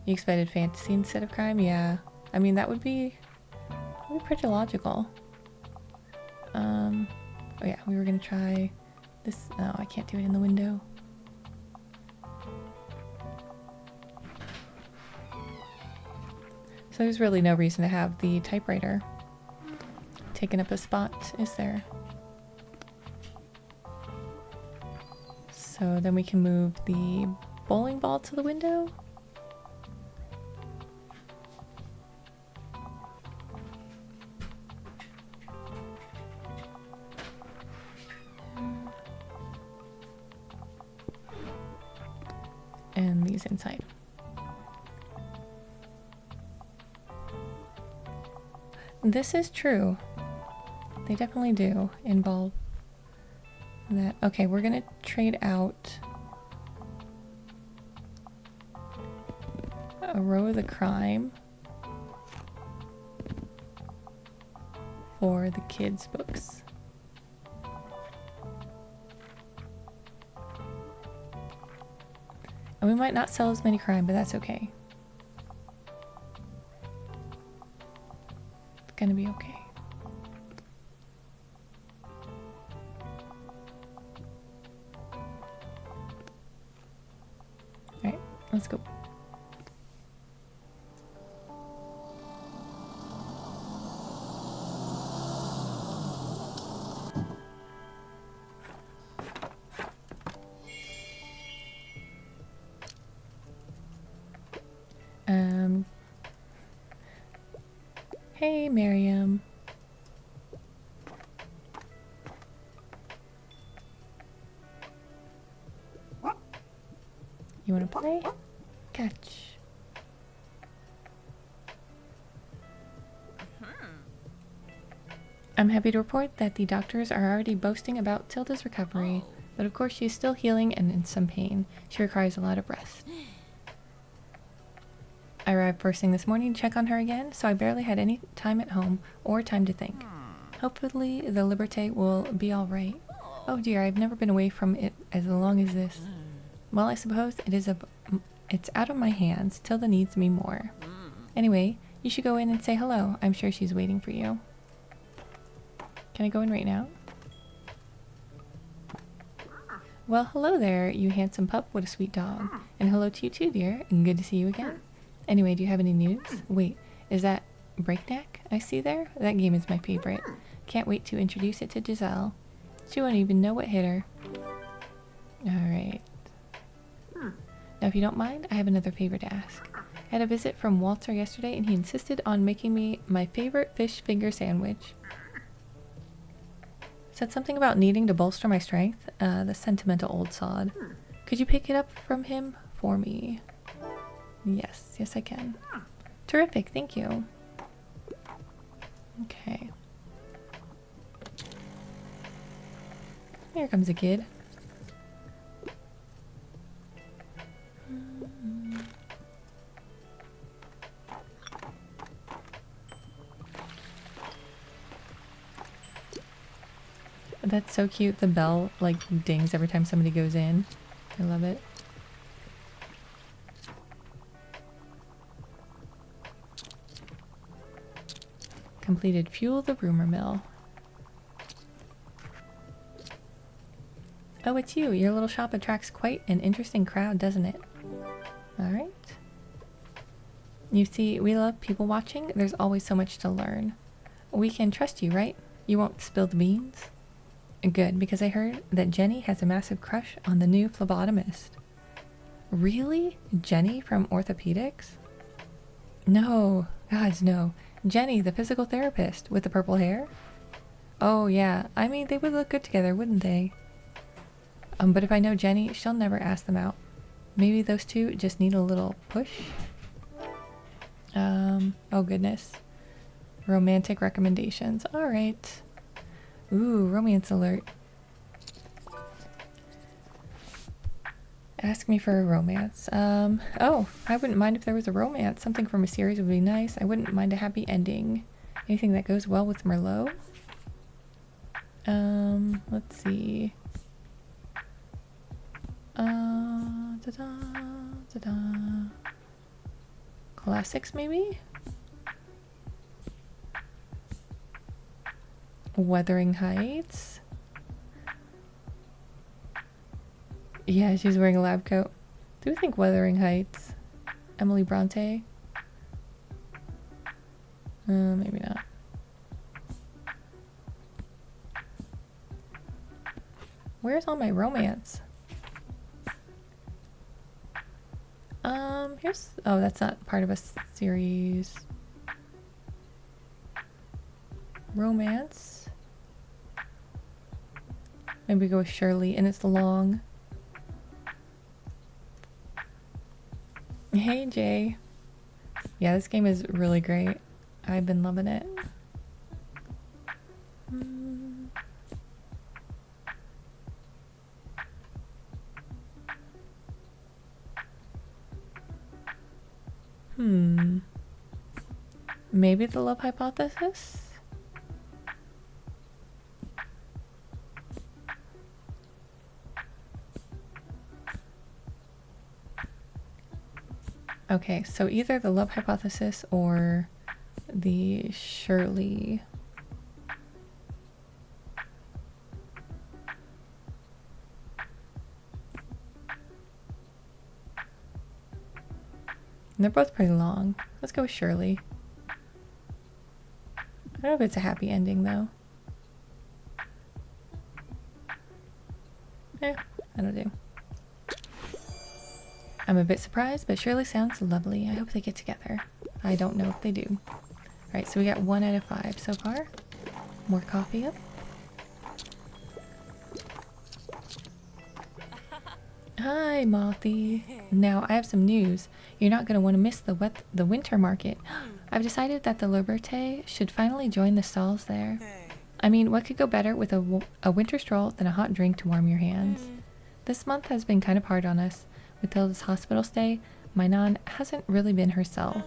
You expected fantasy instead of crime? Yeah. I mean, that would be pretty logical. Oh yeah, we were gonna try this. Oh, I can't do it in the window. So there's really no reason to have the typewriter taking up a spot, is there? So then we can move the bowling ball to the window. And these inside. This is true. They definitely do involve that. Okay, we're gonna trade out a row of the crime for the kids' books. And we might not sell as many crime, but that's okay. It's gonna be okay. Alright, let's go. Hey, Miriam. You want to play? Catch. I'm happy to report that the doctors are already boasting about Tilda's recovery, but of course she is still healing and in some pain. She requires a lot of rest. I arrived first thing this morning to check on her again, so I barely had any time at home or time to think. Hopefully the Liberté will be alright. Oh dear, I've never been away from it as long as this. Well, I suppose it's out of my hands. Tilda needs me more. Anyway, you should go in and say hello. I'm sure she's waiting for you. Can I go in right now? Well, hello there, you handsome pup. What a sweet dog. And hello to you too, dear. And good to see you again. Anyway, do you have any news? Wait, is that Breakneck I see there? That game is my favorite. Can't wait to introduce it to Giselle. She won't even know what hit her. Alright. Now, if you don't mind, I have another favor to ask. I had a visit from Walter yesterday, and he insisted on making me my favorite fish finger sandwich. Said something about needing to bolster my strength. The sentimental old sod. Could you pick it up from him for me? Yes, yes I can. Terrific, thank you. Okay. Here comes a kid. That's so cute. The bell like dings every time somebody goes in. I love it. Completed fuel the rumor mill. Oh, it's you. Your little shop attracts quite an interesting crowd, doesn't it? Alright. You see, we love people watching. There's always so much to learn. We can trust you, right? You won't spill the beans? Good, because I heard that Jenny has a massive crush on the new phlebotomist. Really? Jenny from orthopedics? No. Gods, no. Jenny, the physical therapist with the purple hair? Oh, yeah. I mean, they would look good together, wouldn't they? But if I know Jenny, she'll never ask them out. Maybe those two just need a little push? Oh goodness. Romantic recommendations. Alright. Ooh, romance alert. Ask me for a romance. Oh, I wouldn't mind if there was a romance. Something from a series would be nice. I wouldn't mind a happy ending. Anything that goes well with Merlot? Let's see. Classics, maybe? Wuthering Heights. Yeah, she's wearing a lab coat. Do we think Wuthering Heights? Emily Bronte? Maybe not. Where's all my romance? Here's... Oh, that's not part of a series. Romance. Maybe go with Shirley, and it's long. Hey, Jay. Yeah, this game is really great. I've been loving it. Maybe the love hypothesis? Okay, so either the love hypothesis or the Shirley. And they're both pretty long. Let's go with Shirley. I don't know if it's a happy ending though. That'll do. I'm a bit surprised, but Shirley sounds lovely. I hope they get together. I don't know if they do. Alright, so we got 1 out of 5 so far. More coffee up. Hi, Mothy. Now, I have some news. You're not going to want to miss the winter market. I've decided that the Liberté should finally join the stalls there. I mean, what could go better with a winter stroll than a hot drink to warm your hands? This month has been kind of hard on us. With Hilda's hospital stay, my Nan hasn't really been herself.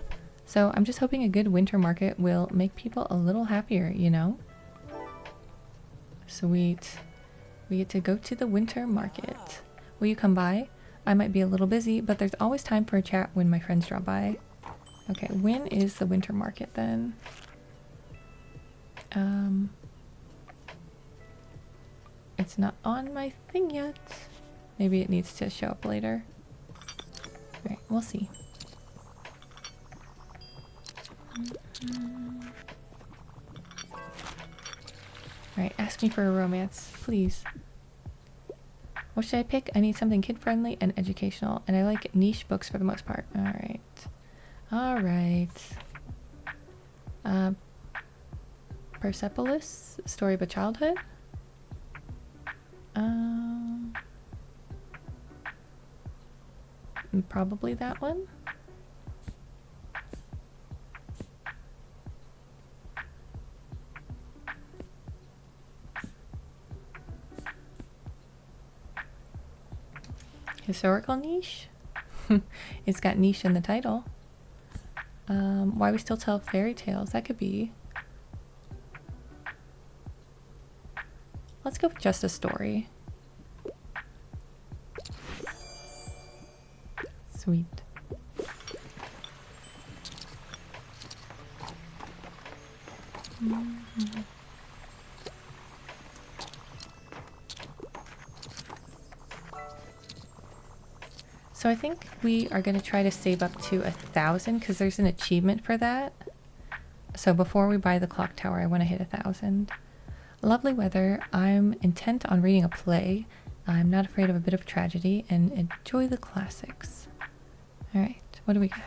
So I'm just hoping a good winter market will make people a little happier, you know? Sweet. We get to go to the winter market. Will you come by? I might be a little busy, but there's always time for a chat when my friends drop by. Okay, when is the winter market then? It's not on my thing yet. Maybe it needs to show up later. Alright, we'll see. Alright, ask me for a romance, please. What should I pick? I need something kid-friendly and educational, and I like niche books for the most part. Alright. Alright. Persepolis? Story of a Childhood? Probably that one. Historical niche? It's got niche in the title. Why we still tell fairy tales? That could be. Let's go with just a story. Sweet. So I think we are going to try to save up to 1,000 because there's an achievement for that. So before we buy the clock tower, I want to hit 1,000. Lovely weather. I'm intent on reading a play. I'm not afraid of a bit of tragedy and enjoy the classics. All right, what do we got?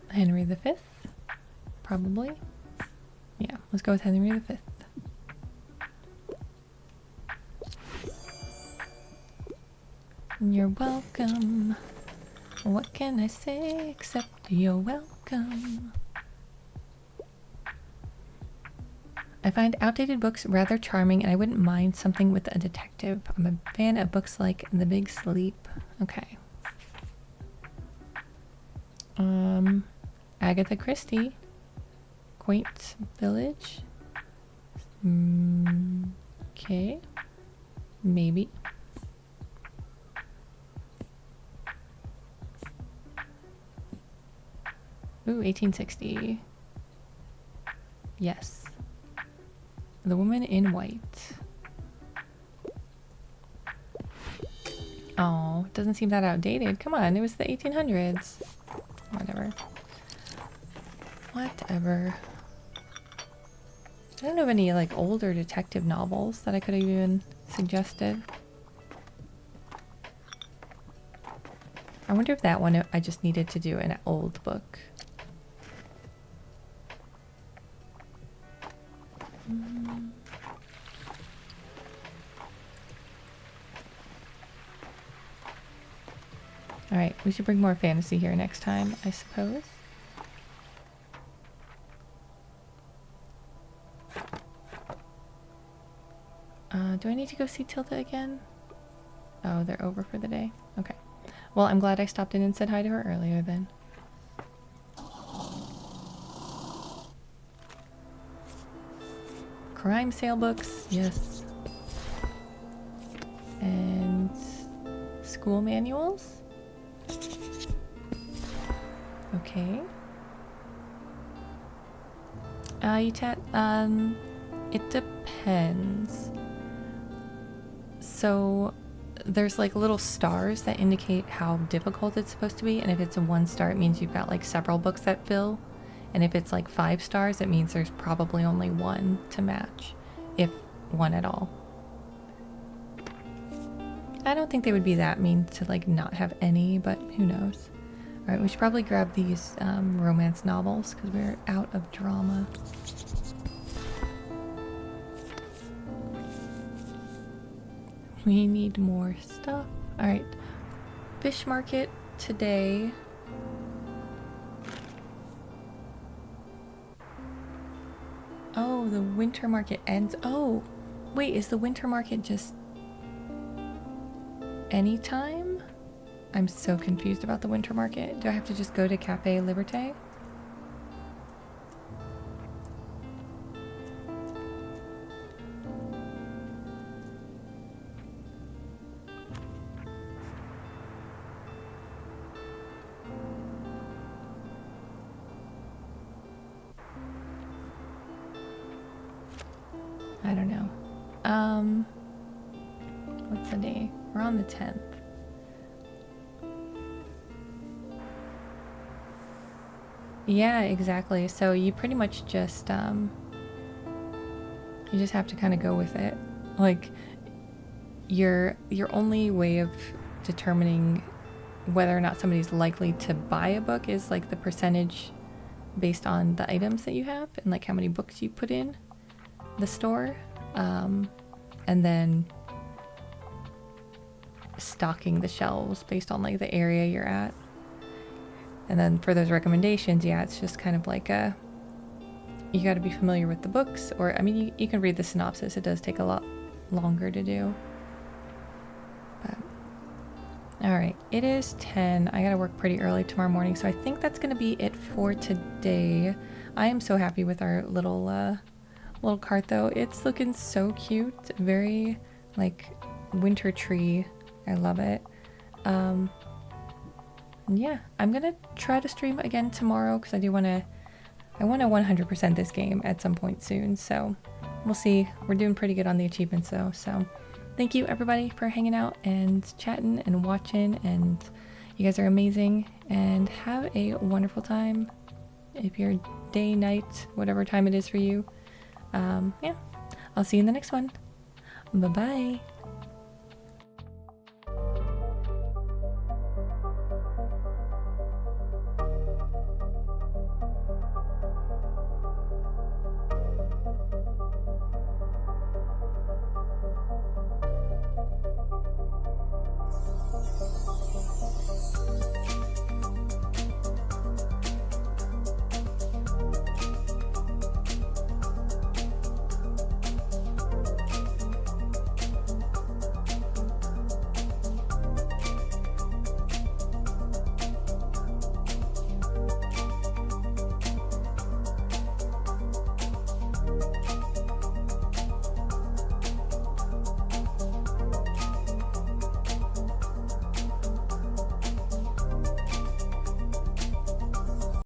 Henry V, probably. Yeah, let's go with Henry V. You're welcome. What can I say except you're welcome? I find outdated books rather charming, and I wouldn't mind something with a detective. I'm a fan of books like The Big Sleep. Okay. Agatha Christie. Quaint Village. Okay. Maybe. Ooh, 1860. Yes. The Woman in White. Oh, it doesn't seem that outdated. Come on, it was the 1800s. Whatever. Whatever. I don't know of any like older detective novels that I could have even suggested. I wonder if that one I just needed to do an old book. Alright, we should bring more fantasy here next time, I suppose. Do I need to go see Tilda again? Oh, they're over for the day. Okay. Well, I'm glad I stopped in and said hi to her earlier then. Crime sale books, yes. And school manuals. Okay. It depends. So there's like little stars that indicate how difficult it's supposed to be, and if it's a 1 star, it means you've got like several books that fill, and if it's like 5 stars, it means there's probably only 1 to match, if 1 at all. I don't think they would be that mean to like not have any, but who knows. All right, we should probably grab these romance novels because we're out of drama. We need more stuff. All right, fish market today. Oh, the winter market ends. Oh, wait, is the winter market just anytime? I'm so confused about the winter market. Do I have to just go to Cafe Liberté? I don't know. What's the day? We're on the 10th. Yeah, exactly. So you pretty much just you just have to kind of go with it. Like your only way of determining whether or not somebody's likely to buy a book is like the percentage based on the items that you have and like how many books you put in the store, and then stocking the shelves based on like the area you're at. And then for those recommendations, yeah, it's just kind of like a you got to be familiar with the books, or I mean, you can read the synopsis. It does take a lot longer to do. But, all right, it is 10. I gotta work pretty early tomorrow morning, so I think that's gonna be it for today. I am so happy with our little cart though. It's looking so cute, very like winter tree. I love it. Yeah, I'm gonna try to stream again tomorrow because I want to 100% this game at some point soon, so we'll see. We're doing pretty good on the achievements though, so thank you everybody for hanging out and chatting and watching, and you guys are amazing, and have a wonderful time if you're day, night, whatever time it is for you. Yeah, I'll see you in the next one. Bye bye.